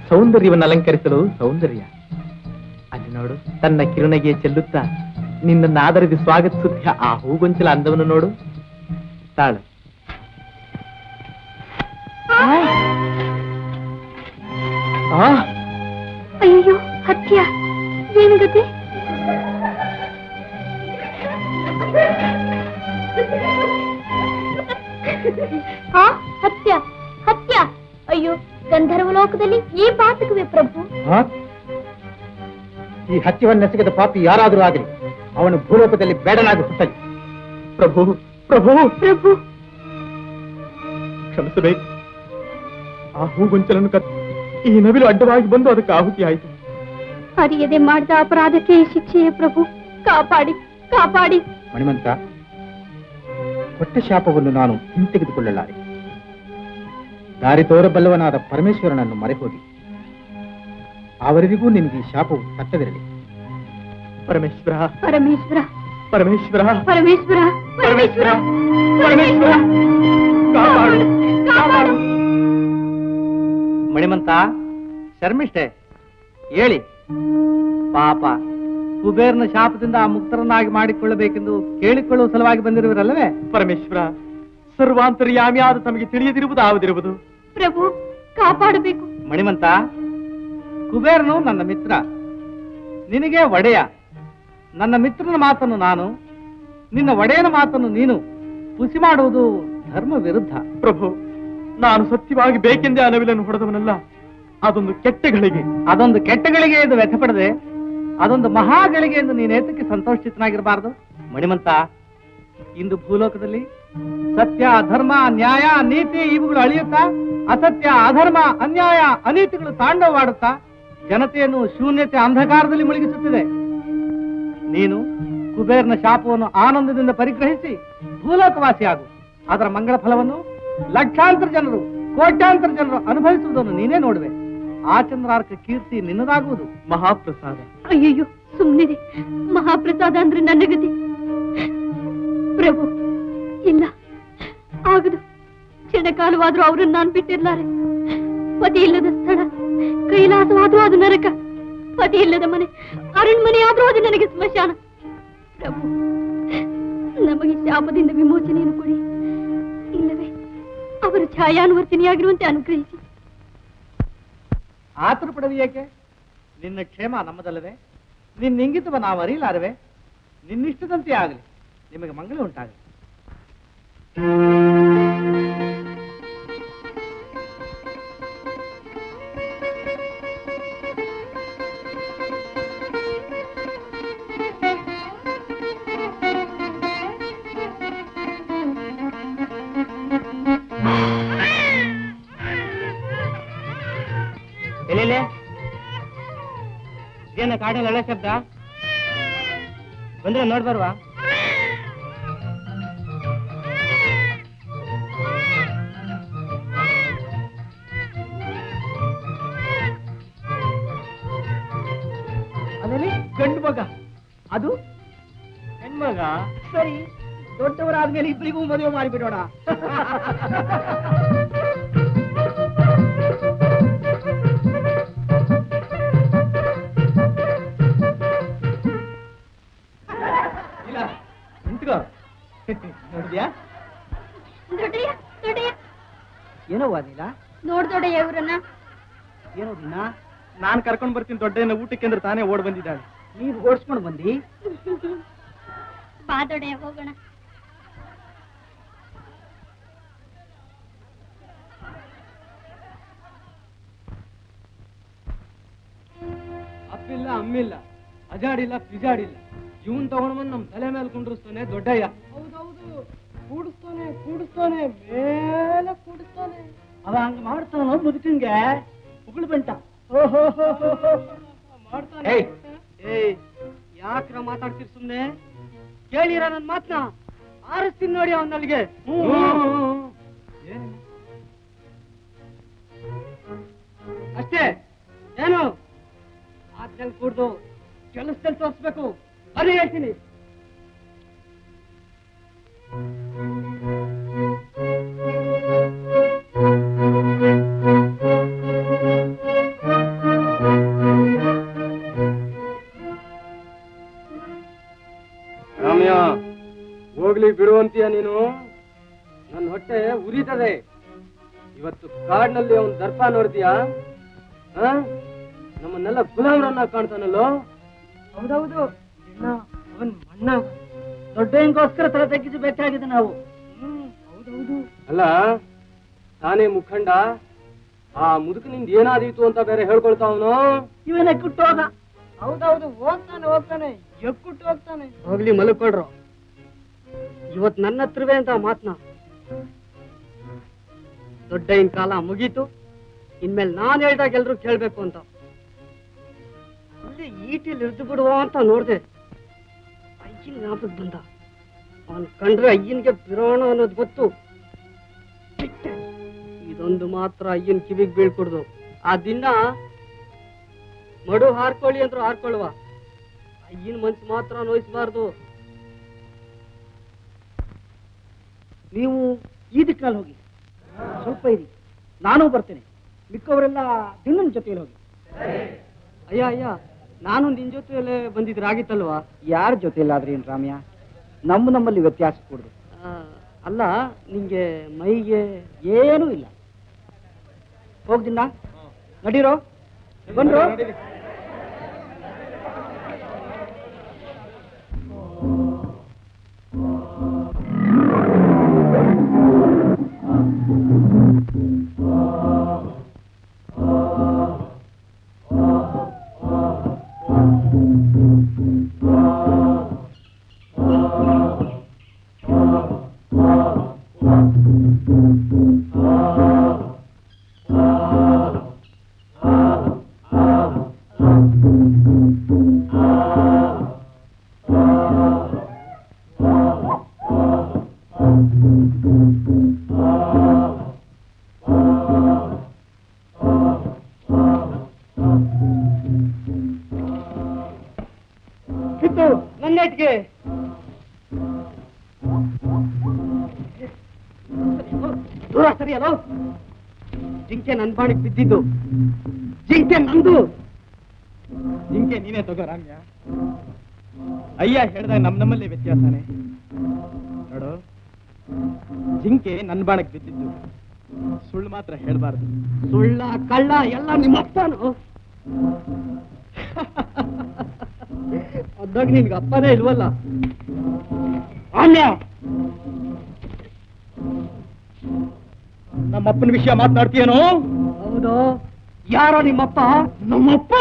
ಸೌಂದರ್ಯವನ್ನು ಅಲಂಕರಿಸಲು ಸೌಂದರ್ಯ. ಅಲ್ಲಿ ನೋಡು, ತನ್ನ ಕಿರುನಗೆ ಚೆಲ್ಲುತ್ತಾ ನಿನ್ನನ್ನು ಆದರಿಸಿ ಸ್ವಾಗತಿಸುತ್ತ ಆ ಹೂಗೊಂಚಲ ಅಂದವನ್ನು ನೋಡು. ತಾಳು. ಅಯ್ಯೋ ಹತ್ಯ, ಏನು ಗತಿ? ಹತ್ಯ ಹತ್ಯ. ಅಯ್ಯೋ, ಗಂಧರ್ವ ಲೋಕದಲ್ಲಿ ಈ ಪಾತಕವೇ ಪ್ರಭು. ಈ ಹತ್ಯವನ್ನೆಸಗಿದ ಪಾಪಿ ಯಾರಾದರೂ ಆಗಲಿ, ಅವನು ಭೂಲೋಕದಲ್ಲಿ ಬೇಡನಾಗಿ ಹುಟ್ಟಲಿ. ಪ್ರಭು ಪ್ರಭು ಪ್ರಭು, ಕ್ಷಮಿಸಬೇಕು. ಆ ಹೂಗೊಂಚಲನ್ನು ಈ ನವಿಲು ಅಡ್ಡವಾಗಿ ಬಂದು ಅದಕ್ಕೆ ಆಹುತಿ ಆಯಿತು. ಅರಿಯದೆ ಮಾಡಿದ ಅಪರಾಧಕ್ಕೆ ಶಿಕ್ಷೆಯೇ ಪ್ರಭು. ಕಾಪಾಡಿ ಕಾಪಾಡಿ. ಮಣಿಮಂತ, ಕೊಟ್ಟ ಶಾಪವನ್ನು ನಾನು ಹಿಂತೆಗೆದುಕೊಳ್ಳಲಾರೆ. ದಾರಿ ತೋರಬಲ್ಲವನಾದ ಪರಮೇಶ್ವರನನ್ನು ಮರೆಹೋಗಿ ಅವರಿಗೂ ನಿನಗೆ ಶಾಪವು ತಟ್ಟದಿರಲಿ. ಪರಮೇಶ್ವರ ಪರಮೇಶ್ವರ ಪರಮೇಶ್ವರ ಪರಮೇಶ್ವರ ಪರಮೇಶ್ವರ ಪರಮೇಶ್ವರ, ಕಾಪಾಡು ಕಾಪಾಡು. ಮಣಿಮಂತ, ಶರ್ಮಿಷ್ಠೆ, ಹೇಳಿ. ಪಾಪ ಕುಬೇರನ ಶಾಪದಿಂದ ಮುಕ್ತರನ್ನಾಗಿ ಮಾಡಿಕೊಳ್ಳಬೇಕೆಂದು ಕೇಳಿಕೊಳ್ಳುವ ಸಲುವಾಗಿ ಬಂದಿರುವರಲ್ಲವೇ? ಪರಮೇಶ್ವರ, ಸರ್ವಾಂತರ್ಯಾಮಿಯಾದ ತಮಗೆ ತಿಳಿಯದಿರುವುದು ಯಾವುದಿರುವುದು? ಪ್ರಭು, ಕಾಪಾಡಬೇಕು. ಮಣಿಮಂತ, ಕುಬೇರನು ನನ್ನ ಮಿತ್ರ, ನಿನಗೆ ಒಡೆಯ. ನನ್ನ ಮಿತ್ರನ ಮಾತನ್ನು ನಾನು, ನಿನ್ನ ಒಡೆಯನ ಮಾತನ್ನು ನೀನು ಹುಸಿ ಮಾಡುವುದು ಧರ್ಮ ವಿರುದ್ಧ. ಪ್ರಭು, ನಾನು ಸತ್ಯವಾಗಿ ಬೇಕೆಂದೇ ಆ ನವಿಲನ್ನು ಹೊಡೆದವನಲ್ಲ. ಅದೊಂದು ಕೆಟ್ಟ ಗಳಿಗೆ. ಅದೊಂದು ಕೆಟ್ಟ ಗಳಿಗೆ ಎಂದು ವ್ಯಥಪಡದೆ ಅದೊಂದು ಮಹಾಗಳಿಗೆ ಎಂದು ನೀನೇತಕ್ಕೆ ಸಂತೋಷಿತನಾಗಿರಬಾರದು? ಮಣಿಮಂತ, ಇಂದು ಭೂಲೋಕದಲ್ಲಿ ಸತ್ಯ, ಧರ್ಮ, ನ್ಯಾಯ, ನೀತಿ ಇವುಗಳು ಅಳಿಯುತ್ತಾ ಅಸತ್ಯ, ಅಧರ್ಮ, ಅನ್ಯಾಯ, ಅನೀತಿಗಳು ತಾಂಡವವಾಡುತ್ತಾ ಜನತೆಯನ್ನು ಶೂನ್ಯತೆ, ಅಂಧಕಾರದಲ್ಲಿ ಮುಳುಗಿಸುತ್ತಿದೆ. ನೀನು ಕುಬೇರನ ಶಾಪವನ್ನು ಆನಂದದಿಂದ ಪರಿಗ್ರಹಿಸಿ ಭೂಲೋಕವಾಸಿಯಾಗು. ಅದರ ಮಂಗಳ ಫಲವನ್ನು ಲಕ್ಷಾಂತರ ಜನರು, ಕೋಟ್ಯಾಂತರ ಜನರು ಅನುಭವಿಸುವುದನ್ನು ನೀನೇ ನೋಡುವೆ. ಆ ಚಂದ್ರಾರ್ಕ ಕೀರ್ತಿ ನಿನ್ನದಾಗುವುದು. ಮಹಾಪ್ರಸಾದ. ಅಯ್ಯಯ್ಯೋ, ಸುಮ್ಮನಿದೆ. ಮಹಾಪ್ರಸಾದ ಅಂದ್ರೆ ನನ್ನ ಗತಿ. ಪ್ರಭು, ಇಲ್ಲ, ಆಗದು. ಕ್ಷಣಕಾಲವಾದ್ರೂ ಅವರನ್ನು ನಾನು ಬಿಟ್ಟಿರ್ಲಾರೆ. ಪತಿ ಇಲ್ಲದ ಸ್ಥಳ ಕೈಲಾಸವಾದ್ರೂ ಅದು ನರಕ. ಪತಿ ಇಲ್ಲದ ಮನೆ ಅರಣ್ಮನೆಯಾದ್ರೂ ಅದು ನನಗೆ ಸ್ಮಶಾನ. ಪ್ರಭು, ನಮಗೆ ಶಾಪದಿಂದ ವಿಮೋಚನೆಯನ್ನು ಕೊಡಿ. ಇಲ್ಲವೇ ಅವರು ಛಾಯಾನುವರ್ತಿನಿಯಾಗಿರುವಂತೆ ಅನುಗ್ರಹಿಸಿ. ಆತುರ ಪಡುವಿಯೇಕೆ? ನಿನ್ನ ಕ್ಷೇಮ ನಮ್ಮದಲ್ಲವೇ? ನಿನ್ನಿಂಗಿತವ ನಾವು ಅರಿಯಲಾರವೆ? ನಿನ್ನಿಷ್ಟದಂತೆ ಆಗಲಿ. ನಿಮಗೆ ಮಂಗಳ ಉಂಟಾಗಲಿ. ಎಲ್ಲೆಲ್ಲೇ ಇದೇನ ಕಾಡಲ್ಲಿ ಒಳ್ಳೆ ಶಬ್ದ ಬಂದ್ರೆ ನೋಡ್ಬರ್ವಾ? ಅದೇನೆ ಗಂಡು ಮಗ, ಅದು ಹೆಣ್ಮಗ. ಸರಿ, ದೊಡ್ಡವರಾದ್ಮೇಲೆ ಇಬ್ಬರಿಗೂ ಮದುವೆ ಮಾಡಿಬಿಡೋಣ. ಇಲ್ಲ ನಿಂತ್ಕೋ. ನೋಡಿದ್ಯಾ ದೊಡ್ಡಯ್ಯ ದೊಡ್ಡಯ್ಯ ಏನೋ ವಾದಿಲ್ಲ? ನೋಡ್ ದೊಡ್ಡಯ್ಯ ಇವ್ರನ್ನ. ಏನೋ ದಿನ ನಾನ್ ಕರ್ಕೊಂಡ್ ಬರ್ತೀನಿ ದೊಡ್ಡ ಊಟಕ್ಕೆ ಅಂದ್ರೆ ತಾನೇ ಓಡ್ ಬಂದಿದ್ದಾಳೆ. ನೀನ್ ಓಡಿಸ್ಕೊಂಡು ಬಂದಿ? ಬಾ ದೊಡ್ಡಯ್ಯ ಹೋಗೋಣ. ಅಪ್ಪಿಲ್ಲ ಅಮ್ಮಿಲ್ಲ, ಅಜಾಡಿಲ್ಲ ಪಿಜಾಡಿಲ್ಲ, ಇವನ್ ತಗೊಂಡ್ ಬಂದ್ ನಮ್ ತಲೆ ಮೇಲೆ ಕುಂಡ್ರಿಸ್ತಾನೆ ದೊಡ್ಡಯ್ಯ. ಹೌದೌದು, ಕೂಡಿಸ್ತಾನೆ ಕೂಡಿಸ್ತಾನೆ, ಮೇಲೆ ಕೂಡಿಸ್ತಾನೆ. ಅವ ಹಂಗ ಮಾಡ್ತಾನ ಮುದುಕಂಗೆ ಉಗುಳು ಬಂಟ. ಮಾಡ್ತಾನೆ. ಏಯ್ ಯಾಕ್ರ ಮಾತಾಡ್ತೀರಿ ಸುಮ್ನೆ? ಕೇಳಿರ ನನ್ ಮಾತ್ನ ಆರಿಸ್ತೀನಿ ನೋಡಿ ಅವನಲ್ಲಿಗೆ. ಅಷ್ಟೇ ಏನು ಮಾತ್ನಲ್ಲಿ ಕೂಡ್ದು ಕೆಲಸದಲ್ಲಿ ತೋರಿಸ್ಬೇಕು. ಅದೇ ಹೇಳ್ತೀನಿ. ರಾಮ್ಯ, ಹೋಗ್ಲಿ ಬಿಡುವಂತೀಯ ನೀನು? ನನ್ನ ಹೊಟ್ಟೆ ಉರಿತದೆ. ಇವತ್ತು ಕಾಡಿನಲ್ಲಿ ಅವನ್ ದರ್ಪ ನೋಡ್ತೀಯಾ? ನಮ್ಮನ್ನೆಲ್ಲ ಗುಲಾಮರನ್ನ ಕಾಣ್ತಾನಲ್ಲೋ. ಹೌದೌದು, ಅವನ್ ಮಣ್ಣ ದೊಡ್ಡಗೋಸ್ಕರ ತಲೆ ತೆಗೆದು ಬೇಕಾಗಿದೆ ನಾವು. ಹೌದೌದು. ಅಲ್ಲ, ತಾನೇ ಮುಖಂಡ, ಆ ಮುದುಕನಿಂದ ಏನಾದೀತು ಅಂತ ಬೇರೆ ಹೇಳ್ಕೊಳ್ತಾವನು. ಇವನ ಕುಟ್ಟೋಗ. ಹೌದೌದು, ಹೋಗ್ತಾನೆ ಎಕ್ಕುಟ್ಟು ಹೋಗ್ತಾನೆ. ಹೋಗ್ಲಿ ಮಲ್ಕೊಳ್ರು. ಇವತ್ ನನ್ನ ಹತ್ರವೇ ಅಂತ ಮಾತ್ನ. ದೊಡ್ಡಯ್ಯನ ಕಾಲ ಮುಗೀತು, ಇನ್ಮೇಲೆ ನಾನ್ ಹೇಳ್ದಾಗ ಎಲ್ರು ಕೇಳ್ಬೇಕು ಅಂತ. ಅಲ್ಲಿ ಈಟಿಲ್ ಇರ್ದು ಬಿಡುವ ಅಂತ ನೋಡ್ದೆ. ಅಯ್ಯನ್ ಜ್ಞಾಪಕ ಬಂದ. ಅವನ್ ಕಂಡ್ರೆ ಅಯ್ಯನ್ಗೆ ಬಿರೋಣ ಅನ್ನೋದು ಗೊತ್ತು. ಇದೊಂದು ಮಾತ್ರ ಅಯ್ಯನ್ ಕಿವಿಗ್ ಬೀಳ್ಕೊಡ್ದು. ಆ ದಿನ ಮಡು ಹಾರ್ಕೊಳ್ಳಿ ಅಂದ್ರು ಹಾರ್ಕೊಳ್ಳುವ, ಅಯ್ಯನ್ ಮನ್ಸು ಮಾತ್ರ ನೋಯಿಸಬಾರ್ದು. ನೀವು ಈ ದಿಕ್ಕಿನಲ್ಲಿ ಹೋಗಿ, ಸ್ವಲ್ಪ ಇರಿ, ನಾನು ಬರ್ತೇನೆ. ಮಿಕ್ಕವರೆಲ್ಲ ದಿನನ ಜೊತೆಯಲ್ಲಿ ಹೋಗಿ. ಅಯ್ಯ ಅಯ್ಯ, ನಾನು ನಿನ್ ಜೊತೆಯಲ್ಲೇ ಬಂದಿದ್ರಾಗಿತ್ತಲ್ವಾ? ಯಾರ ಜೊತೆಯಲ್ಲಾದ್ರಿ ರಾಮ್ಯ? ನಮ್ಮಲ್ಲಿ ವ್ಯತ್ಯಾಸ ಕೊಡುದು. ಅಲ್ಲ, ನಿಂಗೆ ಮೈಗೆ ಏನೂ ಇಲ್ಲ. ಹೋಗ್ದಿನ ನಡೀರೋ, ಬಂದ್ರು. ನನ್ನೆಟ್ಗೆ ದೂರ ಸರಿಯಲ್ಲ. ಜಿಂಕೆ ನನ್ ಬಾಣಿಗೆ ಬಿದ್ದಿದ್ದು. ಜಿಂಕೆ ನಂದು. ಜಿಂಕೆ ನೀನೇ ತಗೋ ರಾಮ್ಯ. ಅಯ್ಯ ಹೇಳ್ದಾಗ ನಮ್ಮಲ್ಲಿ ವ್ಯತ್ಯಾಸನೇ ನೋಡು. ಜಿಂಕೆ ನನ್ ಬಾಣಕ್ಕೆ ಬಿದ್ದಿದ್ದು. ಸುಳ್ಳು ಮಾತ್ರ ಹೇಳ್ಬಾರ್ದು. ಸುಳ್ಳ ಕಳ್ಳ ಎಲ್ಲ ನಿಮ್ಮ ಅಪ್ಪನು. ಅದಾಗ ನಿನ್ಗೆ ಅಪ್ಪನೇ ಇಲ್ವಲ್ಲ. ನಮ್ಮಪ್ಪನ ವಿಷಯ ಮಾತನಾಡ್ತೀಯೇನೋ? ಹೌದು. ಯಾರೋ ನಿಮ್ಮಪ್ಪ? ನಮ್ಮಪ್ಪ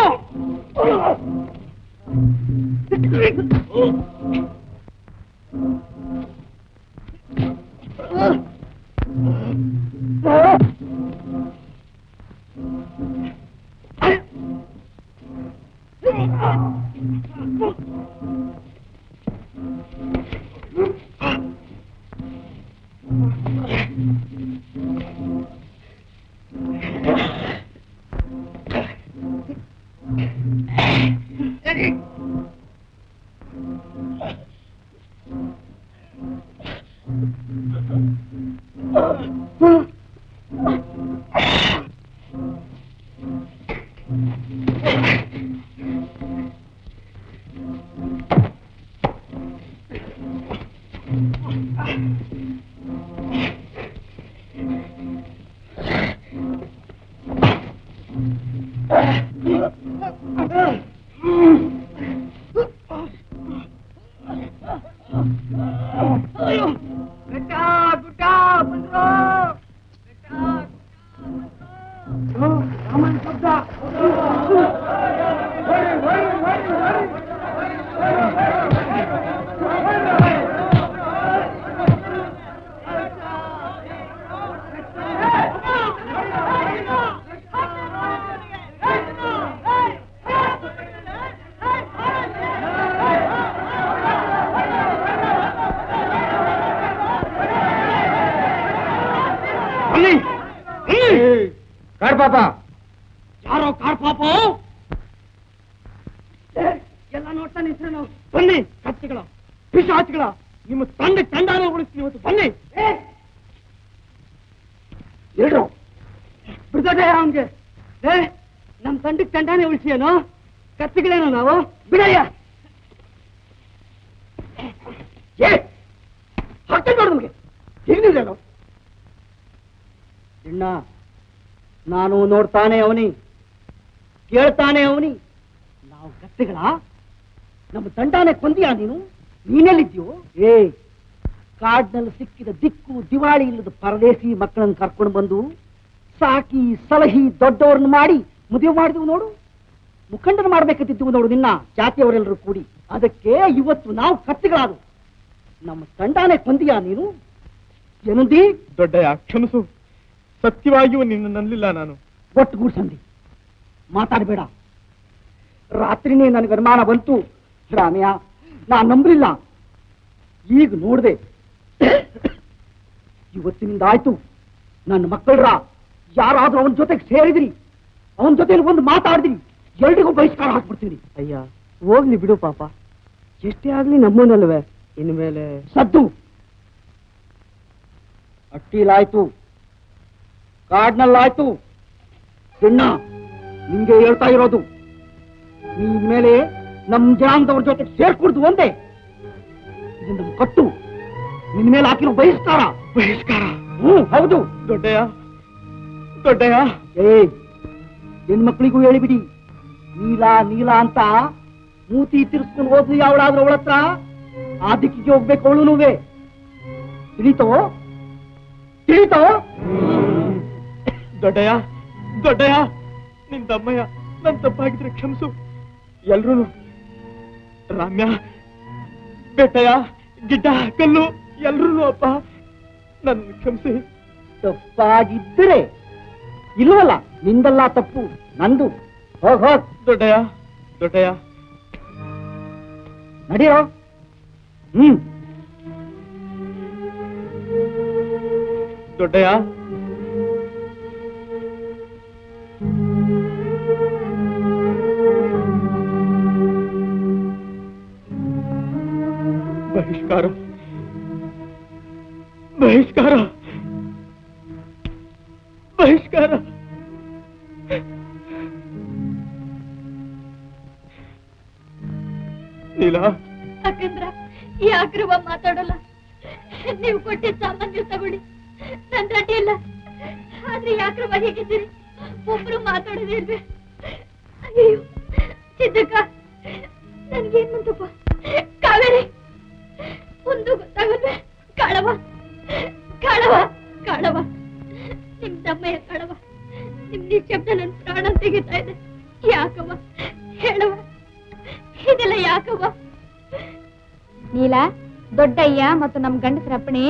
ಪಾಪ. ಯಾರೋ ಕಾರ್ ಪಾಪ ಎಲ್ಲ ನೋಡ್ತಾ ನಿಂತ್ರೆ ನಾವು. ಬನ್ನಿ ಕತ್ತಿಗಳ ಪಿಶಾಚಿಗಳ, ನಿಮ್ಮ ತಂಡಾನ ಉಳಿಸ್ತೀನಿ ಇವತ್ತು. ಬನ್ನಿ ಹೇಳ್ರು ಬಿಡ್ತದೆ ಅವನ್ಗೆ. ನಮ್ ತಂಡಕ್ಕೆ ತಂಡಾನೇ ಉಳಿಸಿಯೇನೋ? ಕತ್ತಿಗಳೇನೋ ನಾವು? ಬಿಡಯ್ಯ. ಹಾಕ್ತೇನೆ ನೋಡು ನಮ್ಗೆ. ಹೇಗಿದ್ದೇನೋ ಇಣ್ಣ, ನಾನು ನೋಡ್ತಾನೆ ಅವನಿ, ಕೇಳ್ತಾನೆ ಅವನಿ. ನಾವು ಕತ್ತಿಗಳ ನಮ್ಮ ತಂಡಾನೆ ಕೊಂದಿಯಾ ನೀನು? ನೀನೆಲ್ಲಿದ್ಯೋ? ಕಾಡ್ನಲ್ಲಿ ಸಿಕ್ಕಿದ ದಿಕ್ಕು ದಿವಾಳಿ ಇಲ್ಲದ ಪರದೇಸಿ ಮಕ್ಕಳನ್ನು ಕರ್ಕೊಂಡು ಬಂದು ಸಾಕಿ ಸಲಹಿ ದೊಡ್ಡವ್ರನ್ನ ಮಾಡಿ ಮದುವೆ ಮಾಡಿದ್ವು ನೋಡು. ಮುಖಂಡನ ಮಾಡ್ಬೇಕಂತಿದ್ವು ನೋಡು ನಿನ್ನ ಜಾತಿಯವರೆಲ್ಲರೂ ಕೂಡಿ. ಅದಕ್ಕೆ ಇವತ್ತು ನಾವು ಕತ್ತಿಗಳಾದವು. ನಮ್ಮ ತಂಡಾನೆ ಕೊಂದಿಯಾ ನೀನು? ಏನಂದಿ? ದೊಡ್ಡಯ್ಯ, ಕ್ಷಮಿಸು. ಸತ್ಯವಾಗಿಯೂ ನಿನ್ನ ನಂಬಲಿಲ್ಲ ನಾನು. ಒಟ್ಟುಗೂಡ್ಸಂದಿ ಮಾತಾಡಬೇಡ. ರಾತ್ರಿನೇ ನನಗೆ ಅನುಮಾನ ಬಂತು ರಾಮಯ್ಯ, ನಾನ್ ನಂಬಲಿಲ್ಲ. ಈಗ ನೋಡ್ದೆ, ಇವತ್ತಿನಿಂದ ಆಯ್ತು. ನನ್ನ ಮಕ್ಕಳ್ರ ಯಾರಾದ್ರೂ ಅವನ ಜೊತೆಗೆ ಸೇರಿದ್ರಿ, ಅವನ ಜೊತೆ ಒಂದು ಮಾತಾಡಿದ್ರಿ, ಎಲ್ರಿಗೂ ಬಹಿಷ್ಕಾರ ಹಾಕ್ಬಿಡ್ತೀನಿ. ಅಯ್ಯ, ಹೋಗ್ಲಿ ಬಿಡು ಪಾಪ. ಎಷ್ಟೇ ಆಗ್ಲಿ ನಮ್ಮನಲ್ವೇ. ಇನ್ಮೇಲೆ ಸದ್ದು ಅಟ್ಟಿಲಾಯ್ತು, ಕಾಡ್ನಲ್ಲಾಯ್ತು. ಚಿನ್ನ, ನಿಂಗೆ ಹೇಳ್ತಾ ಇರೋದು, ನೀನ್ ಮೇಲೆ ನಮ್ ಜನಾಂಗದವ್ರ ಜೊತೆ ಸೇರ್ಕೂಡ್ದು ಒಂದೇ. ಇದು ನಮ್ ಕಟ್ಟು. ನಿನ್ ಮೇಲೆ ಹಾಕಿರೋ ಬಹಿಷ್ಕಾರ. ಬಹಿಷ್ಕಾರ? ಹೌದು. ದೊಡ್ಡಯ್ಯ, ದೊಡ್ಡಯ್ಯ. ಹೆಣ್ಮಕ್ಳಿಗೂ ಹೇಳಿಬಿಡಿ, ನೀಲಾ ನೀಲಾ ಅಂತ ಮೂತಿ ತಿರ್ಸ್ಕೊಂಡು ಹೋದ್ಲು ಯಾವಳಾದ್ರೂ ಅವಳ ಹತ್ರ, ಆ ದಿಕ್ಕಿಗೆ ಹೋಗ್ಬೇಕು ಅವಳು ನೋವೇ. ತಿಳಿತೋ? ತಿಳಿತೋ? ದೊಡ್ಡಯ್ಯ, ದೊಡ್ಡಯ್ಯ, ನಿನ್ ತಮ್ಮಯ್ಯ, ನನ್ ತಪ್ಪಾಗಿದ್ರೆ ಕ್ಷಮಿಸು. ಎಲ್ರೂ ರಾಮ್ಯ, ಬೆಟ್ಟಯ್ಯ, ಗಿಡ್ಡ, ಕಲ್ಲು ಎಲ್ರೂ ಅಪ್ಪ ನನ್ನ ಕ್ಷಮಿಸಿ. ತಪ್ಪಾಗಿದ್ದರೆ ಇಲ್ವಲ್ಲ, ನಿಂದಲ್ಲ ತಪ್ಪು, ನಂದು. ಹೋಗ್ ಹೋಗ್. ದೊಡ್ಡಯ್ಯ, ದೊಡ್ಡಯ್ಯ, ನಡೀರೋ. ದೊಡ್ಡಯ್ಯ. ಬಹಿಷ್ಕಾರ, ಬಹಿಷ್ಕಾರ, ಬಹಿಷ್ಕಾರ. ನೀಲಾ, ಯಾಕಂದ್ರ ಯಾಕ್ರವ ಮಾತಾಡಲ್ಲ? ನೀವು ಕೊಟ್ಟಿದ್ದ ಸಾಮಾನ್ಯ ತಗೊಳ್ಳಿ, ನನ್ ರಡ್ಡಿ ಇಲ್ಲ. ಆದ್ರೆ ಯಾಕ್ರವ ಹೇಗಿದ್ದೀರಿ? ಒಬ್ರು ಮಾತಾಡೋದಿಲ್ವೇ? ಅಯ್ಯೋ ಸಿದ್ದಕ್ಕ, ನನ್ಗೇನ್ ಬಂತಪ್ಪ? ಕಾವೇರಿ, ಒಂದು ಗೊತ್ತಾಗಲ್ವೇ? ಕಾಳವ ಕಾಳವ ಕಾಳವ, ನಿಮ್ ತಮ್ಮಯ್ಯ ಕಾಳವ, ನಿಮ್ ನಿಶ್ಶಬ್ದ ನನ್ ಪ್ರಾಣ ತೆಗಿತಾ ಇದೆ. ಯಾಕವ್ವ ಹೇಳವ, ಇದೆಲ್ಲ ಯಾಕವ್ವ? ನೀಲ, ದೊಡ್ಡಯ್ಯ ಮತ್ತು ನಮ್ ಗಂಡಸರ ಅಪ್ಪಣೆ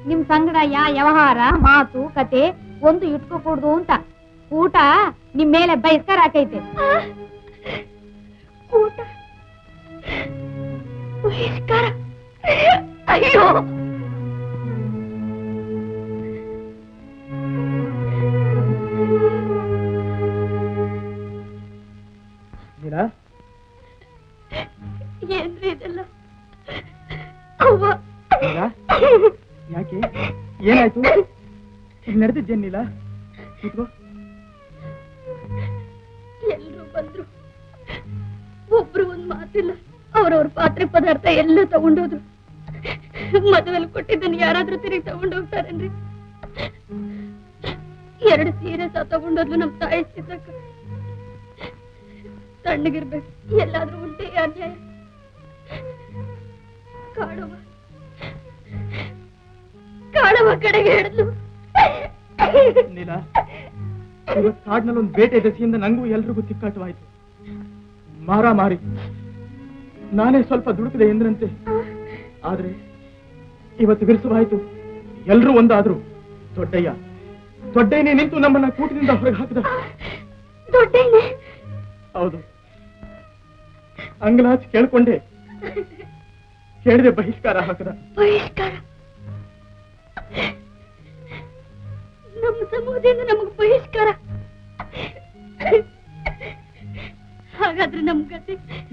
ನಿಮ್ ಸಂಗಡ ವ್ಯವಹಾರ ಮಾತು ಕತೆ ಒಂದು ಇಟ್ಕೋಕೂಡ್ದು ಅಂತ ಊಟ ನಿಮ್ ಮೇಲೆ ಬಹಿಷ್ಕಾರ ಹಾಕೈತೆ. ಊಟ ಬಹಿಷ್ಕಾರ? ಅಯ್ಯೋ, ಏನ್ರಿ ಇದೆಲ್ಲ? ಅವ್ವ, ಯಾಕೆ ಏನಾಯ್ತು? ನಡೆದಿದ್ದೇನಿಲ್ಲ? ಎಲ್ರು ಬಂದ್ರು, ಒಬ್ರು ಒಂದ್ ಮಾತಿಲ್ಲ. ಅವ್ರವ್ರ ಪಾತ್ರೆ ಪದಾರ್ಥ ಎಲ್ಲ ತಗೊಂಡೋದ್ರು. ಮದುವೆಲ್ ಕೊಟ್ಟಿದ್ದನ್ನು ಯಾರಾದ್ರೂ ತಿರುಗಿ ತಗೊಂಡೋಗ್ತಾರೇನ್ರಿ? 2 ಸೀರೆ ಸಹ ತಗೊಂಡೋದ್ಲು ನಮ್ ತಾಯಿ ಚಿತ್ರಕ್ಕ. ತಣ್ಣಗಿರ್ಬೇಕು, ಎಲ್ಲಾದ್ರೂ ಉಂಟೆ ಅನ್ಯಾಯ? ಕಾಡವ ಕಾಡವ ಕಡೆಗೆ ಹಿಡಿದ್ಲು. ನೀಲ, ಇವತ್ತು ಕಾಡ್ನಲ್ಲಿ ಒಂದು ಬೇಟೆ ದೆಸೆಯಿಂದ ನಂಗೂ ಎಲ್ರಿಗೂ ತಿಕ್ಕಾಟವಾಯ್ತು. ಮಾರಿ ನಾನೇ ಸ್ವಲ್ಪ ದುಡುಕದೆ ಎಂದ್ರಂತೆ. ಆದ್ರೆ ಇವತ್ತು ಬಿರುಸುವಾಯ್ತು. ಎಲ್ರೂ ಒಂದಾದ್ರು. ದೊಡ್ಡಯ್ಯನೇ ನಿಂತು ನಮ್ಮನ್ನ ಕೂಟದಿಂದ ಹೊರಗೆ ಹಾಕಿದ. ದೊಡ್ಡಯ್ಯನೇ? ಹೌದು. ಅಂಗಲಾಚಿ ಕೇಳ್ಕೊಂಡೆ, ಕೇಳಿದೆ, ಬಹಿಷ್ಕಾರ ಹಾಕದ. ಬಹಿಷ್ಕಾರ? ನಮ್ಮ ಸಮೂಹದಿಂದ ನಮಗ್ ಬಹಿಷ್ಕಾರ? ಹಾಗಾದ್ರೆ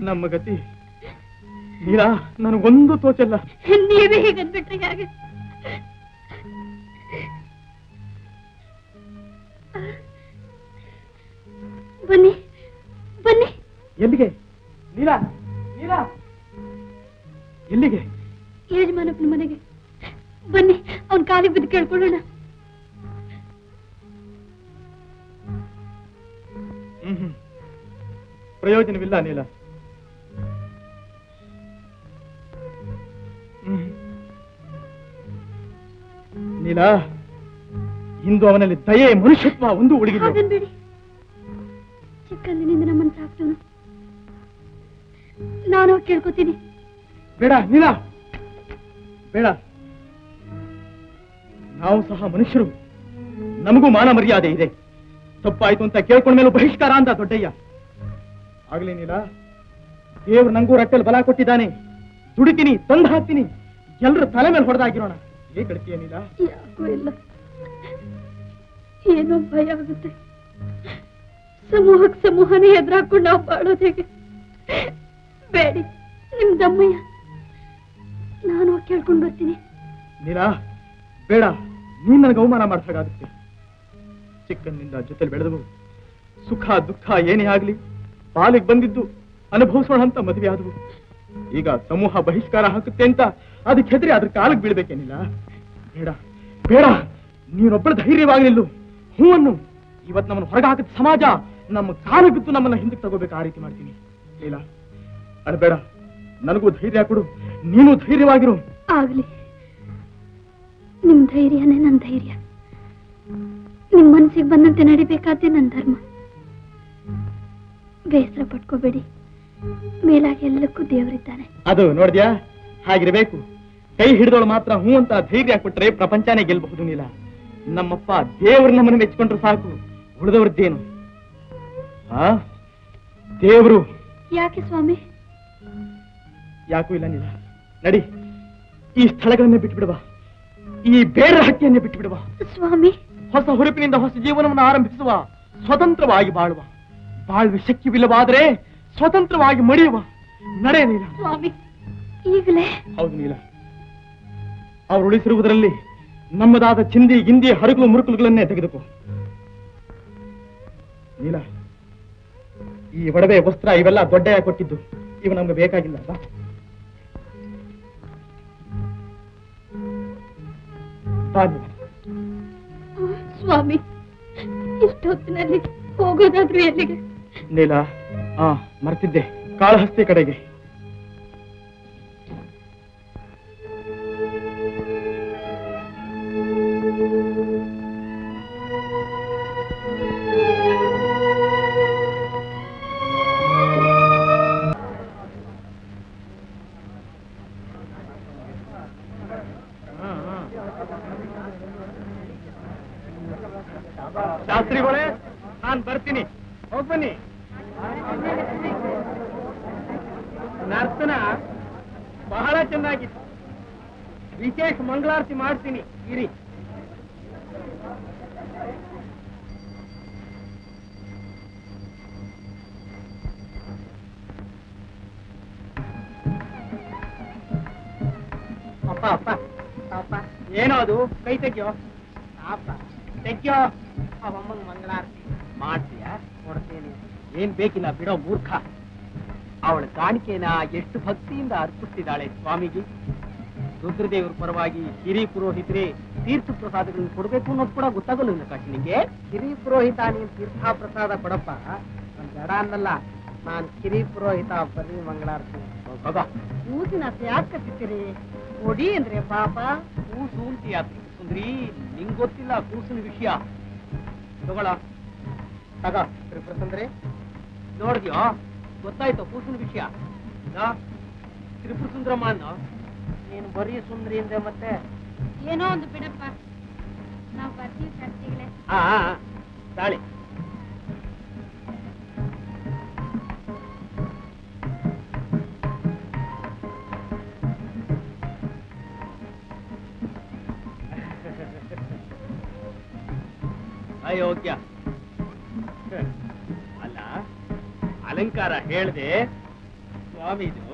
ನಮ್ಮ ಗತಿ ನೀರಾ, ನನಗೊಂದು ತೋಚಲ್ಲ. ನೀವೇ ಹೀಗನ್ಬಿಟ್ರೆ ಹೇಗೆ? ಬನ್ನಿ ಬನ್ನಿ. ಎಲ್ಲಿಗೆ ನೀಲಾ? ನೀಲಾ, ಎಲ್ಲಿಗೆ? ಯಜಮಾನಪ್ಪನ ಮನೆಗೆ ಬನ್ನಿ, ಅವನ್ ಕಾಲಿಗೆ ಬಿದ್ದು ಕೇಳ್ಕೊಳ್ಳೋಣ. ಪ್ರಯೋಜನವಿಲ್ಲ ನೀಲ. ನೀಲ, ಇಂದು ಅವನಲ್ಲಿ ದಯೆ ಮನುಷ್ಯತ್ವ ಒಂದು ಉಳಿದಿಲ್ಲ. ಹಾಗನ್ಬೇಡಿ, ಚಿಕ್ಕಂದಿನಿಂದ ನಮ್ಮನ್ನು ಸಾಕ್ತವನು. ನಾನು ಕೇಳ್ಕೊತೀನಿ. ಬೇಡ ನೀಲ, ಬೇಡ. ನಾವು ಸಹ ಮನುಷ್ಯರು, ನಮಗೂ ಮಾನ ಮರ್ಯಾದೆ ಇದೆ. ತಪ್ಪಾಯ್ತು ಅಂತ ಕೇಳ್ಕೊಂಡ ಮೇಲೂ ಬಹಿಷ್ಕಾರ ಅಂತ ದೊಡ್ಡಯ್ಯ. ಆಗ್ಲಿ ನೀಲ, ದೇವ್ರು ನಂಗೂ ರಟ್ಟೆಲ್ ಬಲ ಕೊಟ್ಟಿದ್ದಾನೆ. ದುಡಿತೀನಿ, ತಂದು ಹಾಕ್ತೀನಿ, ಎಲ್ರು ತಲೆ ಮೇಲೆ ಹೊಡೆದಾಗಿರೋಣ. ಹೇಗೆ ಕಳಿತೀಯ ನೀಲ? ಯಾಕೂ ಇಲ್ಲ, ಏನೋ ಭಯ ಆಗುತ್ತೆ. ಸಮೂಹಕ್ಕೆ ಸಮೂಹನೇ ಎದುರಾಕೊಂಡು ನಾವು ಬಾಳೋದು ಹೇಗೆ? ಬೇಡಿ, ನಿಮ್ ದಮ್ಮಯ್ಯ, ನಾನು ಕೇಳ್ಕೊಂಡು ಬರ್ತೀನಿ. ನೀಲ, ಬೇಡ. ನೀನ್ ನನಗೆ ಅವಮಾನ ಮಾಡ್ಸಾಗುತ್ತೆ. ಚಿಕ್ಕಂದಿನಿಂದ ಜೊತೆಲಿ ಬೆಳೆದವು, ಸುಖ ದುಃಖ ಏನೇ ಆಗ್ಲಿ ಪಾಲಿಗೆ ಬಂದಿದ್ದು ಅನುಭವಿಸೋಣ ಅಂತ ಮದುವೆ ಆದವು. ಈಗ ಸಮೂಹ ಬಹಿಷ್ಕಾರ ಹಾಕುತ್ತೆ ಅಂತ ಅದಕ್ಕೆ ಹೆದರಿ ಅದ್ರ ಕಾಲಕ್ಕೆ ಬೀಳ್ಬೇಕೇನಿಲ್ಲ. ಬೇಡ ಬೇಡ, ನೀನೊಬ್ಬಳ ಧೈರ್ಯವಾಗಲಿಲ್ಲ. ಹೂವನ್ನು ಇವತ್ತು ನಮ್ಮನ್ನು ಹೊರಗೆ ಹಾಕಿದ ಸಮಾಜ ನಮ್ಮ ಕಾಲು ಬಿದ್ದು ನಮ್ಮನ್ನ ಹಿಂದಕ್ಕೆ ತಗೋಬೇಕು. ಆ ರೀತಿ ಮಾಡ್ತೀನಿ. ಇಲ್ಲ, ಅಳಬೇಡ. ನನಗೂ ಧೈರ್ಯ ಕೊಡು, ನೀನು ಧೈರ್ಯವಾಗಿರು. ಆಗ್ಲಿ, ನಿಮ್ ಧೈರ್ಯನೇ ನನ್ನ ಧೈರ್ಯ. ನಿಮ್ ಮನಸ್ಸಿಗೆ ಬಂದಂತೆ ನಡಿಬೇಕಾದ್ದೇ ನನ್ನ ಧರ್ಮ. ಬೇಸರ ಪಟ್ಕೋಬೇಡಿ, ಮೇಲಾಗಿ ಎಲ್ಲಕ್ಕೂ ದೇವರಿದ್ದಾನೆ. ಅದು ನೋಡಿದ್ಯಾ, ಹಾಗಿರ್ಬೇಕು. ಕೈ ಹಿಡಿದವಳು ಮಾತ್ರ ಹೂ ಅಂತ ಧೈರ್ಯ ಕೊಟ್ರೆ ಪ್ರಪಂಚನೇ ಗೆಲ್ಲಬಹುದು. ನೀಲ, ನಮ್ಮಪ್ಪ ದೇವ್ರು ನಮ್ಮನ್ನು ಮೆಚ್ಕೊಂಡ್ರು ಸಾಕು, ಉಳಿದವ್ರದ್ದೇನು? ದೇವ್ರು. ಯಾಕೆ ಸ್ವಾಮಿ? ಯಾಕೂ ಇಲ್ಲ ನೀಲ. ನಡಿ, ಈ ಸ್ಥಳಗಳನ್ನೇ ಬಿಟ್ಟು ಬಿಡುವ, ಈ ಬೇರೆ ಹಕ್ಕಿಯನ್ನೇ ಬಿಟ್ಟು ಬಿಡುವ. ಸ್ವಾಮಿ, ಹೊಸ ಹುರುಪಿನಿಂದ ಹೊಸ ಜೀವನವನ್ನು ಆರಂಭಿಸುವ, ಸ್ವತಂತ್ರವಾಗಿ ಬಾಳುವ. ಬಾಳುವ ಶಕ್ಯವಿಲ್ಲವಾದರೆ ಸ್ವತಂತ್ರವಾಗಿ ಮಡಿಯುವ. ನಡೆ ನೀಲ. ಸ್ವಾಮಿ, ಈಗಲೇ? ಹೌದು ನೀಲ. ಅವರು ಉಳಿಸಿರುವುದರಲ್ಲಿ ನಮ್ಮದಾದ ಚಿಂದಿ ಗಿಂದಿ ಹರಗುಲು ಮುರುಕುಲುಗಳನ್ನೇ ತೆಗೆದುಕೋ. ನೀಲ, ಈ ಒಡವೆ ವಸ್ತ್ರ ಇವೆಲ್ಲ ದೊಡ್ಡಯ್ಯ ಕೊಟ್ಟಿದ್ದು, ಇವು ನಮ್ಗೆ ಬೇಕಾಗಿಲ್ಲ. ಬಾ ನೀಲ. ಸ್ವಾಮಿ, ಇಷ್ಟೊತ್ತಿನಲ್ಲಿ ಹೋಗೋದಾದ್ರೂ ಎಲ್ಲಿಗೆ? ನೀಲ, ಮರ್ತಿದ್ದೆ, ಕಾಳಹಸ್ತಿ ಕಡೆಗೆ. ಶಾಸ್ತ್ರಿಗಳೇ, ನಾನ್ ಬರ್ತೀನಿ. ಹೋಗ್ಬನ್ನಿ. ನರ್ತನ ಬಹಳ ಚೆನ್ನಾಗಿತ್ತು. ವಿಶೇಷ ಮಂಗಳಾರತಿ ಮಾಡ್ತೀನಿ, ಇರಿ. ಅಪ್ಪ ಅಪ್ಪ ಅಪ್ಪ, ಏನೋ ಅದು? ಕೈ ತೆಗ್ಯೋ ಅಪ್ಪ, ತೆಗ್ಯೋ. ಅವಮ್ಮನ ಮಂಗಳಾರತಿ ಮಾಡ್ತೀಯ? ಕೊಡ್ತೀನಿ. ಏನ್ ಬೇಕಿಲ್ಲ ಬಿಡೋ ಮೂರ್ಖ. ಅವಳ ಕಾಣಿಕೆನ ಎಷ್ಟು ಭಕ್ತಿಯಿಂದ ಅರ್ಪಿಸ್ತಿದ್ದಾಳೆ ಸ್ವಾಮಿಗೆ. ರುದ್ರದೇವ್ರ ಪರವಾಗಿ ಹಿರಿ ಪುರೋಹಿತರೇ ತೀರ್ಥ ಪ್ರಸಾದಗಳನ್ನು ಕೊಡ್ಬೇಕು ಅನ್ನೋದು ಕೂಡ ಗೊತ್ತಾಗಲ್ಲ ಕಾಶಿ ನಿಂಗೆ. ಹಿರಿ ಪುರೋಹಿತ ನೀನ್ ತೀರ್ಥ ಪ್ರಸಾದ ಕೊಡಪ್ಪ, ನನ್ ಜಡ ಅನ್ನಲ್ಲ. ನಾನ್ ಕಿರಿ ಪುರೋಹಿತ, ಬರೀ ಮಂಗಳಾರತಿ. ಕೂಸಿನ ಯಾಕೆ ಕಟ್ಟಿರ್ತೀರಿ? ಕೊಡಿ ಅಂದ್ರೆ ಪಾಪ. ಕೂಸು ಅಂತೀಯ ಸುಂದ್ರಿ, ನಿಂಗ್ ಗೊತ್ತಿಲ್ಲ ಕೂಸಿನ ವಿಷಯ. ತಗೊಳ ತಗ ತ್ರಿಪುರ ಸುಂದ್ರಿ. ನೋಡಿದ್ಯೋ, ಗೊತ್ತಾಯ್ತು ಕೂಸಿನ ವಿಷಯ. ತ್ರಿಪುರ ಸುಂದ್ರಮ್ಮ ಅನ್ನೋ ನೀನು ಬರೀ ಸುಂದ್ರಿ ಅಂದೆ ಮತ್ತೆ. ಏನೋ ಒಂದು ಬಿಡಪ್ಪ, ನಾವು ಬರ್ತೀವಿ ಶಾಸ್ತ್ರಿಗಳೇ. ತಾಳಿ. ಅಯೋಗ್ಯ. ಅಲ್ಲ, ಅಲಂಕಾರ ಹೇಳ್ದೆ ಸ್ವಾಮಿದು.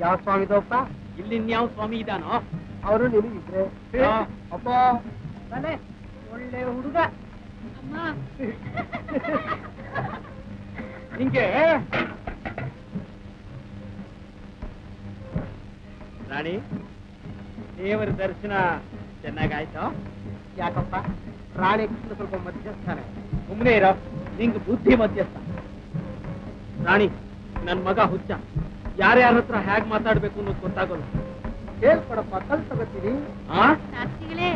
ಯಾವ ಸ್ವಾಮಿದಪ್ಪ? ಇಲ್ಲಿನ್ಯಾವ ಸ್ವಾಮಿ ಇದಾನೋ? ಅವರು ನಿನಗಿದ್ರೆ ಅಪ್ಪ ತಾನೆ ಒಳ್ಳೆ ಹುಡುಗ. ನಿಂಗೆ ರಾಣಿ, ದೇವರ ದರ್ಶನ ಚೆನ್ನಾಗಾಯ್ತು. ಯಾಕಪ್ಪ? ರಾಣಿ ಸ್ವಲ್ಪ ಮಧ್ಯಸ್ಥಾನೆ. ಸುಮ್ಮನೆ ಇರೋ, ನಿಂಗೆ ಬುದ್ಧಿ ಮಧ್ಯಸ್ಥ. ರಾಣಿ, ನನ್ ಮಗ ಹುಚ್ಚ. ಯಾರ್ಯಾರ ಹತ್ರ ಹೇಗ್ ಮಾತಾಡ್ಬೇಕು ಅನ್ನೋದು ಗೊತ್ತಾಗಲ್ಲ. ಹೇಳ್ಕೊಡಪ್ಪ, ಕಲ್ ತಗೋತೀರಿ. ಶಾಸ್ತ್ರಿಗಳೇ,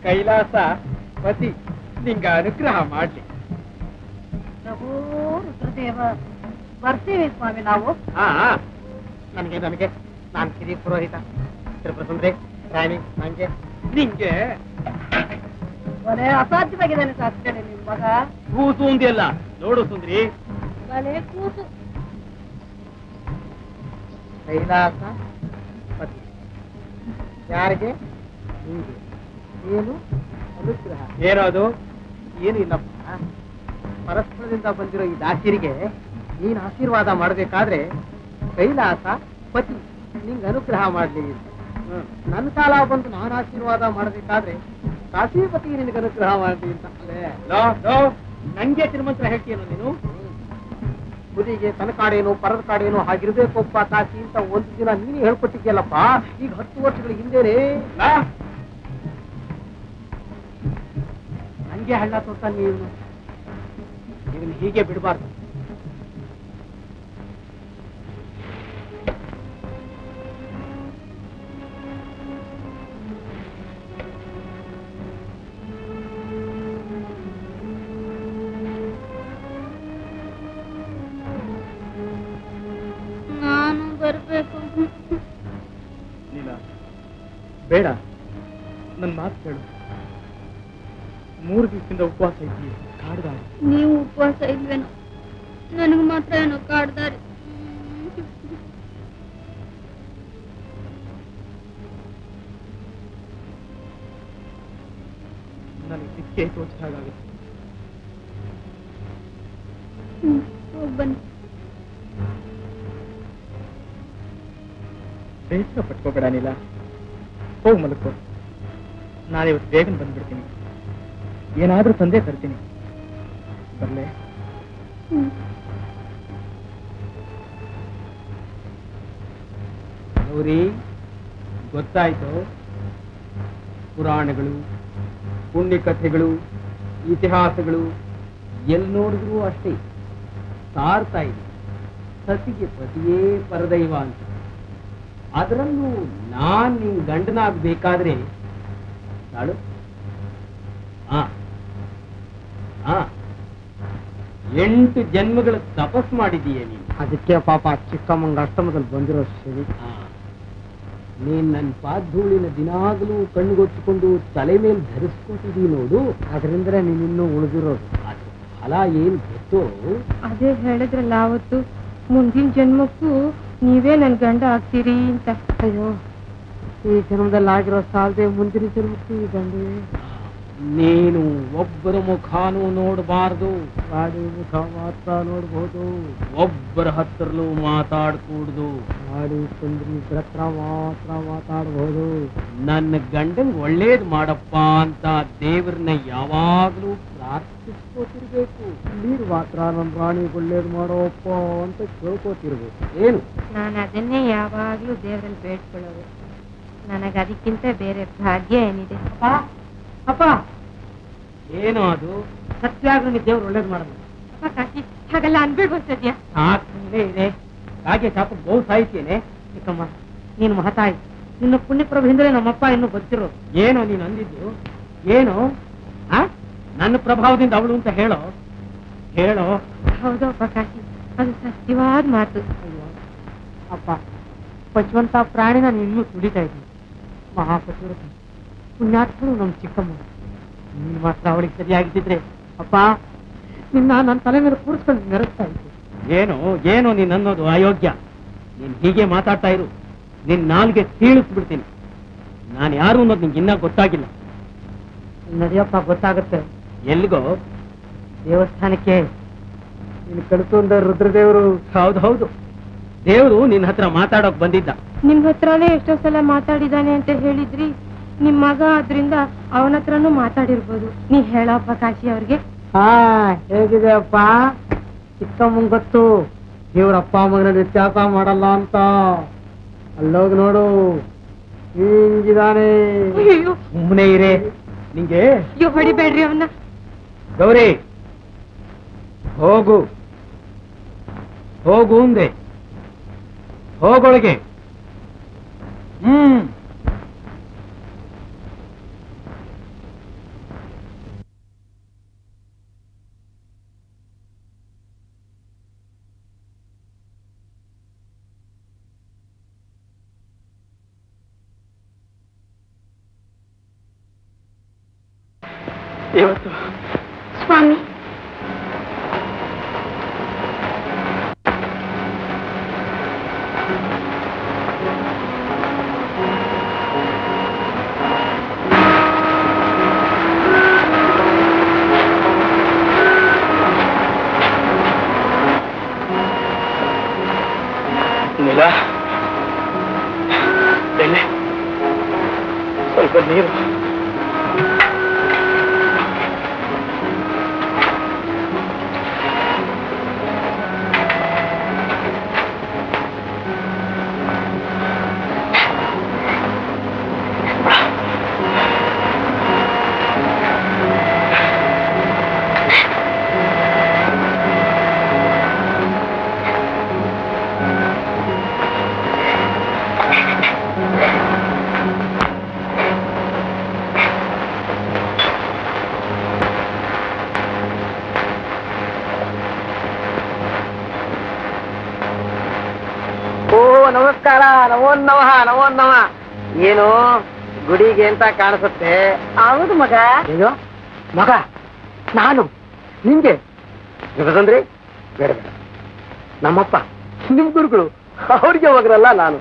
ಕೈಲಾಸ ಪತಿ ನಿಂಗ ಅನುಗ್ರಹ ಮಾಡ್ಲಿ. ಪ್ರಭು ರುದ್ರದೇವ, ಬರ್ತೀವಿ ಸ್ವಾಮಿ ನಾವು. ನನಗೆ ನಾನ್ ಕಿರಿ ಪುರೋಹಿತ. ತ್ರಿಪುರ ಸುಂದ್ರಿ, ರಾಣಿ, ನಂಗೆ ನಿಂಗೆ ಬಲೆ ಅಸಾಧ್ಯವಾಗಿದ್ದಾನೆ ಶಾಸ್ತ್ರಿಗಳೇ ನಿಮ್ ಮಗ. ಕೂಸು ಅಂದಿಯಲ್ಲ, ನೋಡು ಸುಂದ್ರಿ. ಬಲೆ ಕೂಸು. ಕೈಲಾಸ ಪತಿ ಯಾರಿಗೆ? ನಿಂಗೆ. ಏನು ಅನುಗ್ರಹ? ಏನದು? ಏನು ಇಲ್ಲಪ್ಪ, ಪರಸ್ಪರದಿಂದ ಬಂದಿರೋ ಈ ದಾಸಿಯರಿಗೆ ನೀನ್ ಆಶೀರ್ವಾದ ಮಾಡಬೇಕಾದ್ರೆ ಕೈಲಾಸ ಪತಿ ನಿಂಗೆ ಅನುಗ್ರಹ ಮಾಡ್ಲಿ. ನನ್ನ ಕಾಲ ಬಂದು ನಾನು ಆಶೀರ್ವಾದ ಮಾಡಬೇಕಾದ್ರೆ ಕಾಶೀಪತಿ ನಿನಗೆ ಅನುಗ್ರಹ ಮಾಡ್ಲಿ ಅಂತ. ನಂಗೆ ತಿರುಮಂತ್ರ ಹೇಳ್ತೀಯನು ನೀನು? ಬುದಿಗೆ ತನ್ನ ಕಾಡೇನು ಪರದ ಕಾಡೇನು ಹಾಗಿರ್ಬೇಕೊಪ್ಪ ಕಾಶಿ ಅಂತ ಒಂದು ದಿನ ನೀನು ಹೇಳ್ಕೊಟ್ಟಿದ್ಯಲ್ಲಪ್ಪ. ಈಗ 10 ವರ್ಷಗಳ ಹಿಂದೇನೆ ನಂಗೆ ಹಳ್ಳ ತೊಟ್ಟ. ನೀನು ಹೀಗೆ ಬಿಡಬಾರ್ದು. ನಾನು ಬರ್ಬೇಕು. ನೀಲಾ, ಬೇಡ, ನನ್ನ ಮಾತು ಕೇಳು. 3 ದಿವಸದಿಂದ ಉಪವಾಸ ಇದ್ದೀವಿ, ಕಾಡ್ದಾರಿ. ನೀವು ಉಪವಾಸ ಇಲ್ವೇನೋ, ನನಗೆ ಮಾತ್ರ ಏನೋ ಕಾಡ್ದಾರಿ. ನನಗೆ ಸಿಕ್ಕೇ ತೋಚಿದಾಗುತ್ತೆ. ಬನ್ನಿ. ಬೇಸರ ಪಟ್ಕೋಬೇಡ ನೀಲಾ, ಹೋಗಿ ಮಲಕೋ. ನಾನಿವತ್ತು ಬೇಗನೆ ಬಂದ್ಬಿಡ್ತೀನಿ. ಏನಾದ್ರೂ ತಂದೆ ತರ್ತೀನಿ. ಬರ್ಲೆ? ಗೌರಿ, ಗೊತ್ತಾಯ್ತು? ಪುರಾಣಗಳು, ಪುಣ್ಯಕಥೆಗಳು, ಇತಿಹಾಸಗಳು ಎಲ್ಲಿ ನೋಡಿದ್ರು ಅಷ್ಟೇ ಸಾರ್ತಾ ಇದೆ. ಸತಿಗೆ ಪತಿಯೇ ಪರದೈವ ಅಂತ. ಅದರಲ್ಲೂ ನಾನ್ ನಿನ್ ಗಂಡನಾಗ್ಬೇಕಾದ್ರೆ ತಾಳು. 8 ಜನ್ಮಗಳ ತಪಸ್ ಮಾಡಿದೀಯ ನೀನು. ಅದಕ್ಕೆ ಪಾಪ ಚಿಕ್ಕಮ್ಮಂಗ ಅಷ್ಟಮದಲ್ಲಿ ಬಂದಿರೋ ಸರಿ. ನೀನ್ ನನ್ನ ಪಾದಧೂಳಿನ ದಿನಾಗಲೂ ಕಣ್ಣುಗೊತ್ತಿಕೊಂಡು ತಲೆ ಮೇಲೆ ಧರಿಸ್ಕೊತಿದೀವಿ ನೋಡು, ಅದರಿಂದಲೇ ನೀನಿನ್ನೂ ಉಳಿದಿರೋದು. ಅದ್ರ ಫಲ ಏನ್ ಗೊತ್ತು? ಅದೇ ಹೇಳಿದ್ರಲ್ಲ ಅವತ್ತು, ಮುಂದಿನ ಜನ್ಮಕ್ಕೂ ನೀವೇ ನನ್ ಗಂಡ ಆಗ್ತೀರಿ ಅಂತ. ಅಯ್ಯೋ, ಈ ಜನ್ಮದಲ್ಲಿ ಆಗಿರೋ ಸಾಲದೆ ಮುಂದಿನ ಜನ್ಮಕ್ಕೂ ಈ ಗಂಡೇ. ನೀನು ಒಬ್ಬರ ಮುಖಾನೂ ನೋಡಬಾರ್ದು, ಗಾಡಿ ಮುಖ ಮಾತ್ರ ನೋಡ್ಬೋದು. ಒಬ್ಬರ ಹತ್ರಲೂ ಮಾತಾಡ್ಕೂಡ್ದು, ಗಾಡಿ ಸುಂದ್ರಿ ಹತ್ರ ಮಾತ್ರ ಮಾತಾಡ್ಬೋದು. ನನ್ನ ಗಂಡಂಗ್ ಒಳ್ಳೇದ್ ಮಾಡಪ್ಪ ಅಂತ ದೇವ್ರನ್ನ ಯಾವಾಗ್ಲೂ ಪ್ರಾರ್ಥಿಸ್ಕೋತಿರ್ಬೇಕು. ನೀರು ಮಾತ್ರ ನನ್ನ ರಾಣಿಗೆ ಒಳ್ಳೇದ್ ಮಾಡೋಪ್ಪ ಅಂತ ಕೇಳ್ಕೋತಿರ್ಬೇಕು. ಏನು? ನಾನು ಅದನ್ನೇ ಯಾವಾಗ್ಲೂ ದೇವರಲ್ಲಿ ಬೇಡ್ಕೊಳ್ಳೋದು. ನನಗೆ ಅದಕ್ಕಿಂತ ಬೇರೆ ಭಾಗ್ಯ ಏನಿದೆ? ಅಪ್ಪ, ಏನು ಅದು? ಸತ್ಯಾಗ್ರಹ ದೇವ್ರು ಒಳ್ಳೇದು ಮಾಡೋದು. ಹಾಗೆಲ್ಲ ಅನ್ಬಿಡ್ಬೋದು ಸದ್ಯ. ಇದೆ ಹಾಗೆ ಚಾಪ ಬಹು ಸಾಹಿತ್ಯನೇ. ಚಿಕ್ಕಮ್ಮ, ನೀನು ಮಹತಾಯಿ, ನಿನ್ನ ಪುಣ್ಯಪ್ರಭೆಯಿಂದಲೇ ನಮ್ಮಪ್ಪ ಇನ್ನು ಬರ್ತಿರೋ. ಏನೋ ನೀನು ಅಂದಿದ್ದು? ಏನು ನನ್ನ ಪ್ರಭಾವದಿಂದ ಅವಳು ಅಂತ ಹೇಳೋ ಹೇಳೋ. ಹೌದಪ್ಪ ಕಾಶಿ, ಅದು ಸತ್ಯವಾದ ಮಾತು. ಅಪ್ಪ, ಪಶುವಂತ ಪ್ರಾಣಿನ ನೀನು ಇನ್ನೂ ತುಡಿತಾ ಇದ್ದೀನಿ. ಮಹಾಪತಿವ್ರತ ಪುಣ್ಯಾತ್ಮರು ನಮ್ಮ ಚಿಕ್ಕಮ್ಮ. ನೀನು ಮಾತ್ರ ಅವಳಿಗೆ ಸರಿಯಾಗಿದ್ದಿದ್ರೆ ಅಪ್ಪ, ನಿನ್ನ ನನ್ನ ತಲೆ ಮೇಲೆ ಕೂರಿಸ್ಕೊಂಡು ಮೆರೆಸ್ತಾ ಇದ್ದೆ. ಏನು ನೀನು ಅನ್ನೋದು ಅಯೋಗ್ಯ. ನೀನು ಹೀಗೆ ಮಾತಾಡ್ತಾ ಇರು, ನಿನ್ನ ನಾಲ್ಗೆ ತೀಳಿಸ್ಬಿಡ್ತೀನಿ. ನಾನು ಯಾರು ಅನ್ನೋದು ನಿಂಗೆ ಇನ್ನೂ ಗೊತ್ತಾಗಿಲ್ಲ. ನಡಿಯಪ್ಪ, ಗೊತ್ತಾಗುತ್ತೆ. ಎಲ್ಲಿಗೋ? ದೇವಸ್ಥಾನಕ್ಕೆ. ನೀನು ಕಳಿಸೋಂದ ರುದ್ರದೇವರು. ಹೌದು, ದೇವರು ನಿನ್ನ ಹತ್ರ ಮಾತಾಡೋಕ್ ಬಂದಿದ್ದ. ನಿಮ್ ಹತ್ರನೇ ಎಷ್ಟೋ ಸಲ ಮಾತಾಡಿದಾನೆ ಅಂತ ಹೇಳಿದ್ರಿ. ನಿಮ್ ಮಗ ಆದ್ರಿಂದ ಅವನ ಹತ್ರನೂ ಮಾತಾಡಿರ್ಬೋದು. ನೀ ಹೇಳಪ್ಪ ಕಾಶಿ ಅವ್ರಿಗೆ. ಹೇಗಿದೆ ಅಪ್ಪ? ಚಿಕ್ಕಮ್ಮಂಗ್ ಗೊತ್ತು ದೇವ್ರ ಅಪ್ಪ ಮಗನ ವ್ಯತ್ಯಾಸ ಮಾಡಲ್ಲ ಅಂತ. ಅಲ್ಲೋಗಿ ನೋಡು, ಹಿಂಗಿದಾನೆ. ಸುಮ್ಮನೆ ಇರೇ. ನಿಂಗೆ ಹೊಡಿಬೇಡ್ರಿ ಅವನ್ನ. ಗೌರಿ, ಹೋಗು ಅಂದೆ. ಹೋಗೊಳಗೆ. ಇವತ್ತು ಸ್ವಾಮಿ, ನೀಲ, ಎಣ್ಣೆ, ಸ್ವಲ್ಪ ನೀರು. ನಮಸ್ಕಾರ. ನಮೋ ನಮಃ. ಏನು ಗುಡಿಗೆ ಅಂತ ಕಾಣಿಸುತ್ತೆ? ಹೌದು ಮಗ. ಅಯ್ಯೋ ಮಗ, ನಾನು ನಿಂಗೆ ಅಂದ್ರೆ ಬೇಡ ಬೇಡ. ನಮ್ಮಪ್ಪ ನಿಮ್ ಗುರುಗಳು, ಅವ್ರಿಗೆ ಮಗನಲ್ಲ ನಾನು.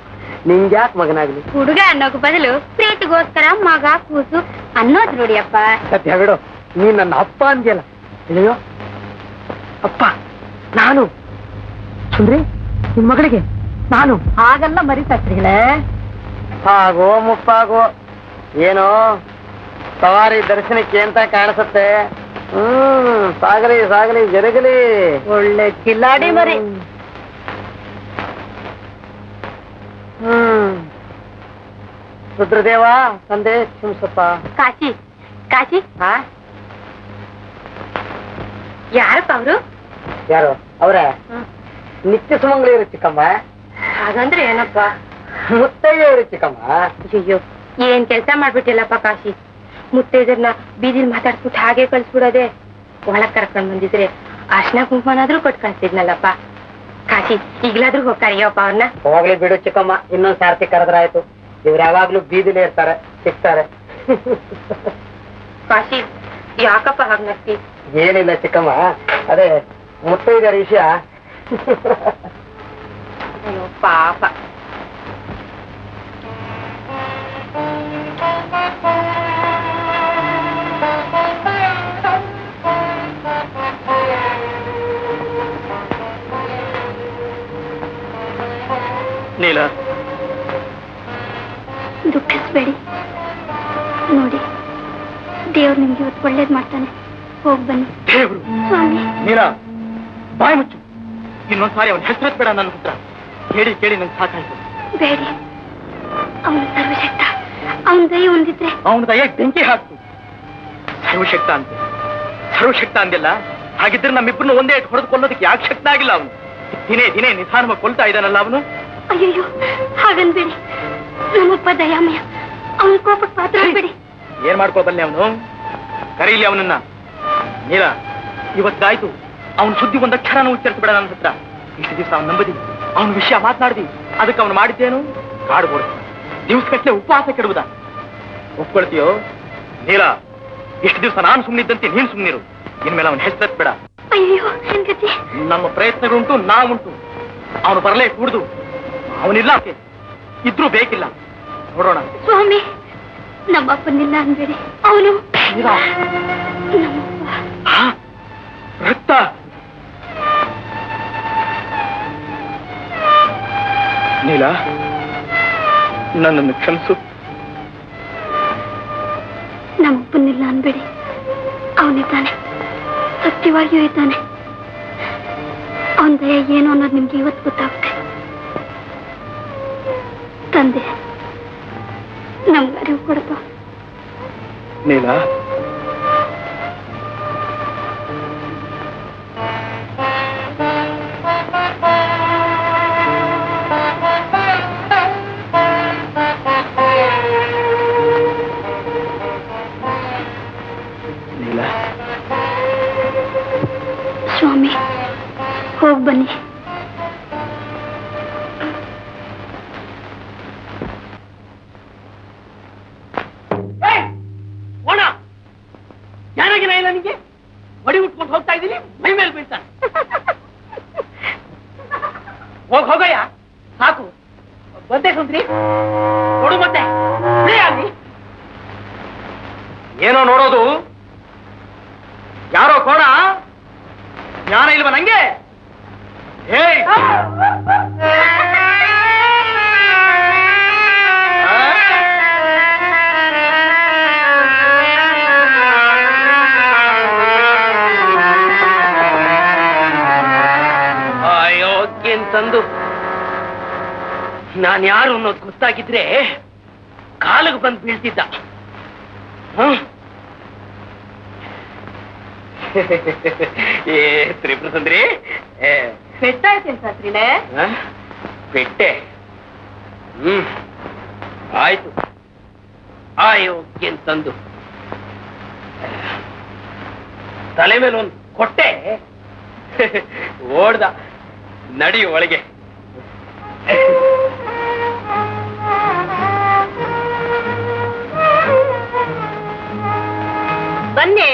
ನಿಂಗೆ ಯಾಕೆ ಮಗನಾಗ್ಲಿ? ಹುಡುಗ ಅನ್ನೋಕ್ ಬದಲು ಪ್ರೀತಿಗೋಸ್ಕರ ಮಗ ಕೂಸು ಅನ್ನೋದ್ ನೋಡಿಯಪ್ಪ. ಸತ್ಯ ಬಿಡು, ನೀನ್ ನನ್ನ ಅಪ್ಪ ಅಂದ್ಯಲ್ಲ. ಅಯ್ಯೋ ಅಪ್ಪ, ನಾನು ಸುಂದ್ರಿ ನಿನ್ ಮಗಳಿಗೆ ನಾನು ಹಾಗಲ್ಲ ಮರಿ ಶಾಸ್ತ್ರಿಗಳೇ. ಹಾಗೋ ಮುಪ್ಪಾಗೋ ಏನೋ ಸವಾರಿ ದರ್ಶನಕ್ಕೆ ಅಂತ ಕಾಣಿಸುತ್ತೆ. ಸಾಗಲಿ ಜರಗಲಿ. ಒಳ್ಳೆ ಕಿಲಾಡಿ ಮರಿ. ರುದ್ರದೇವ ತಂದೆ ಕ್ಷಮಿಸಪ್ಪ. ಕಾಶಿ ಯಾರಪ್ಪ ಅವರು? ಯಾರು ಅವ್ರೆ? ನಿತ್ಯ ಸುಮಂಗಳಿರು ಚಿಕ್ಕಮ್ಮ. ಹಾಗಂದ್ರೆ ಏನಪ್ಪ? ಮುತ್ತೈದೆ ಇರು ಚಿಕ್ಕಮ್ಮ. ಅಯ್ಯೋ, ಏನ್ ಕೆಲ್ಸ ಮಾಡ್ಬಿಟ್ಟಿಲ್ಲಪ್ಪ ಕಾಶಿ. ಮುತ್ತೈದರ್ನ ಬೀದಿಲ್ ಮಾತಾಡ್ಬಿಟ್ಟು ಹಾಗೆ ಕಳ್ಸ್ಬಿಡೋದೆ. ಒಳಗ್ ಕರ್ಕೊಂಡ್ ಬಂದಿದ್ರೆ ಅರ್ಶನ ಕುಂಕುಮನಾದ್ರೂ ಕೊಟ್ಟು ಕಳ್ಸಿದ್ನಲ್ಲಪ್ಪ. ಕಾಶಿ ಈಗ್ಲಾದ್ರೂ ಹೋಗ್ತಾರಿಯಪ್ಪ ಅವ್ರನ್ನ. ಹೋಗ್ಲಿ ಬಿಡು ಚಿಕ್ಕಮ್ಮ, ಇನ್ನೊಂದ್ ಸಾರ್ತಿ ಕರೆದ್ರಾಯ್ತು. ಇವ್ರು ಯಾವಾಗ್ಲೂ ಬೀದಿಲೇ ಇರ್ತಾರೆ, ಸಿಗ್ತಾರೆ. ಕಾಶಿ ಯಾಕಪ್ಪ ಹಾಗೆ ನಗ್ತಿ? ಏನಿಲ್ಲ ಚಿಕ್ಕಮ್ಮ, ಅದೇ ಮುತ್ತೈದರ ವಿಷಯ. ಅಯ್ಯೋ ಪಾಪ. ನೀಲ, ದುಃಖಿಸ್ಬೇಡಿ. ನೋಡಿ, ದೇವ್ರು ನಿಮ್ಗೆ ಇವತ್ತು ಒಳ್ಳೇದ್ ಮಾಡ್ತಾನೆ. ಹೋಗ್ ಬನ್ನಿ. ದೇವ್ರು. ಸ್ವಾಮಿ. ನೀಲ, ಬಾಯಿ ಮುಚ್ಚು. ಇನ್ನೊಂದ್ಸಾರಿ ಅವನ ಹೆಸರು ಬೇಡ ನನ್ನ ಪುತ್ರ. ಕೇಳಿ ಕೇಳಿ ನಂಗೆ ಸಾಕಾಯ್ತು. ಬೇಡಿ, ಅವನು ಸರ್ವಶಕ್ತ. ಅವನ ದಯ ಹೊಂದಿದ್ರೆ ಅವನ ದಯ ಬೆಂಕಿ ಹಾಕ್ತು. ಸರ್ವಶಕ್ತ ಅಂತೆ, ಸರ್ವಶಕ್ತ ಅಂದಿಲ್ಲ. ಹಾಗಿದ್ರೆ ನಮ್ಮಿಬ್ಬರನ್ನು ಒಂದೇ ಹೊಡೆದು ಕೊಲ್ಲೋದಕ್ಕೆ ಯಾಕೆ ಶಕ್ತ ಆಗಿಲ್ಲ ಅವನು? ದಿನೇ ದಿನೇ ನಿಧಾನವಾಗಿ ಕೊಲ್ತಾ ಇದ್ದಾನಲ್ಲ ಅವನು. ಅಯ್ಯಯ್ಯೋ, ಹಾಗನ್ಬೇಡಿ. ನಮ್ಮಪ್ಪ ದಯಾಮಯ, ಅವನ ಕೋಪಕ್ಕೆ ಪಾತ್ರ ಆಗ್ಬೇಡಿ. ಏನ್ ಮಾಡ್ಕೋಬಲ್ಲೆ ಅವನು? ಕರೀಲಿ ಅವನನ್ನ. ನೀಲ, ಇವತ್ತಾಯ್ತು. ಅವನ ಸುದ್ದಿ ಒಂದಕ್ಷರನೂ ಉಚ್ಚರಿಸಬೇಡ ನನ್ನ ಹತ್ರ. ಇಷ್ಟು ದಿವಸ ಅವನು ನಂಬದಿ, ಅವನ ವಿಷಯ ಮಾತನಾಡ್ದಿ. ಅದಕ್ಕೆ ಅವನು ಮಾಡಿದ್ದೇನು? ಕಾಡ್ಬೋದು, ದಿವಸಗಟ್ಟಲೆ ಉಪವಾಸ ಕೆಡುವುದ? ಒಪ್ಕೊಳ್ತೀಯೋ? ನೀಲ, ಇಷ್ಟು ದಿವಸ ನಾನು ಸುಮ್ಮನಿದ್ದಂತೆ ನೀನು ಸುಮ್ಮನಿರು. ಇನ್ಮೇಲೆ ಅವನ ಹೆಸರತ್ಬೇಡ. ಅಯ್ಯೋ, ಹೆಂಗತಿ? ನಮ್ಮ ಪ್ರಯತ್ನಗಳುಂಟು, ನಾವುಂಟು. ಅವನು ಬರಲೇ ಕೂಡುದು. ಅವನಿಲ್ಲ, ಇದ್ರೂ ಬೇಕಿಲ್ಲ. ನೋಡೋಣ. ಸ್ವಾಮಿ, ನಮ್ಮಪ್ಪನಿಲ್ಲ ಅನ್ಬೇಡಿ. ಅವನು ರಕ್ತ. ನೀಲ, ನನ್ನನ್ನು ಕ್ಷಮಿಸು. ನಮ್ಮಪ್ಪನಿಲ್ಲ ಅನ್ಬೇಡಿ. ಅವನಿದ್ದಾನೆ, ಸತ್ಯವಾಗಿಯೂ ಇದ್ದಾನೆ. ಅವನ ದಯ ಏನು ಅನ್ನೋದು ನಿಮ್ಗೆ ಇವತ್ತು ಗೊತ್ತಾಗುತ್ತೆ. ತಂದೆ, ನಮ್ಗೆ ಅರಿವು ಕೊಡಪ್ಪ. ನೀಲ, ಸ್ವಾಮಿ, ಹೋಗ್ ಬನ್ನಿ. ಯಾರಾಗಿನ ಇಲ್ಲ ನಿಂಗೆ? ಒಡಿ ಉಟ್ಕೊಂಡು ಹೋಗ್ತಾ ಇದ್ದೀನಿ, ಮೈ ಮೇಲೆ ಬೀಳ್ತಾನೆ. ಹೋಗಯ್ಯ, ಸಾಕು. ಬಂದೆ ಸುಂದ್ರಿ, ನೋಡು ಮತ್ತೆ. ಅಲ್ಲಿ ಏನೋ ನೋಡೋದು? ಯಾರೋ ಕೋಣ? ಜ್ಞಾನ ಇಲ್ವ ನಂಗೆ? ತಂದು ನಾನು ಯಾರು ಅನ್ನೋದು ಗೊತ್ತಾಗಿದ್ರೆ ಕಾಲಿಗೆ ಬಂದು ಬೀಳ್ತಿದ್ದ. ಏ ತ್ರಿಪುರ ಸುಂದರಿ, ಪೆಟ್ಟಾಯ್ತೇನೆ ಶಾಸ್ತ್ರಿನೇ? ಪೆಟ್ಟೆ? ಆಯ್ತು. ಆಯೋಗ್ಯನ್ ತಂದು ತಲೆ ಮೇಲೆ ಒಂದು ಕೊಟ್ಟೆ, ಓಡ್ದ. ನಡಿ ಒಳಗೆ. ಬನ್ನಿ.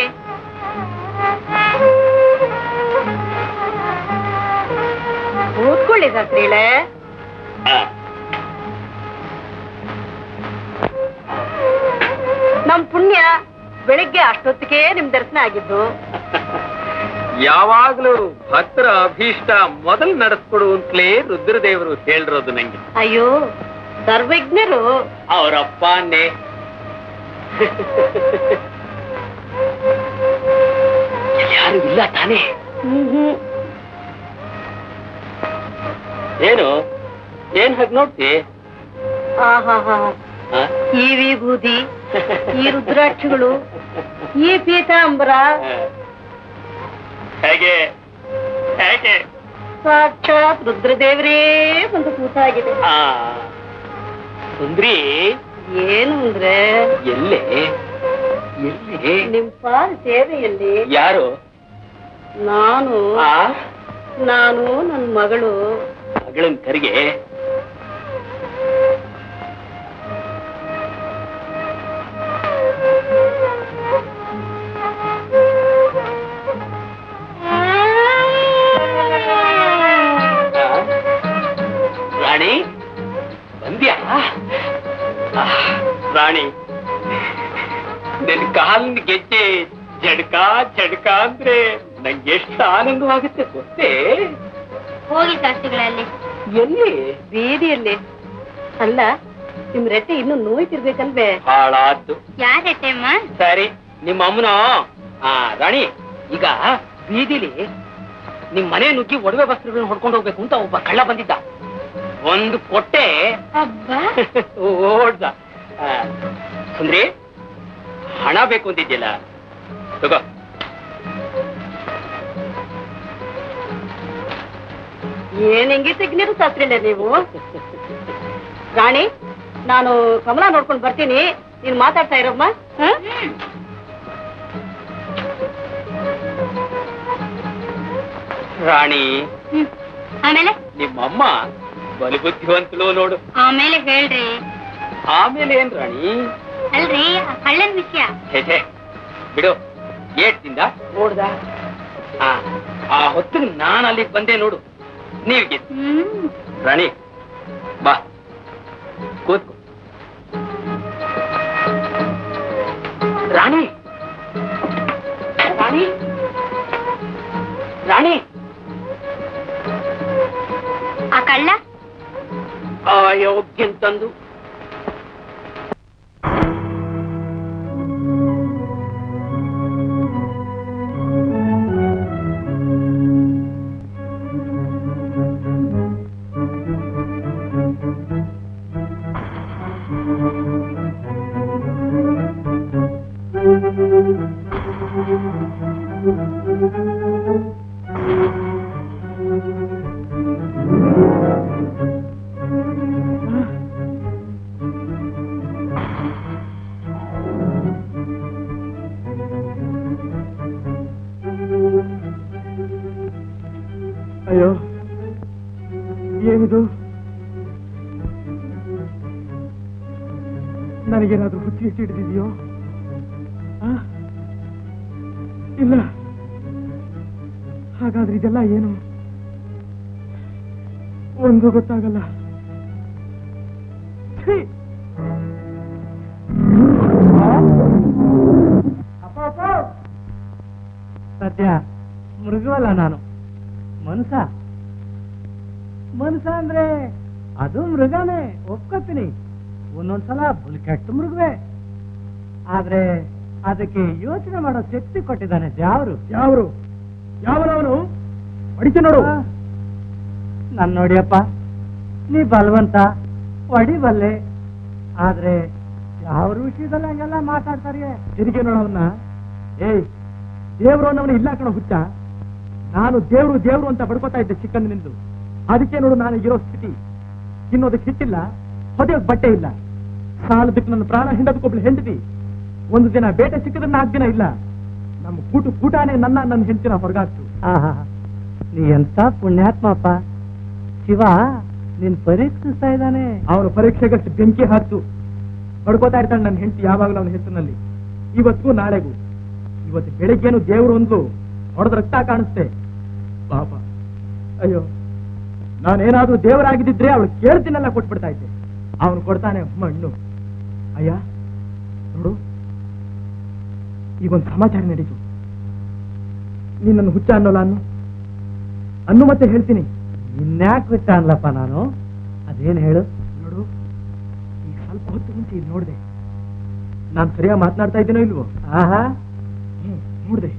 ಕೂತ್ಕೊಳ್ಳಿ ಶಾಸ್ತ್ರಿಗಳೇ. ನಮ್ ಪುಣ್ಯ ಬೆಳಿಗ್ಗೆ ಅಷ್ಟೊತ್ತಿಗೆ ನಿಮ್ ದರ್ಶನ ಆಗಿದ್ದು. ಯಾವಾಗ್ಲೂ ಭಕ್ತರ ಅಭೀಷ್ಟ ಮೊದಲು ನಡೆಸ್ಕೊಡು ಅಂತಲೇ ರುದ್ರದೇವರು ಹೇಳಿರೋದು ನಂಗೆ. ಅಯ್ಯೋ, ಸರ್ವಜ್ಞರು. ಅವರಪ್ಪನೇ. ಯಾರು ಇಲ್ಲ ತಾನೇ? ಏನು ಏನ್ ಹಾಗೆ ನೋಡ್ತಿ? ಈ ವಿಭೂತಿ, ಈ ರುದ್ರಾಕ್ಷಗಳು, ಈ ಪೀತಾಂಬರ ಹೇಗೆ ಹೇಗೆ ಸಾಕ್ಷಾತ್ ರುದ್ರದೇವರೇ ಒಂದು ಕೂತಾಗಿದೆ. ಸುಂದ್ರಿ, ಏನು ಅಂದ್ರೆ ಎಲ್ಲೇ ಎಲ್ಲಿ ನಿಮ್ ಪಾದ ಸೇವೆಯಲ್ಲಿ. ಯಾರು? ನಾನು ನನ್ನ ಮಗಳು. ಮಗಳನ್ ಕರಿಗೆ ರಾಣಿ, ನಿನ್ ಕಾಲಿನ ಗೆಜ್ಜೆ ಜಡ್ಕ ಜಡ್ಕ ಅಂದ್ರೆ ನಂಗೆ ಎಷ್ಟು ಆನಂದವಾಗುತ್ತೆ ಗೊತ್ತೇ. ಹೋಗಿ ಶಾಸ್ತ್ರಿಗಳಲ್ಲಿ ಎಲ್ಲಿ? ಬೀದಿಯಲ್ಲಿ. ಅಲ್ಲ, ನಿಮ್ ರೆಟ್ಟೆ ಇನ್ನು ನೋಯ್ತಿರ್ಬೇಕಲ್ವೇ? ಹಾಳಾದ್ದು. ಯಾರ ರೆಟ್ಟೆ ಅಮ್ಮ? ಸರಿ, ನಿಮ್ಮ ಅಮ್ಮನ. ರಾಣಿ, ಈಗ ಬೀದಿಲಿ ನಿಮ್ ಮನೆ ನುಗ್ಗಿ ಒಡವೆ ವಸ್ತ್ರಗಳನ್ನ ಹೊಡ್ಕೊಂಡು ಹೋಗ್ಬೇಕು ಅಂತ ಒಬ್ಬ ಕಳ್ಳ ಬಂದಿದ್ದ. ಒಂದು ಕೊಟ್ಟೆ ಓಡ್ದ. ಸುಂದ್ರಿ, ಹಣ ಬೇಕು ಅಂತಿದ್ಯಲ್ಲ, ತಗೋ. ಏನ್ ಹೆಂಗೆ ತೆಗ್ನೀರು ಶಾಸ್ತ್ರಿಲ್ಲ ನೀವು? ರಾಣಿ, ನಾನು ಕಮಲ ನೋಡ್ಕೊಂಡು ಬರ್ತೀನಿ, ನೀನ್ ಮಾತಾಡ್ತಾ ಇರಮ್ಮ. ರಾಣಿ, ಆಮೇಲೆ ನಿಮ್ಮಮ್ಮ ಬಲು ಬುದ್ಧಿವಂತಲು ನೋಡು. ಆಮೇಲೆ ಹೇಳ್ರಿ. ಆಮೇಲೆ ಏನ್ ರಾಣಿ? ಅಲ್ರಿ, ಆ ಕಳ್ಳನ್ ವಿಷಯ. ಹೇ ಬಿಡು, ಏಟ್ದಿಂದ ನೋಡ್ದ. ಆ ಹೊತ್ತಿಗೆ ನಾನು ಅಲ್ಲಿಗೆ ಬಂದೆ ನೋಡು. ನೀವಿಗೆ ರಾಣಿ, ಬಾ ಕೂತ್ಕೋ. ರಾಣಿ, ರಾಣಿ, ರಾಣಿ, ಆ ಕಳ್ಳ ಅಯೋಗ್ಯಂತಂದು ಅಯ್ಯೋ, ಏನಿದು? ನನಗೇನಾದ್ರೂ ಹುಚ್ಚಿ ಹಿಡಿದಿದೆಯೋ? ಇಲ್ಲ. ಹಾಗಾದ್ರೆ ಇದೆಲ್ಲ ಏನು ಒಂದು ಗೊತ್ತಾಗಲ್ಲ. ಸದ್ಯ ಮೃಗವಲ್ಲ ನಾನು, ಮನುಷ್ಯ. ಮನುಷ್ಯ ಅಂದ್ರೆ ಅದು ಮೃಗನೇ, ಒಪ್ಕೋತೀನಿ. ಒಂದೊಂದ್ಸಲ ಬುಲ್ ಕೆಟ್ಟ ಮೃಗವೇ. ಆದ್ರೆ ಅದಕ್ಕೆ ಯೋಚನೆ ಮಾಡೋ ಶಕ್ತಿ ಕೊಟ್ಟಿದ್ದಾನೆ ದೇವರು. ಯಾವರು? ಯಾವನವನು? ಹೊಡಿತು ನೋಡು. ನನ್ ನೋಡಿಯಪ್ಪ, ನೀ ಬಲವಂತ, ಹೊಡಿಬಲ್ಲೆ. ಆದ್ರೆ ಯಾವ ವಿಷಯದಲ್ಲಿ ಹಂಗೆಲ್ಲ ಮಾತಾಡ್ತಾರೆ? ತಿರುಗಿ ನೋಡವನ್ನ. ಏಯ್, ದೇವ್ರು ಅನ್ನವನು ಇಲ್ಲ ಕಣ ಹುಚ್ಚ. ನಾನು ದೇವ್ರು ದೇವ್ರು ಅಂತ ಬಡ್ಕೋತಾ ಇದ್ದೆ ಚಿಕ್ಕಂದಿನಿಂದ. ಅದಕ್ಕೆ ನೋಡು ನಾನು ಇರೋ ಸ್ಥಿತಿ. ಇನ್ನೋದಕ್ಕೆ ಹಿಟ್ಟಿಲ್ಲ, ಹೊದೆಯೋಕ್ ಬಟ್ಟೆ ಇಲ್ಲ. ಸಾಲದಕ್ಕೆ ನನ್ನ ಪ್ರಾಣ ಹಿಂಡದಕ್ಕೊಬ್ಳು ಹೆಂಡತಿ. ಒಂದು ದಿನ ಬೇಟೆ ಸಿಕ್ಕಿದ್ರೆ 4 ದಿನ ಇಲ್ಲ. ನಮ್ಮ ಕೂಟಾನೇ ನನ್ನ ಹೆಂಡತಿನ ಹೊರಗಾಕ್ತು. ನೀ ಎಂತ ಪುಣ್ಯಾತ್ಮಪ್ಪ. ಶಿವ ನಿನ್ ಪರೀಕ್ಷಿಸ್ತಾ ಇದ್ದಾನೆ. ಅವನು ಪರೀಕ್ಷೆಗಷ್ಟು ಬೆಂಕಿ ಹಾಕ್ತು. ಬಡ್ಕೋತಾ ಇರ್ತಾನೆ ನನ್ನ ಹೆಂಡತಿ ಯಾವಾಗಲೂ ಅವನ ಹೆಸರಿನಲ್ಲಿ, ಇವತ್ತಿಗೂ ನಾಳೆಗೂ. ಇವತ್ತು ಬೆಳಿಗ್ಗೆನು ದೇವ್ರು ಒಂದು ಹೊಡೆದ ರಕ್ತ ಕಾಣಿಸ್ತೆ. ಪಾಪ. ಅಯ್ಯೋ, ನಾನೇನಾದ್ರೂ ದೇವರಾಗಿದ್ದಿದ್ರೆ ಅವಳು ಕೇಳ್ತೀನೆಲ್ಲ ಕೊಟ್ಬಿಡ್ತಾ ಇದ್ದೆ. ಅವನು ಕೊಡ್ತಾನೆ ಮಣ್ಣು. ಅಯ್ಯ ನೋಡು, ಈಗೊಂದು ಸಮಾಚಾರ ನಡೀತು. ನೀನನ್ನು ಹುಚ್ಚ ಅನ್ನೋಲ್ಲ ಅನ್ನು ಮತ್ತೆ ಹೇಳ್ತೀನಿ. ಇನ್ಯಾಕೆ ಹುಚ್ಚ ಅನ್ಲಪ್ಪ ನಾನು? ಅದೇನು ಹೇಳು. ನೋಡು, ಈಗ ಸ್ವಲ್ಪ ಹೊತ್ತು ಮುಂಚೆ ಇದು ನೋಡ್ದೆ. ನಾನು ಸರಿಯಾಗಿ ಮಾತನಾಡ್ತಾ ಇದ್ದೀನೋ ಇಲ್ವೋ? ಆಹಾ, ನೋಡ್ದೆ.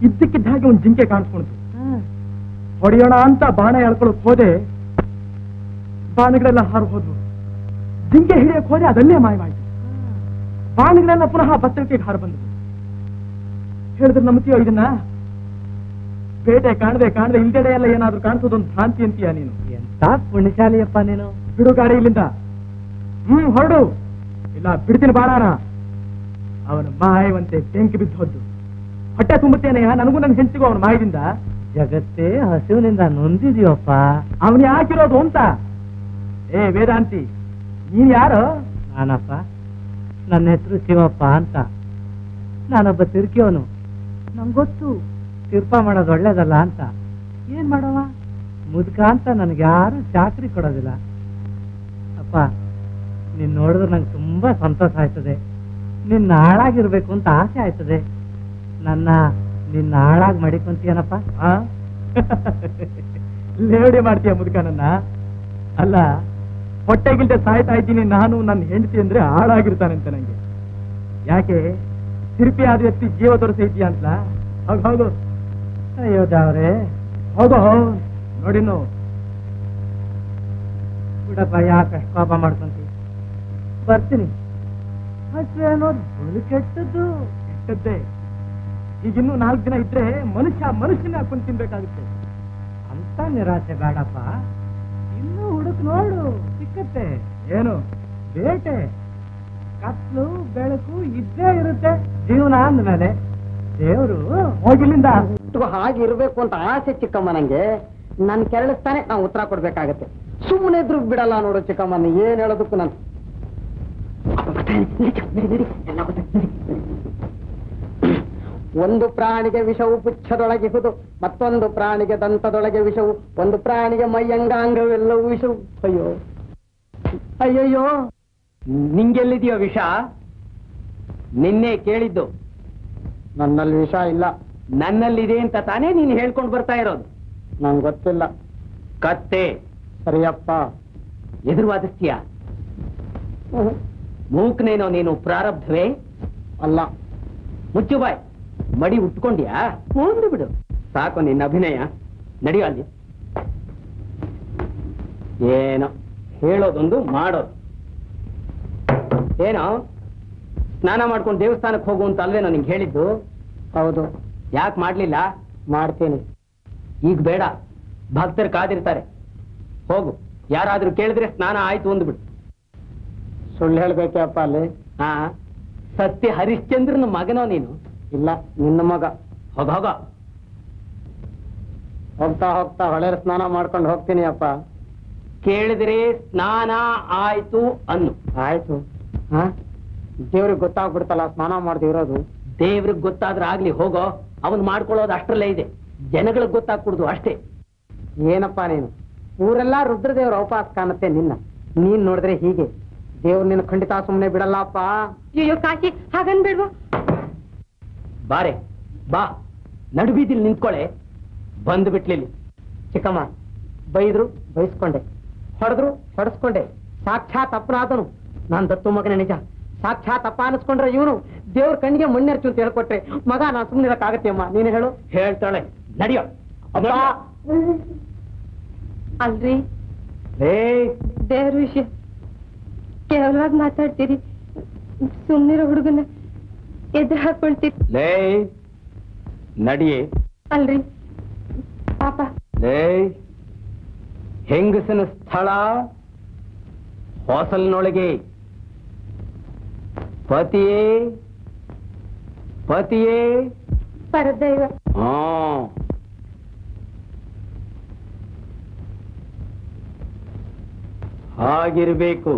ಇದ್ದಕ್ಕಿದ್ದ ಹಾಗೆ ಒಂದು ಜಿಂಕೆ ಕಾಣಿಸ್ಕೊಳ್ತು. ಹೊಡೆಯೋಣ ಅಂತ ಬಾಣ ಎಳ್ಕೊಳಕ್ ಹೋದೆ, ಬಾಣಗಳೆಲ್ಲ ಹಾರು ಹೋದ್ವು. ಜಿಂಕೆ ಹಿಡಿಯಕ್ ಹೋದೆ, ಅದಲ್ಲೇ ಮಾಯವಾಯ್ತು. ಬಾಣಗಳೆಲ್ಲ ಪುನಃ ಬತ್ತಳಿಕೆ ಹಾರು ಬಂದವು. ಹೇಳಿದ್ರೆ ನಂಬ್ತೀಯೋ ಇದನ್ನ? ಬೇಟೆ ಕಾಣದೆ ಇಲ್ದೆಡೆ ಎಲ್ಲ ಏನಾದ್ರೂ ಕಾಣಿಸೋದೊಂದು ಭ್ರಾಂತಿ ಅಂತೀಯ ನೀನು? ಎಂತ ಪುಣ್ಯಶಾಲಿಯಪ್ಪ ನೀನು. ಬಿಡು ಗಾಡಿ ಇಲ್ಲಿಂದ. ಹೊರಡು, ಇಲ್ಲ ಬಿಡ್ತೀನಿ ಬಾಣಾನ. ಅವನ ಮಾಯವಂತೆ ಬೆಂಕಿ ಬಿದ್ದು ಹೋದ್ದು. ಹೊಟ್ಟೆ ತುಂಬುತ್ತೇನೆ ನನಗೂ ನನ್ನ ಹೆಂಡತಿಗೂ ಅವನ ಮಾಯದಿಂದ. ಜಗತ್ತೇ ಹಸಿವಿನಿಂದ ನೊಂದಿದೀವಪ್ಪ. ಅವನು ಯಾಕಿರೋದು ಅಂತ. ಏ ವೇದಾಂತಿ, ನೀನ್ ಯಾರು? ನಾನಪ್ಪ, ನನ್ನ ಹೆಸರು ಶಿವಪ್ಪ ಅಂತ. ನಾನೊಬ್ಬ ತಿರ್ಕಿಯವನು. ನಂಗೊತ್ತು ತಿರ್ಪ ಮಾಡೋದು ಒಳ್ಳೇದಲ್ಲ ಅಂತ. ಏನ್ ಮಾಡವ, ಮುದುಕ ಅಂತ ನನ್ಗೆ ಯಾರು ಚಾಕ್ರಿ ಕೊಡೋದಿಲ್ಲ. ಅಪ್ಪ, ನೀನ್ ನೋಡಿದ್ರೆ ನಂಗೆ ತುಂಬಾ ಸಂತೋಷ ಆಯ್ತದೆ. ನಿನ್ನ ಹಾಳಾಗಿರ್ಬೇಕು ಅಂತ ಆಸೆ ಆಯ್ತದೆ. ನಿನ್ನ ಹಾಳಾಗಿ ಮಡಿಕೊಂತೀಯನಪ್ಪ. ಲೇವಡಿ ಮಾಡ್ತೀಯ ಮುದುಕ ನನ್ನ? ಅಲ್ಲ, ಹೊಟ್ಟೆಗಿಲ್ದೆ ಸಾಯ್ತಾ ಇದ್ದೀನಿ ನಾನು, ನನ್ನ ಹೆಂಡತಿ ಅಂದ್ರೆ ಹಾಳಾಗಿರ್ತಾನಂತ ನಂಗೆ. ಯಾಕೆ ತಿರುಪಿ ಆದ ವ್ಯಕ್ತಿ ಜೀವ ತೋರಿಸಿದ್ಯಾ ಅಂತ? ಹೌದು. ಅಯ್ಯೋ ದೇವ್ರೆ, ಹೌದು ನೋಡಿನು ಬಿಡಪ್ಪ, ಯಾಕೆ ಕೋಪ ಮಾಡ್ಕೊಂತೀವಿ? ಬರ್ತೀನಿ. ಅನ್ನೋದು ಬಲು ಕೆಟ್ಟದ್ದು. ಕೆಟ್ಟದ್ದೇ. ಈಗಿನ್ನೂ 4 ದಿನ ಇದ್ರೆ ಮನುಷ್ಯನೇ ಹಾಕೊಂಡು ತಿನ್ಬೇಕಾಗುತ್ತೆ. ಅಂತ ನಿರಾಸೆ ಬೇಡಪ್ಪ. ಇನ್ನೂ ಹುಡುಕ್ ನೋಡು, ಸಿಕ್ಕತ್ತೆ. ಏನು? ಬೇಟೆ, ಕತ್ಲು ಬೆಳಕು ಇದ್ದೇ ಇರುತ್ತೆ ಜೀವನ ಅಂದ್ಮೇಲೆ. ದೇವರು ಹೋಗಿಲ್ಲಿಂದ ಹಾಗಿರ್ಬೇಕು ಅಂತ ಆಸೆ ಚಿಕ್ಕಮ್ಮ ನಂಗೆ. ನನ್ ಕೆರಳಿಸ್ತಾನೆ ನಾವು ಉತ್ತರ ಕೊಡ್ಬೇಕಾಗತ್ತೆ. ಸುಮ್ಮನೆ ಇದ್ರು ಬಿಡಲ್ಲ ನೋಡು ಚಿಕ್ಕಮ್ಮ, ಏನ್ ಹೇಳೋದಕ್ಕೂ ನಾನು. ಒಂದು ಪ್ರಾಣಿಗೆ ವಿಷವು ಪುಚ್ಛದೊಳಗಿಹುದು, ಮತ್ತೊಂದು ಪ್ರಾಣಿಗೆ ದಂತದೊಳಗೆ ವಿಷವು, ಒಂದು ಪ್ರಾಣಿಗೆ ಮೈಯಂಗಾಂಗವೆಲ್ಲವೂ ವಿಷವು. ಅಯ್ಯೋ ಅಯ್ಯಯ್ಯೋ, ನಿಂಗೆಲ್ಲಿದೆಯೋ ವಿಷ? ನಿನ್ನೆ ಕೇಳಿದ್ದು. ನನ್ನಲ್ಲಿ ವಿಷ ಇಲ್ಲ. ನನ್ನಲ್ಲಿದೆ ಅಂತ ತಾನೇ ನೀನು ಹೇಳ್ಕೊಂಡು ಬರ್ತಾ ಇರೋದು. ನಂಗೆ ಗೊತ್ತಿಲ್ಲ. ಕತ್ತೆ. ಸರಿಯಪ್ಪ. ಎದುರುವಾದಿಸ್ತೀಯ? ಮೂಕ್ನೇನೋ ನೀನು, ಪ್ರಾರಬ್ಧವೇ ಅಲ್ಲ. ಮುಚ್ಚು ಬಾಯ್. ಮಡಿ ಉಟ್ಕೊಂಡ್ಯಾ? ಹೋಗ್ಲಿ ಬಿಡು, ಸಾಕು ನಿನ್ನ ಅಭಿನಯ. ನಡೆಯೋ ಅಲ್ಲಿ. ಏನೋ ಹೇಳೋದೊಂದು ಮಾಡೋದು. ಏನೋ ಸ್ನಾನ ಮಾಡ್ಕೊಂಡು ದೇವಸ್ಥಾನಕ್ಕೆ ಹೋಗು ಅಂತ ಅಲ್ವೇನೋ ನಿಂಗೆ ಹೇಳಿದ್ದು? ಹೌದು. ಯಾಕೆ ಮಾಡ್ಲಿಲ್ಲ? ಮಾಡ್ತೀನಿ. ಈಗ ಬೇಡ, ಭಕ್ತರು ಕಾದಿರ್ತಾರೆ. ಹೋಗು. ಯಾರಾದ್ರೂ ಕೇಳಿದ್ರೆ ಸ್ನಾನ ಆಯ್ತು ಅಂದ್ಬಿಡು. ಸುಳ್ಳು ಹೇಳ್ಬೇಕೆ ಅಪ್ಪ ಅಲ್ಲಿ? ಹಾ, ಸತ್ಯ ಹರಿಶ್ಚಂದ್ರನ ಮಗನೋ ನೀನು? ಇಲ್ಲ, ನಿನ್ನ ಮಗ. ಹೋಗ ಹೋಗ. ಹೋಗ್ತಾ ಹೋಗ್ತಾ ಹೊಳೆ ಸ್ನಾನ ಮಾಡ್ಕೊಂಡು ಹೋಗ್ತೀನಿ ಅಪ್ಪ. ಕೇಳಿದ್ರೆ ಸ್ನಾನ ಆಯ್ತು ಅನ್ನು. ಆಯ್ತು. ಹಾ, ದೇವ್ರಿಗೆ ಗೊತ್ತಾಗ್ಬಿಡ್ತಲ್ಲ ಸ್ನಾನ ಮಾಡ್ದಿರೋದು. ದೇವ್ರಿಗೆ ಗೊತ್ತಾದ್ರೆ ಆಗ್ಲಿ, ಹೋಗೋ. ಅವನ್ ಮಾಡ್ಕೊಳ್ಳೋದು ಅಷ್ಟ್ರಲ್ಲೇ ಇದೆ, ಜನಗಳಿಗೆ ಗೊತ್ತಾಗ್ಬಿಡುದು ಅಷ್ಟೇ. ಏನಪ್ಪಾ ನೀನು? ಊರೆಲ್ಲ ರುದ್ರದೇವ್ರ ಅವಪಾಸ ಕಾಣುತ್ತೆ ನಿನ್ನ. ನೀನ್ ನೋಡಿದ್ರೆ ಹೀಗೆ. ದೇವ್ರು ನಿನ್ನ ಖಂಡಿತ ಸುಮ್ಮನೆ ಬಿಡಲ್ಲಪ್ಪ. ಅಯ್ಯೋ ಕಾಶಿ, ಹಾಗನ್ಬೇಡ್ವಾ? ಬಾರೆ ಬಾ, ನಡುಬೀದಿಲ್ ನಿಂತ್ಕೊಳೆ. ಬಂದು ಬಿಟ್ಲಿಲ್ಲಿ. ಚಿಕ್ಕಮ್ಮ, ಬೈದ್ರು ಬೈಸ್ಕೊಂಡೆ, ಹೊಡೆದ್ರು ಹೊಡೆಸ್ಕೊಂಡೆ. ಸಾಕ್ಷಾತ್ ಅಪ್ಪನಾದನು. ನಾನ್ ದತ್ತು ಮಗನ ನಿಜ. ಸಾಕ್ಷಾತ್ ಅಪ್ಪ ಅನಿಸ್ಕೊಂಡ್ರೆ ಇವನು ದೇವ್ರ ಕಣ್ಣಿಗೆ ಮಣ್ಣೆರ್ಚು ಅಂತ ಹೇಳ್ಕೊಟ್ರೆ ಮಗ ನಾನ್ ಸುಮ್ಮನಿರಕ್ಕಾಗತ್ತೆ ಅಮ್ಮ? ನೀನು ಹೇಳು. ಹೇಳ್ತಾಳೆ, ನಡಿಯೋ. ಅಲ್ರಿ, ಏ ದೇವ್ರ ವಿಷಯ ಕೇವಲವಾಗಿ ಮಾತಾಡ್ತೀರಿ. ಸುಮ್ನಿರೋ ಹುಡುಗನ ಎದುರು ಹಾಕೊಳ್ತೀರಿ. ಲೇ ನಡಿಯೇ. ಅಲ್ರಿ ಪಾಪ. ಲೇ, ಹೆಂಗಸನ ಸ್ಥಳ ಹೊಸಲ್ನೊಳಗೆ. ಪತಿಯೇ ಪತಿಯೇ ಪರದೈವ. ಹಾ, ಹಾಗಿರ್ಬೇಕು.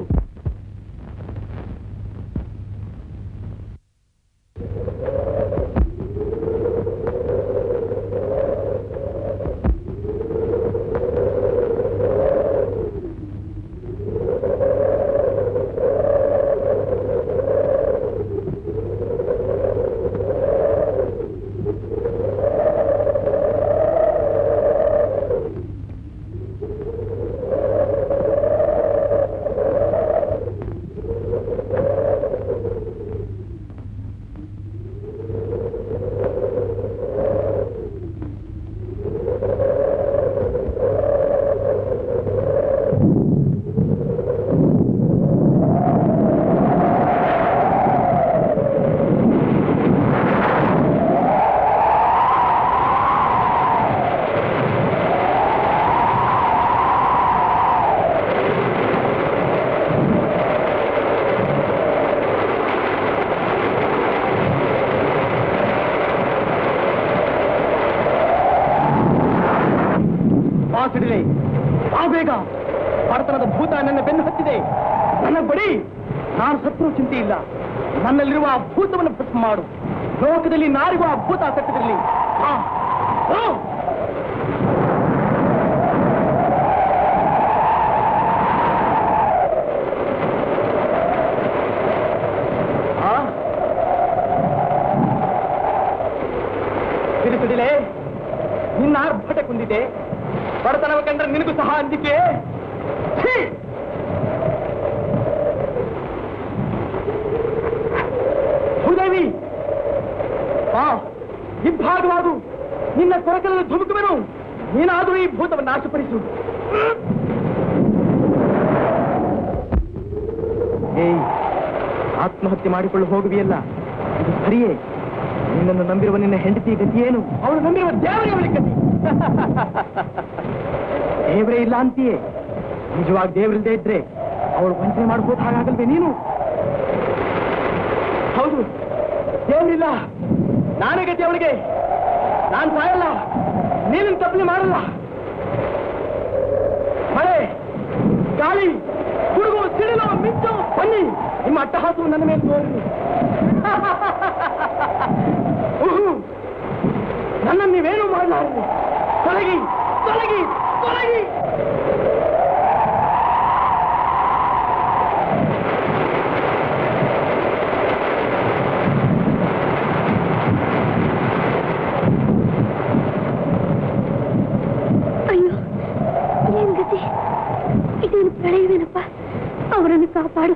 ಬೇಗ. ಬಡತನದ ಭೂತ ನನ್ನ ಬೆನ್ನು ಹತ್ತಿದೆ. ನನ್ನ ಬಡಿ. ನಾನು ಸತ್ರು ಚಿಂತೆ ಇಲ್ಲ. ನನ್ನಲ್ಲಿರುವ ಆ ಭೂತವನ್ನು ಭಸ್ಮ ಮಾಡು. ಲೋಕದಲ್ಲಿ ನಾರಿಗೂ ಆ ಭೂತ ಸತ್ತದಲ್ಲಿ. ಕುಂದಿದೆ. ಬಡತನವ ಕಂಡ್ರೆ ನಿನಗೂ ಸಹ ಅಂಜಿಕೆ. ಭೂದೇವಿ ಬಾ, ಇಬ್ಬಾಗವಾದು ನಿನ್ನ ಕೊರಕಲನ್ನು ಧುಮುಕುವೆನು. ನೀನಾದರೂ ಈ ಭೂತವನ್ನು ನಾಶಪಡಿಸು. ಏಯ್, ಆತ್ಮಹತ್ಯೆ ಮಾಡಿಕೊಂಡು ಹೋಗುವಿಯಲ್ಲ, ಇದು ಸರಿಯೇ? ನಿನ್ನನ್ನು ನಂಬಿರುವ ನಿನ್ನ ಹೆಂಡತಿ ಗತಿ ಏನು? ಅವಳು ನಂಬಿರುವ ದೇವರೇ ಅವಳ ಗತಿ. ದೇವರೇ ಇಲ್ಲ ಅಂತೀಯೇ? ನಿಜವಾಗಿ ದೇವರಿಲ್ಲದೆ ಇದ್ರೆ ಅವಳು ವಂಚನೆ ಮಾಡ್ಬೋದು ಹಾಗಾಗಲ್ವೇ ನೀನು? ಹೌದು, ದೇವರಿಲ್ಲ, ನಾನೇ ಗತಿ ಅವಳಿಗೆ. ನಾನು ಸಾಯಲ್ಲ, ನೀನು ತಪ್ಪಲಿ ಮಾಡಲ್ಲ. ಮಳೆ, ಗಾಳಿ, ಗುಡುಗು, ಸಿಡಿಲು, ಮಿಂಚು, ಬನ್ನಿ, ನಿಮ್ಮ ಅಟ್ಟಹಾಸವು ನನ್ನ ಮೇಲೆ ತೋರಿ. ನನ್ನನ್ನು ನೀವೇನು ಮಾಡಲಾರದು. ತೊಲಗಿ, ತೊಲಗಿ, ತೊಲಗಿ. ಅಯ್ಯೋ, ಏನ್ ಗತಿ? ಇದೇನು ಪ್ರಳಯವೇನಪ್ಪ? ಅವರನ್ನು ಕಾಪಾಡು.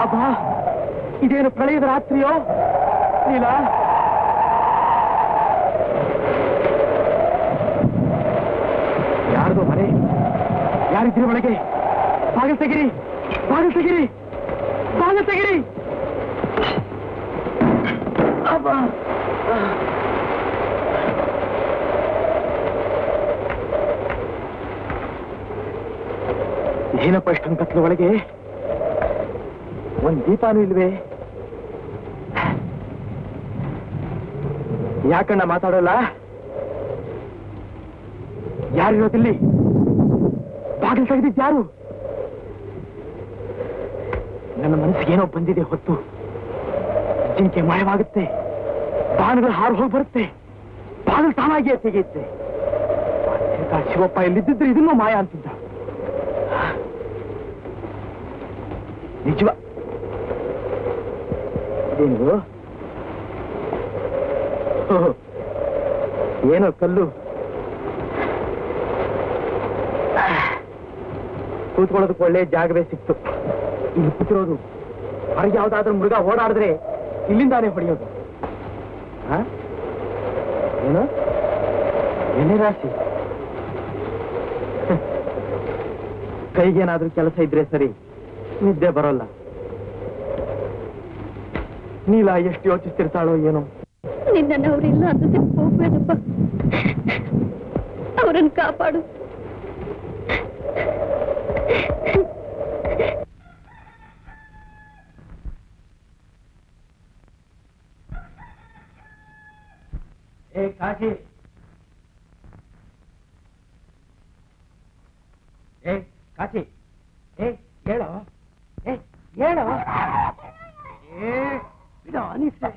ಅಬ್ಬಾ, ಇದೇನು ಪ್ರಳಯದ ರಾತ್ರಿಯೋ? ನೀಲ, ಯಾರ್ದೋ ಮನೆ? ಯಾರಿದ್ರಿ ಒಳಗೆ? ಬಾಗಿಲು ತೆಗಿರಿ, ಬಾಗಿಲು ತೆಗಿರಿ, ಬಾಗಿಲು ತೆಗಿರಿ. ಅಬ್ಬಾ, ಏನಪ್ಪ ಇಷ್ಟೊಂದು ಕತ್ಲ ಒಳಗೆ? ಒಂದ್ ದೀಪಾನೂ ಇಲ್ವೇ? ಯಾಕಣ್ಣ ಮಾತಾಡೋಲ್ಲ? ಯಾರಿರೋದಿಲ್ಲಿ? ಬಾಗಿಲು ತೆಗೆದಿದ್ದು ಯಾರು? ನನ್ನ ಮನಸ್ಸಿಗೆ ಏನೋ ಬಂದಿದೆ ಹೊತ್ತು. ಜಿಂಕೆ ಮಾಯವಾಗುತ್ತೆ, ಬಾಣಗಳು ಹಾರು ಹೋಗಿ ಬರುತ್ತೆ, ಬಾಗಿಲು ತಾನಾಗಿಯೇ ತೆಗೆಯುತ್ತೆ. ಶಿವಪ್ಪ ಎಲ್ಲಿದ್ದಿದ್ರೆ ಇದನ್ನೂ ಮಾಯ ಅಂತಿದ್ದ. ನಿಜವ ಇದೇನು? ಏನೋ ಕಲ್ಲು. ಕೂತ್ಕೊಳ್ಳೋದಕ್ಕೆ ಒಳ್ಳೆ ಜಾಗವೇ ಸಿಕ್ತು. ಇಲ್ಲಿ ಕೂತಿರೋದು. ಹೊರಗೆ ಯಾವ್ದಾದ್ರೂ ಮೃಗ ಓಡಾಡಿದ್ರೆ ಇಲ್ಲಿಂದಾನೇ ಹೊಡೆಯೋದು. ಏನು? ಎಣ್ಣೆ ರಾಶಿ. ಕೈಗೇನಾದ್ರೂ ಕೆಲಸ ಇದ್ರೆ ಸರಿ, ನಿದ್ದೆ ಬರೋಲ್ಲ. ನೀಲ ಎಷ್ಟು ಯೋಚಿಸ್ತಿರ್ತಾಳೋ ಏನೋ. ನಿನ್ನನ್ನು ಅವರಿಲ್ಲ ಅಂತ ಹೋಗ್ಬೇಡಪ್ಪ, ಅವರನ್ನು ಕಾಪಾಡು. ಏ ಕಾಶಿ, ಏ ಕಾಶಿ, ಏ ಹೇಳೋ, ಏ ಹೇಳೋ, ಏ ಬಿಡೋ ಅನಿಸ್ತೆ.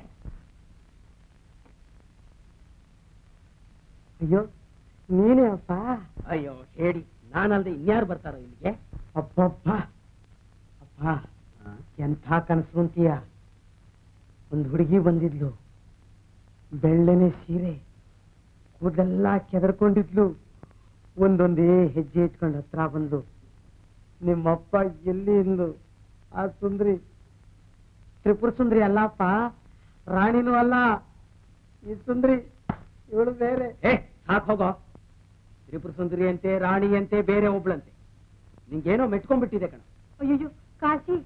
ಅಯ್ಯೋ ನೀನೇ ಅಪ್ಪ? ಅಯ್ಯೋ ಹೇಳಿ, ನಾನಲ್ದೆ ಇನ್ಯಾರು ಬರ್ತಾರೋ ಇಲ್ಲಿಗೆ? ಅಪ್ಪಪ್ಪ ಅಪ್ಪ, ಎಂಥ ಕನಸು ಅಂತೀಯ. ಒಂದು ಹುಡುಗಿ ಬಂದಿದ್ಲು, ಬೆಳ್ಳನೆ ಸೀರೆ, ಕೂದಲೆಲ್ಲ ಕೆದರ್ಕೊಂಡಿದ್ಲು. ಒಂದೊಂದೇ ಹೆಜ್ಜೆ ಇಟ್ಕೊಂಡು ಹತ್ರ ಬಂದು, ನಿಮ್ಮಪ್ಪ ಎಲ್ಲಿ ಇಂದು? ಆ ಸುಂದ್ರಿ ತ್ರಿಪುರ ಸುಂದ್ರಿ ಅಲ್ಲಪ್ಪ, ರಾಣಿನೂ ಅಲ್ಲ. ಈ ಸುಂದ್ರಿ ಇವಳು ಬೇರೆ. ಸಾಕು ಹೋಗೋ. ತ್ರಿಪುರ ಸುಂದರಿ ಅಂತೆ, ರಾಣಿ ಅಂತೆ, ಬೇರೆ ಒಬ್ಳಂತೆ. ನಿಂಗೇನೋ ಮೆಟ್ಕೊಂಡ್ಬಿಟ್ಟಿದೆ ಕಣ. ಅಯ್ಯೋ ಕಾಶಿ,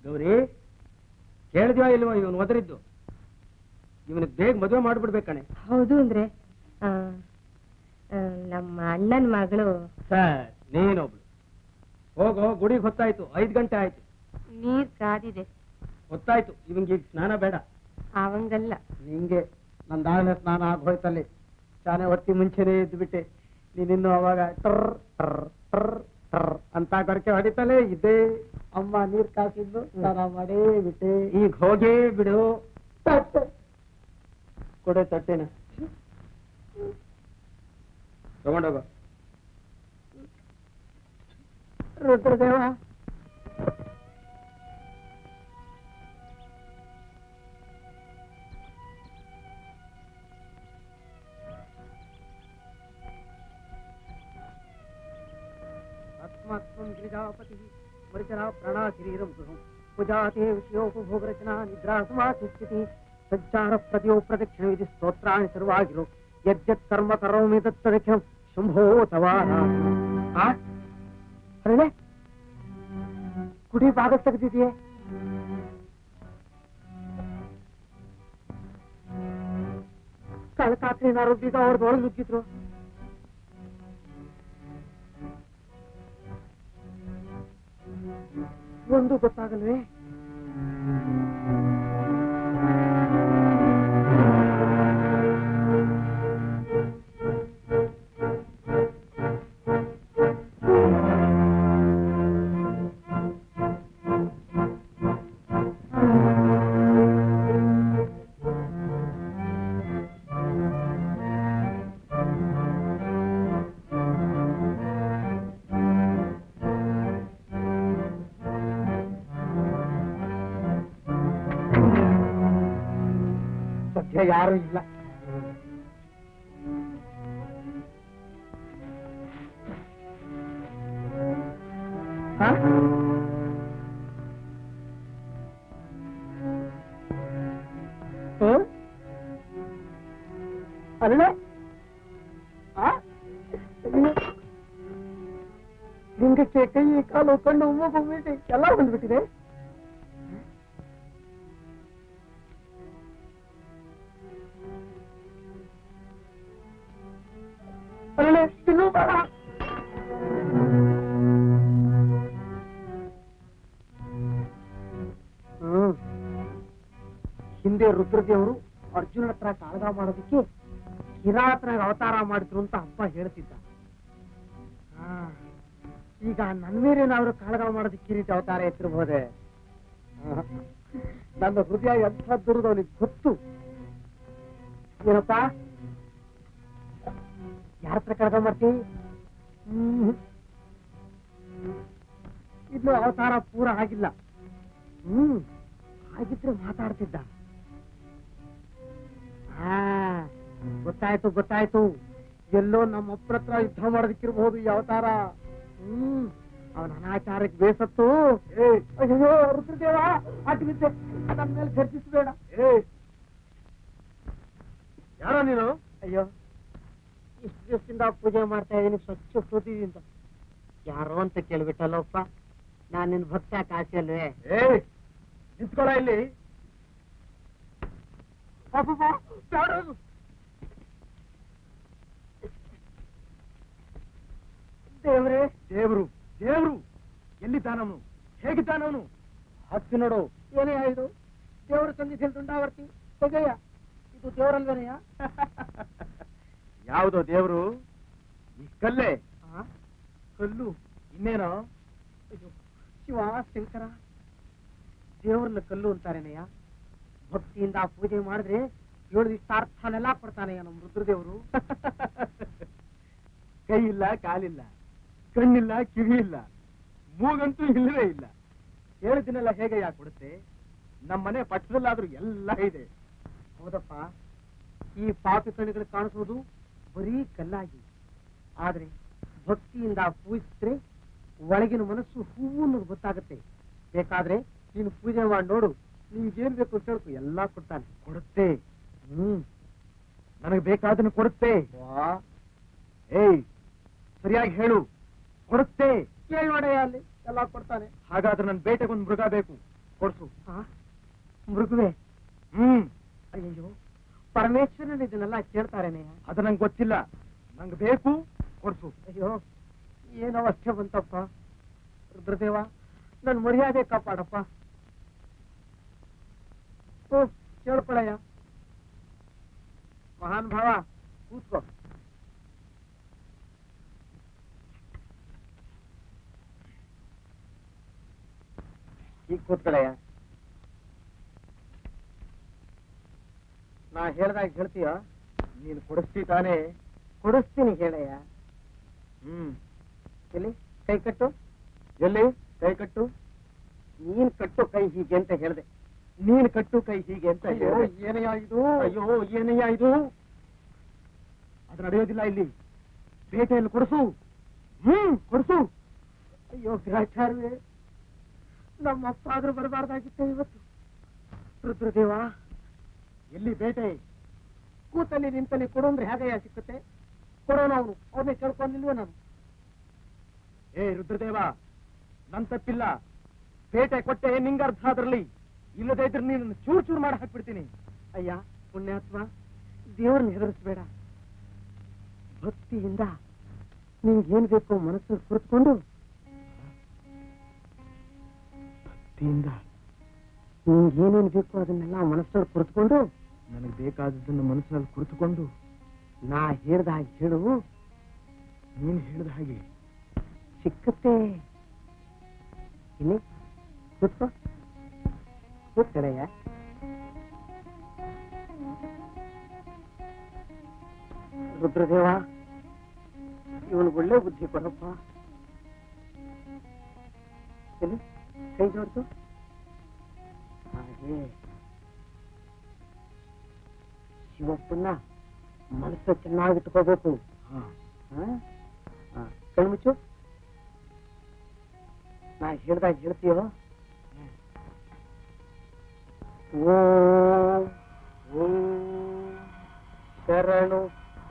ಗೌರಿ ಕೇಳಿದ್ಯೋ ಇಲ್ವೋ ಇವನು ಒದರಿದ್ದು? ಇವನಿಗೆ ಬೇಗ ಮದುವೆ ಮಾಡ್ಬಿಡ್ಬೇಕಣೆ. ಹೌದು ಅಂದ್ರೆ ನಮ್ಮ ಅಣ್ಣನ ಮಗಳು. ಸರ್ ನೀನೊಬ್ಳು ಹೋಗೋ. ಗುಡಿಗೆ ಹೊತ್ತಾಯ್ತು, 5 ಗಂಟೆ ಆಯ್ತು. ನೀರ್ ಕಾದಿದೆ. ಹೊತ್ತಾಯ್ತು, ಇವಂಗೆ ಈಗ ಸ್ನಾನ ಬೇಡ. ಅವಂಗಲ್ಲ, ನಿಂಗೆ. ನಂದಾಗಲೇ ಸ್ನಾನ ಆಗೋಯ್ತಲ್ಲಿ. ಚಾನೆ ಹೊತ್ತಿ ಮುಂಚೆನೆ ಎದ್ದು ಬಿಟ್ಟೆ. ನೀನಿನ್ನು ಅವಾಗ ಟರ್ ಟರ್ ಟರ್ ಟರ್ ಅಂತ ಗಡಕೆ ಹೊಡಿತಲೇ ಇದ್ದೆ. ಅಮ್ಮ ನೀರ್ ಕಾಸಿದ್ದು ಸ್ನಾನ ಮಾಡೇ ಬಿಟ್ಟೆ. ಈಗ ಹೋಗೇ ಬಿಡು. ಕೊಡೆ ತಟ್ಟೆನ ತಗೊಂಡೋಗ. ರುದ್ರದೇವ ತಸ್ಮಾತ್ಮಂ ಗಿರಿಜಾಪತಿ ಪರಿಚರ ಪ್ರಾಣಾಶರೀರಂ ಗೃಹಂ ಪೂಜಾತೆ ವಿಷಯೋಪಭೋಗರಚನಾ ನಿದ್ರಾ ಸಮಾಧಿಸ್ಥಿತಿ ಸಜ್ಜಾನ ಪ್ರತಿಯೋ ಪ್ರದಕ್ಷಿಣ ವಿಧಿ ಸ್ತೋತ್ರಾಣಿ ಸರ್ವಾಗಿರೋ ಯಜ್ಜತ್ ಕರ್ಮ ಕರೋಮಿ ತತ್ತದಕ್ಷಿಣಂ ಶಂಭೋ ತವಾರ ಅರಳೆ ಕುಡಿ ಭಾಗ ತೆಗೆದಿದೆಯೇ ಕಳ್ಕಾತ್ರಿ ಏನಾರು ಬೀಗ ಹೊಡೆದೊಳಗೆ ನುಗ್ಗಿದ್ರು ಒಂದು ಗೊತ್ತಾಗಲ್ವೇ ಯಾರು ಇಲ್ಲ ಅಲ್ಲ ಲಿಂಗಕ್ಕೆ ಕೈ ಕಾಲು ಕಣ್ಣು ಮೂಗು ಮೀಟಿ ಎಲ್ಲ ಬಂದ್ಬಿಟ್ಟಿದೆ ಹಿಂದೆ ರುದ್ರದೇವರು ಅರ್ಜುನನ ಹತ್ರ ಕಾಳಗ ಮಾಡೋದಕ್ಕೆ ಕಿರಾತನಾಗ ಅವತಾರ ಮಾಡಿದ್ರು ಅಂತ ಅಪ್ಪ ಹೇಳ್ತಿದ್ದ. ಈಗ ನನ್ನ ಮೇಲೇನಾದ್ರು ಕಾಳಗ ಮಾಡೋದಕ್ಕೆ ರೀತಿ ಅವತಾರ ಎತ್ತಿರಬಹುದೇ? ನನ್ನ ಹೃದಯ ಎಂಥದ್ದುರುದು ಅವನಿಗೆ ಗೊತ್ತು. ಏನಪ್ಪ ಯಾರ ಹತ್ರ ಕಾಳಗ ಮಾಡ್ತಿ? ಇನ್ನು ಅವತಾರ ಪೂರ ಆಗಿಲ್ಲ. ಹಾಗಿದ್ರೆ ಮಾತಾಡ್ತಿದ್ದ. ಗೊತ್ತಾಯ್ತು ಗೊತ್ತಾಯ್ತು, ಎಲ್ಲೋ ನಮ್ಮ ಅಪ್ಪರ ಹತ್ರ ಯುದ್ಧ ಮಾಡೋದಕ್ಕಿರ್ಬಹುದು ಈ ಅವತಾರ. ಅವನ ಅನಾಚಾರಕ್ಕೆ ಬೇಸತ್ತು. ಅಯ್ಯೋ ರುದ್ರದೇವ, ಅಡ್ಬಿದ್ದೆ, ನನ್ನ ಮೇಲೆ ಘರ್ಜಿಸಬೇಡ. ಯಾರ ನೀನು? ಅಯ್ಯೋ, ಇಷ್ಟು ದಿವಸದಿಂದ ಪೂಜೆ ಮಾಡ್ತಾ ಇದ್ದೀನಿ ಸ್ವಚ್ಛ ಹೃದಯದಿಂದ. ಯಾರೋ ಅಂತ ಕೇಳ್ಬಿಟ್ಟಲ್ಲಪ್ಪ, ನಾನ್ ನಿನ್ ಭಕ್ತ ಕಾಶಿ ಅಲ್ವೇ? ನಿಂತ್ಕೊಳ ಇಲ್ಲಿ. ದೇವ್ರೇ, ದೇವ್ರು ದೇವ್ರು ಎಲ್ಲಿದ್ದಾನವನು? ಹೇಗಿದ್ದಾನವನು? ಹತ್ತಿ ನೋಡು. ಏನೇ ಇದು? ದೇವ್ರ ಸನ್ನಿಧಿಯಲ್ಲಿ ದುಂಡಾವರ್ತಿ ತೆಗೆಯ. ಇದು ದೇವರಲ್ವೇನೆಯ? ಯಾವುದೋ ದೇವ್ರು? ಈ ಕಲ್ಲೇ. ಕಲ್ಲು? ಇನ್ನೇನೋ? ಅಯ್ಯೋ ಶಿವ ಶಂಕರ, ದೇವ್ರನ್ನ ಕಲ್ಲು ಅಂತಾರೇನೆಯ? ಭಕ್ತಿಯಿಂದ ಪೂಜೆ ಮಾಡಿದ್ರೆ 7 ಇಷ್ಟಾರ್ಥನೆಲ್ಲ ಕೊಡ್ತಾನೆಯ ನಮ್ಮ ರುದ್ರದೇವರು. ಕೈ ಇಲ್ಲ, ಕಾಲಿಲ್ಲ, ಕಣ್ಣಿಲ್ಲ, ಕಿವಿ ಇಲ್ಲ, ಮೂಗಂತೂ ಇಲ್ಲವೇ ಇಲ್ಲ. 7 ದಿನ ಹೇಗೆ ಯಾಕೆ ಕೊಡುತ್ತೆ? ನಮ್ಮನೆ ಪಟ್ಟದಲ್ಲಾದ್ರೂ ಎಲ್ಲ ಇದೆ. ಹೌದಪ್ಪ, ಈ ಪಾಪಿ ಕಣ್ಣುಗಳು ಕಾಣಿಸೋದು ಬರೀ ಕಲ್ಲಾಗಿ. ಆದ್ರೆ ಭಕ್ತಿಯಿಂದ ಪೂಜಿಸಿದ್ರೆ ಒಳಗಿನ ಮನಸ್ಸು ಹೂವು ಅನ್ನೋದು ಗೊತ್ತಾಗುತ್ತೆ. ಬೇಕಾದ್ರೆ ನೀನು ಪೂಜೆ ಮಾಡಿ ನೋಡು, ನೀಗೇನ್ ಬೇಕು ಕೇಳ್ಕು, ಎಲ್ಲಾ ಕೊಡ್ತಾನೆ. ಕೊಡುತ್ತೆ. ನನಗೆ ಬೇಕಾದನ್ನು ಕೊಡುತ್ತೆ. ಏಯ್, ಸರಿಯಾಗಿ ಹೇಳು. ಕೊಡುತ್ತೆ. ಕೇಳಿ ನೋಡಯ್ಯ, ಅಲ್ಲಿ ಎಲ್ಲಾ ಕೊಡ್ತಾನೆ. ಹಾಗಾದ್ರೆ ನನ್ನ ಬೇಟೆಗೆ ಒಂದು ಮೃಗ ಬೇಕು, ಕೊಡ್ಸು. ಮೃಗವೇ? ಅಯ್ಯೋ, ಪರಮೇಶ್ವರನ ಇದನ್ನೆಲ್ಲ ಕೇಳ್ತಾರೇನೆ? ಅದು ನಂಗೆ ಗೊತ್ತಿಲ್ಲ, ನಂಗೆ ಬೇಕು, ಕೊಡ್ಸು. ಅಯ್ಯೋ, ಏನೋ ಅಷ್ಟೇ ಬಂತಪ್ಪ. ರುದ್ರದೇವ, ನನ್ ಮರ್ಯಾದೆ ಕಾಪಾಡಪ್ಪ. ಕೇಳ್ಕೊಳಯ್ಯ. ಮಹಾನ್ ಭಾವ, ಕೂತ್ಕೋ. ಈಗ ಕೂತ್ಕೊಳಯ್ಯ. ನಾ ಹೇಳ್ದಾಗ ಹೇಳ್ತೀಯ? ನೀನು ಕೊಡಿಸ್ತಿ ತಾನೇ? ಕೊಡಿಸ್ತೀನಿ, ಹೇಳಯ್ಯ. ಎಲ್ಲಿ ಕೈ ಕಟ್ಟು? ಎಲ್ಲಿ ಕೈ ಕಟ್ಟು? ನೀನ್ ಕಟ್ಟು ಕೈ ಹೀಗೆ ಅಂತ ಹೇಳ್ದೆ. ನೀನ್ ಕಟ್ಟು ಕೈ ಹೀಗೆ ಅಂತ. ಏನಯ್ಯ ಇದು? ಅಯ್ಯೋ, ಏನಯ್ಯ ಇದು? ಅದು ನಡೆಯೋದಿಲ್ಲ ಇಲ್ಲಿ. ಬೇಟೆಯಲ್ಲಿ ಕೊಡಿಸು. ಕೊಡಿಸು. ಅಯ್ಯೋ ಗ್ರಾಚಾರವೇ, ನಮ್ಮಪ್ಪ ಆದ್ರೂ ಬರಬಾರ್ದಾಗಿತ್ತು ಇವತ್ತು. ರುದ್ರದೇವ, ಎಲ್ಲಿ ಬೇಟೆ? ಕೂತಲ್ಲಿ ನಿಂತಲ್ಲಿ ಕೊಡು ಅಂದ್ರೆ ಹೇಗಯ್ಯ ಸಿಕ್ಕುತ್ತೆ? ಕೊಡೋಣ ಅವನು, ಅವ್ರನ್ನೇ ಕೇಳ್ಕೊಂಡಿಲ್ವ ನಾನು? ಏ ರುದ್ರದೇವ, ನನ್ ತಪ್ಪಿಲ್ಲ. ಬೇಟೆ ಕೊಟ್ಟೆ ನಿಂಗರ್ಥ ಅದರಲ್ಲಿ. ಇಲ್ಲದೇ ಇದ್ರೆ ನೀನು ಚೂರ್ ಚೂರ್ ಮಾಡಿ ಹಾಕ್ಬಿಡ್ತೀನಿ. ಅಯ್ಯ ಪುಣ್ಯಾತ್ಮ, ದೇವ್ರನ್ನ ಹೆದರಿಸ್ಬೇಡ. ಭಕ್ತಿಯಿಂದ ನಿಂಗೇನ್ ಬೇಕೋ ಮನಸ್ಸಲ್ಲಿ ಕುರಿತುಕೊಂಡು, ಭಕ್ತಿಯಿಂದ ನಿಂಗೇನೇನ್ ಬೇಕೋ ಅದನ್ನೆಲ್ಲ ಮನಸ್ಸಲ್ಲಿ ಕುರಿತುಕೊಂಡು, ನನಗೆ ಬೇಕಾದದನ್ನು ಮನಸ್ಸಿನಲ್ಲಿ ಕುರಿತುಕೊಂಡು, ನಾ ಹೇಳ್ದ ಹಾಗೆ ಹೇಳು, ನೀನು ಹೇಳಿದ ಹಾಗೆ ಸಿಕ್ಕತ್ತೆ. ಇಲ್ಲಿ ಕೂತ್ಕೋ, ಕೂತ್ಕಡೆಯ. ರುದ್ರದೇವ, ಇವನು ಒಳ್ಳೆ ಬುದ್ಧಿ ಕೊಡಪ್ಪ. ಎಲ್ಲಿ ಕೈ ಜೋಡ್ತು ಹಾಗೆ. ಶಿವಪ್ಪನ್ನ ಮನಸ್ಸು ಚೆನ್ನಾಗಿಟ್ಕೋಬೇಕು. ಕಣ್ಮುಚ್ಚು. ನಾ ಹೇಳ್ದಾಗ ಹೇಳ್ತೀಯೋ? ಓಂ ಓಂ ಶರಣು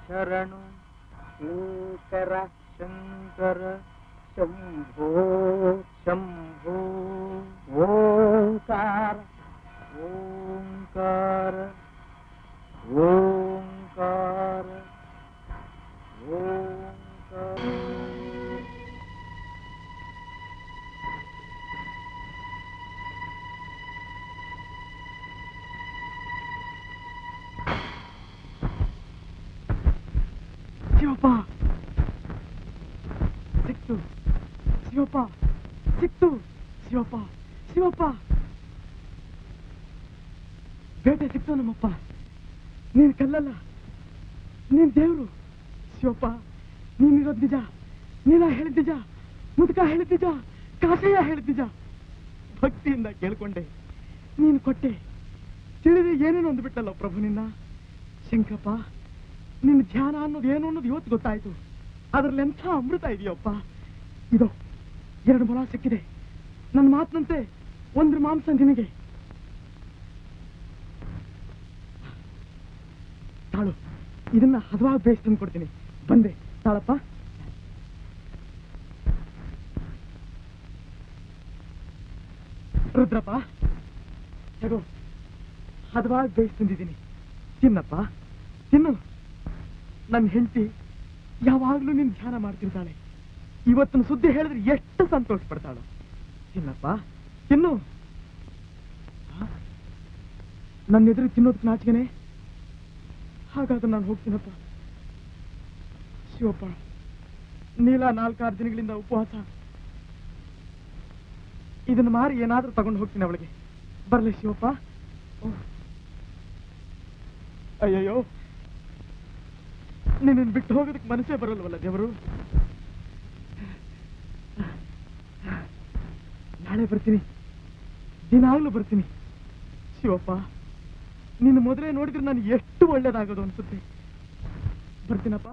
ಶರಣು ಶಂಕರ ಶಂಕರ ಶಂಭೋ ಶಂಭೋ ಓಂಕಾರ ಓಂಕಾರ ಓಂಕಾರ ಓಂಕಾರ. ಶಿವಪ್ಪ ಸಿಕ್ತು, ಶಿವಪ್ಪ ಸಿಕ್ತು, ಶಿವಪ್ಪ ಶಿವಪ್ಪ ಬೇಟೆ ಸಿಕ್ತು ನಮ್ಮಪ್ಪ. ನೀನ್ ಕಲ್ಲಲ್ಲ, ನೀನ್ ದೇವ್ರು. ಶಿವಪ್ಪ, ನೀನಿರೋದ್ ನಿಜ, ನೀನ ಹೇಳಿದ್ ನಿಜ, ಮುದುಕ ಹೇಳಿದ್ ನಿಜ, ಕಾಸಯ್ಯ ಹೇಳಿದ್ ನಿಜ. ಭಕ್ತಿಯಿಂದ ಕೇಳ್ಕೊಂಡೆ, ನೀನು ಕೊಟ್ಟೆ. ತಿಳಿದ್ರೆ ಏನೇನು ಅಂದ್ಬಿಟ್ಟಲ್ಲ ಪ್ರಭು ನಿನ್ನ. ಶಂಕರಪ್ಪ, ನಿನ್ನ ಧ್ಯಾನ ಅನ್ನೋದು ಏನು ಅನ್ನೋದು ಇವತ್ತು ಗೊತ್ತಾಯ್ತು. ಅದ್ರಲ್ಲಿ ಎಂಥ ಅಮೃತ ಇದೆಯಪ್ಪ. ಇದು 2 ಮೊಳ ಸಿಕ್ಕಿದೆ. ನನ್ನ ಮಾತಿನಂತೆ 1 ಮಾಂಸ ನಿನಗೆ. ತಾಳು, ಇದನ್ನ ಹದವಾಗಿ ಬೇಯಿಸಿ ತಂದು ಕೊಡ್ತೀನಿ. ಬಂದೆ ತಾಳಪ್ಪ. ರುದ್ರಪ್ಪ, ತಗೋ, ಹದವಾಗಿ ಬೇಯಿಸಿ ತಂದಿದ್ದೀನಿ. ತಿನ್ನಪ್ಪ, ತಿನ್ನು. ನನ್ನ ಹೆಂಡತಿ ಯಾವಾಗ್ಲೂ ನಿನ್ ಧ್ಯಾನ ಮಾಡ್ತಿರ್ತಾಳೆ. ಇವತ್ತಿನ ಸುದ್ದಿ ಹೇಳಿದ್ರೆ ಎಷ್ಟು ಸಂತೋಷ ಪಡ್ತಾಳು. ತಿನ್ನಪ್ಪ, ತಿನ್ನು. ನನ್ನ ಎದುರು ತಿನ್ನೋದಕ್ಕೆ ನಾಚಿಕೆನೆ? ಹಾಗಾದ್ರೆ ನಾನು ಹೋಗ್ತೀನಪ್ಪ. ಶಿವಪ್ಪ, ನೀಲ 4-6 ದಿನಗಳಿಂದ ಉಪವಾಸ. ಇದನ್ನು ಮಾರಿ ಏನಾದ್ರೂ ತಗೊಂಡು ಹೋಗ್ತೀನಿ ಅವಳಿಗೆ. ಬರ್ಲಿ ಶಿವಪ್ಪ? ಅಯ್ಯಯ್ಯೋ, ನಿನ್ನ ಬಿಟ್ಟು ಹೋಗೋದಕ್ಕೆ ಮನಸ್ಸೇ ಬರಲ್ವಲ್ಲ ದೇವರು. ನಾಳೆ ಬರ್ತೀನಿ, ದಿನಾಗ್ಲೂ ಬರ್ತೀನಿ. ಶಿವಪ್ಪ, ನಿನ್ನ ಮೊದಲೇ ನೋಡಿದ್ರೆ ನನಗೆ ಎಷ್ಟು ಒಳ್ಳೇದಾಗೋದು ಅನ್ಸುತ್ತೆ. ಬರ್ತೀನಪ್ಪ,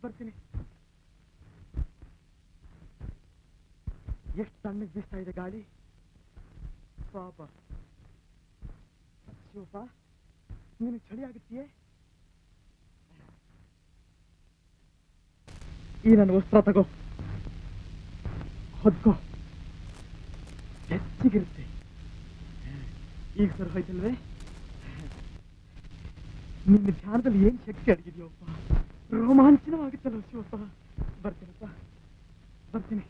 ಬರ್ತೀನಿ. ಎಷ್ಟು ತಣ್ಣಗೆ ಬೀಸ್ತಾ ಇದೆ ಗಾಳಿ. ಪಾಪ ಶಿವಪ್ಪ, ನಿನಗೆ ಚಳಿ ಆಗುತ್ತೆಯೇ? ಈ ನನ್ನ ವಸ್ತ್ರ ತಗೋ, ಹೊದ್ಕೋ, ಬೆಚ್ಚಗಿರುತ್ತೆ. ಈಗ ಸರ್ ಹೋಯ್ತಲ್ವೇ? ನಿನ್ನ ಧ್ಯಾನದಲ್ಲಿ ಏನ್ ಶಕ್ತಿ ಅಡಗಿದೆಯಪ್ಪ, ರೋಮಾಂಚನವಾಗುತ್ತಲ್ಲ ಶಿವಪ್ಪ. ಬರ್ತೀನಪ್ಪ, ಬರ್ತೀನಿ.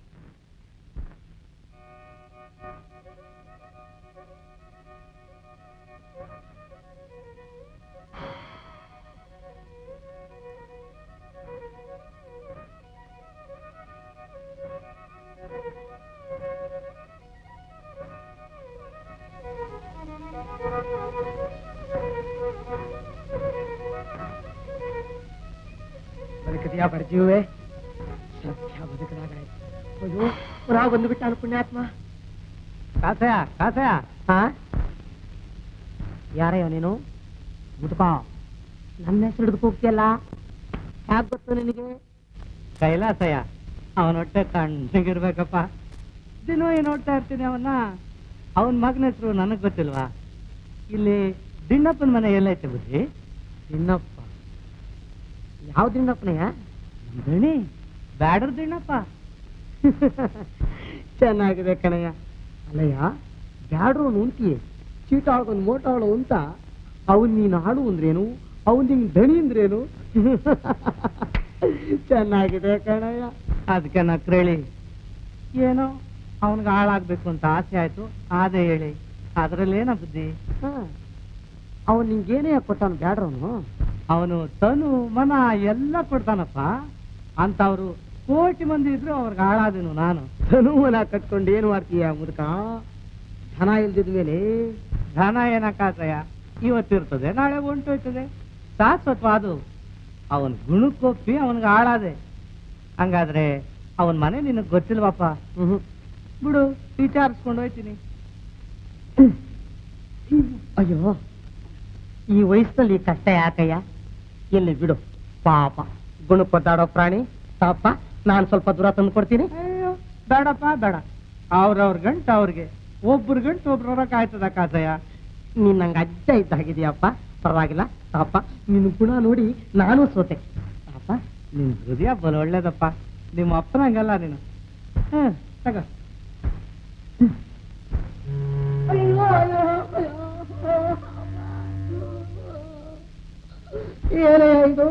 ಬದುಕದಿಯಾ ಬರ್ಜೀವೇ? ಸತ್ಯ ಬದುಕದಾಗಾಯ್ತು. ಅಯ್ಯೋ, ಪುನಃ ಬಂದುಬಿಟ್ಟ ಪುಣ್ಯಾತ್ಮ. ಕಾಸಯ ಕಾಸಯ. ಯಾರಯ್ಯ ನೀನು? ಮುದುಕ, ನನ್ನ ಹೆಸರು ಹಿಡಿದು ಹೋಗ್ತಿಯಲ್ಲ, ಯಾಕೆ ಗೊತ್ತು ನಿನಗೆ? ಕೈಲಾಸಯ್ಯ, ಅವನ ಹೊಟ್ಟೆ ತಣ್ಣಗಿರ್ಬೇಕಪ್ಪ. ದಿನ ನೋಡ್ತಾ ಇರ್ತೀನಿ ಅವನ್ನ. ಅವನ ಮಗನ ಹೆಸರು ನನಗ್ ಗೊತ್ತಿಲ್ವಾ? ಇಲ್ಲಿ ದಿಣ್ಣಪ್ಪನ ಮನೆ ಎಲ್ಲೈತೆ ಬುದ್ಧಿ? ದಿಣ್ಣಪ್ಪ? ಯಾವ ದಿಣ್ಣಪ್ಪನಯ್ಯ? ದಣಿ ಬ್ಯಾಡ್ರ ದಿಣ್ಣಪ್ಪ. ಚೆನ್ನಾಗಿದೆ ಕಣಯ್ಯ. ಅಲ್ಲಯ್ಯ, ಬ್ಯಾಡ್ರು ಉಂಟಿಯೇ ಚೀಟಾಳಗೊಂದು ಮೋಟಾಳು ಅಂತ ಅವನ್ ನೀನು ಹಾಡು ಅಂದ್ರೇನು, ಅವನ್ ನಿಂಗೆ ದಣಿ ಅಂದ್ರೇನು? ಚೆನ್ನಾಗಿದೆ ಕಣಯ್ಯ. ಅದಕ್ಕೆ ನಕ್ರೇಳಿ ಏನೋ ಅವನ್ಗೆ ಹಾಳಾಗ್ಬೇಕು ಅಂತ ಆಸೆ ಆಯ್ತು, ಅದೇ ಹೇಳಿ. ಅದ್ರಲ್ಲಿ ಏನೋ ಬುದ್ಧಿ? ಅವನ್ ನಿಂಗೇನೇ ಕೊಟ್ಟಾನ ಬ್ಯಾಡ್ರವನು? ಅವನು ತನು ಮನ ಎಲ್ಲ ಕೊಡ್ತಾನಪ್ಪ. ಅಂತವ್ರು ಕೋಟಿ ಮಂದಿ ಇದ್ರು ಅವ್ರಿಗೆ ಹಾಳಾದೇನು ನಾನು. ತನು ಮನ ಕಟ್ಕೊಂಡು ಏನು ಮಾಡ್ತೀಯ ಮುದುಕ? ಧನ ಇಲ್ದಿದ್ಮೇಲೆ? ಧನ ಏನಕ್ಕಾತಯ್ಯ, ಇವತ್ತಿರ್ತದೆ ನಾಳೆ ಹೊಂಟೋಯ್ತದೆ, ಶಾಶ್ವತ. ಅದು ಅವನ್ ಗುಣಕ್ಕೊಪ್ಪಿ ಅವನ್ಗೆ ಹಾಳಾದೆ. ಹಂಗಾದ್ರೆ ಅವನ್ ಮನೆ ನಿನಗ್ ಗೊತ್ತಿಲ್ವಪ್ಪ? ಬಿಡು, ವಿಚಾರಿಸ್ಕೊಂಡು ಹೋಯ್ತೀನಿ. ಅಯ್ಯೋ, ಈ ವಯಸ್ಸಲ್ಲಿ ಕಷ್ಟ ಯಾಕಯ್ಯ? ಎಲ್ಲಿ ಬಿಡು ಪಾಪ, ಗುಣಕ್ಕೊದ್ದಾಡೋ ಪ್ರಾಣಿ. ಪಾಪ, ನಾನು ಸ್ವಲ್ಪ ದೂರ ತಂದು ಕೊಡ್ತೀನಿ. ಅಯ್ಯೋ ಬೇಡಪ್ಪ ಬೇಡ. ಅವ್ರವ್ರ ಗಂಟು ಅವ್ರಿಗೆ, ಒಬ್ರ ಗಂಟು ಒಬ್ರವ್ರಕ್ ಆಯ್ತದ ಕಾಸಯ್ಯ. ನೀನ್ ನಂಗೆ ಅಜ್ಜ ಇದ್ದಾಗಿದೆಯಪ್ಪ. ಪರವಾಗಿಲ್ಲ ಪಾಪ, ನಿನ್ನ ಗುಣ ನೋಡಿ ನಾನು ಸೋತೆ. ಪಾಪ, ನಿನ್ ಹೃದಯ ಬಲ ಒಳ್ಳೇದಪ್ಪ. ನಿಮ್ಮ ಅಪ್ಪನಂಗಲ್ಲ ನೀನು. ತಗ. ಏನೇ ಇದು?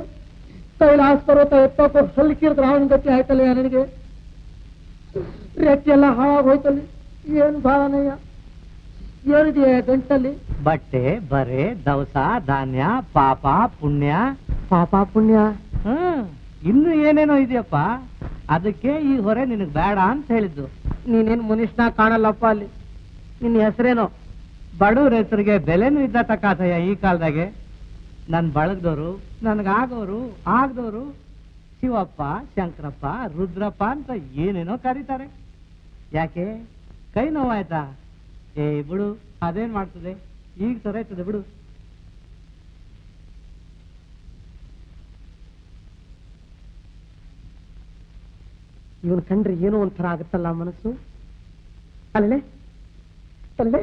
ಕೈಲಾಸ ಪರ್ವತ ಎತ್ತೋಕೆ ಹಲ್ಕಿರ್ದ್ರೆ ಅವನ ಗತಿ ಆಯ್ತಲ್ಲ ನನಗೆ. ರೆಕ್ಕೆಲ್ಲ ಹಾಳಾಗೋಯ್ತಲ್ಲಿ. ಏನು ಭಾವನಯ್ಯ, ಏನಿದೆಯಾ ಗಂಟಲ್ಲಿ? ಬಟ್ಟೆ, ಬರೆ, ದವಸ, ಧಾನ್ಯ, ಪಾಪ ಪುಣ್ಯ. ಪಾಪ ಪುಣ್ಯ? ಇನ್ನು ಏನೇನೋ ಇದೆಯಪ್ಪ. ಅದಕ್ಕೆ ಈ ಹೊರೆ ನಿನಗ್ ಬೇಡ ಅಂತ ಹೇಳಿದ್ದು. ನೀನೇನು ಮನುಷ್ಯನ ಕಾಣಲ್ಲಪ್ಪ ಅಲ್ಲಿ. ನಿನ್ನ ಹೆಸರೇನೋ? ಬಡವ್ರ ಹೆಸರಿಗೆ ಬೆಲೆನೂ ಇದ್ದ ತಕ್ಕಾತಯ್ಯ ಈ ಕಾಲದಾಗೆ. ನನ್ ಬಳಗದವರು, ನನ್ಗಾಗೋರು ಆಗದವರು ಶಿವಪ್ಪ, ಶಂಕರಪ್ಪ, ರುದ್ರಪ್ಪ ಅಂತ ಏನೇನೋ ಕರೀತಾರೆ. ಯಾಕೆ ಕೈ ನೋವಾಯ್ತಾ? ಬಿಡು, ಅದೇನ್ ಮಾಡ್ತದೆ, ಈಗ ಸರೈತದೆ ಬಿಡು. ಇವನ್ ಕಂಡ್ರೆ ಏನೋ ಒಂಥರ ಆಗುತ್ತಲ್ಲ ಮನಸ್ಸು. ಅಲ್ಲೇ ಅಲ್ಲೇ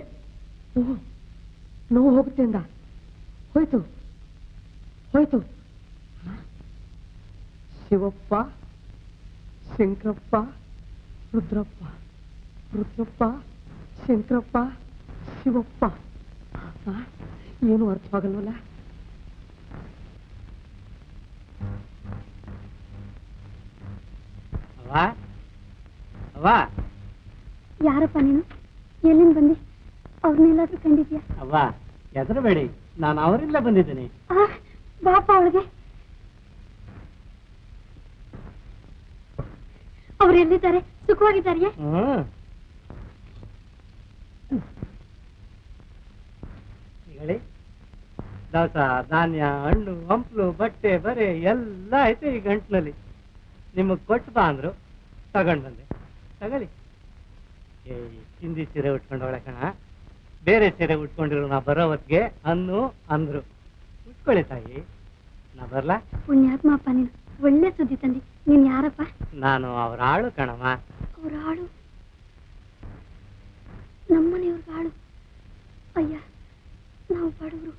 ನೋವು ಹೋಗುತ್ತೆ ಅಂದ. ಹೋಯ್ತು ಹೋಯ್ತು. ಶಿವಪ್ಪ, ಶಂಕರಪ್ಪ, ರುದ್ರಪ್ಪ, ರುದ್ರಪ್ಪ, ಶಂಕರಪ್ಪ, ಶಿವಪ್ಪ. ಏನು ಅರ್ಥವಾಗಲ್ವಲ್ಲ. ಯಾರಪ್ಪ ನೀನು? ಎಲ್ಲಿಂದ ಬಂದಿ? ಅವ್ರನ್ನೆಲ್ಲಾದ್ರೂ ಕಂಡಿದ್ಯಾ? ಅವ್ವ ಹೆದರಬೇಡಿ, ನಾನು ಅವರಿಂದ ಬಂದಿದ್ದೀನಿ. ಬಾಪ ಅವಳಿಗೆ. ಅವ್ರು ಎಲ್ಲಿದ್ದಾರೆ? ಸುಖವಾಗಿದ್ದಾರೆಯೇ? ಹೇಳಿ. ದವಸ, ಧಾನ್ಯ, ಹಣ್ಣು, ಹಂಪಲು, ಬಟ್ಟೆ, ಬರೆ ಎಲ್ಲ ಐತೆ ಈ ಗಂಟ್ನಲ್ಲಿ. ನಿಮಗ್ ಕೊಟ್ಟು ಬಾ ಅಂದ್ರು, ತಗೊಂಡ್ ಬಂದೆ. ತಗೊಳ್ಳಿ. ಹಿಂದಿ ಸೀರೆ ಉಟ್ಕೊಂಡವಳೆ ಕಣ. ಬೇರೆ ಸೀರೆ ಉಟ್ಕೊಂಡಿರೋ ನಾ ಬರೋ ಹೊತ್ತಿಗೆ ಅಂದ್ರು. ಉಟ್ಕೊಳ್ಳಿ ತಾಯಿ, ನಾ ಬರ್ಲಾ? ಪುಣ್ಯಾತ್ಮಪ್ಪ ನೀನು, ಒಳ್ಳೆ ಸುದ್ದಿ ತಂದಿ. ನೀನ್ ಯಾರಪ್ಪ? ನಾನು ಅವ್ರ ಆಳು ಕಣಮ್ಮ. ಅವ್ರ ಆಳು? ನಮ್ಮನೆಯವ್ರ ಆಳು? ಅಯ್ಯ, ನಾವು ಬಡವರು,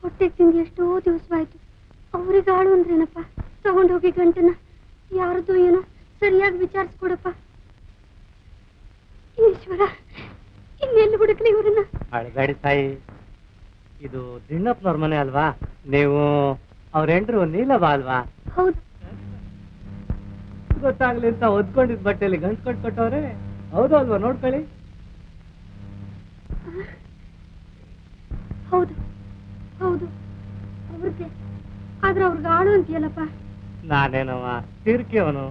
ಹೊಟ್ಟೆ ತಿಂದು ಎಷ್ಟೋ ದಿವಸವಾಯ್ತು. ಅವ್ರಿಗೆ ಆಳು ಅಂದ್ರೇನಪ್ಪ? ತಗೊಂಡೋಗಿ ಗಂಟನ ಯಾರದು ಏನೋ ಸರಿಯಾಗಿ ವಿಚಾರಿಸ್ಕೊಡಪ್ಪ. ಈಶ್ವರ, ಇನ್ನೆಲ್ಲಿ ಹುಡುಕ್ಲಿ ಇವ್ರನ್ನ? ಅಳಬೇಡಿ ತಾಯಿ, ಇದು ದಿಣ್ಣಪ್ಪನವ್ರ ಮನೆ ಅಲ್ವಾ? ನೀವು ಅವ್ರ ಹೆಂಡ್ರು ನೀಲಬಾ ಅಲ್ವಾ? ಹೌದು. ಗೊತ್ತಾಗ್ಲಿ ಅಂತ ಒದ್ಕೊಂಡಿದ್ ಬಟ್ಟೆಯಲ್ಲಿ ಗಂಟು ಕೊಟ್ಟವ್ರೆ. ಹೌದು ಅಲ್ವಾ? ನೋಡ್ಕೊಳ್ಳಿ. ಹೌದು ಹೌದು, ಅವ್ರದ್ದೇ. ಆದ್ರೆ ಅವ್ರಿಗೆ ಆಳು ಅಂತೀಯಲ್ಲಪ್ಪ? ನಾನೇನವ ತಿರ್ಕಿಯವನು.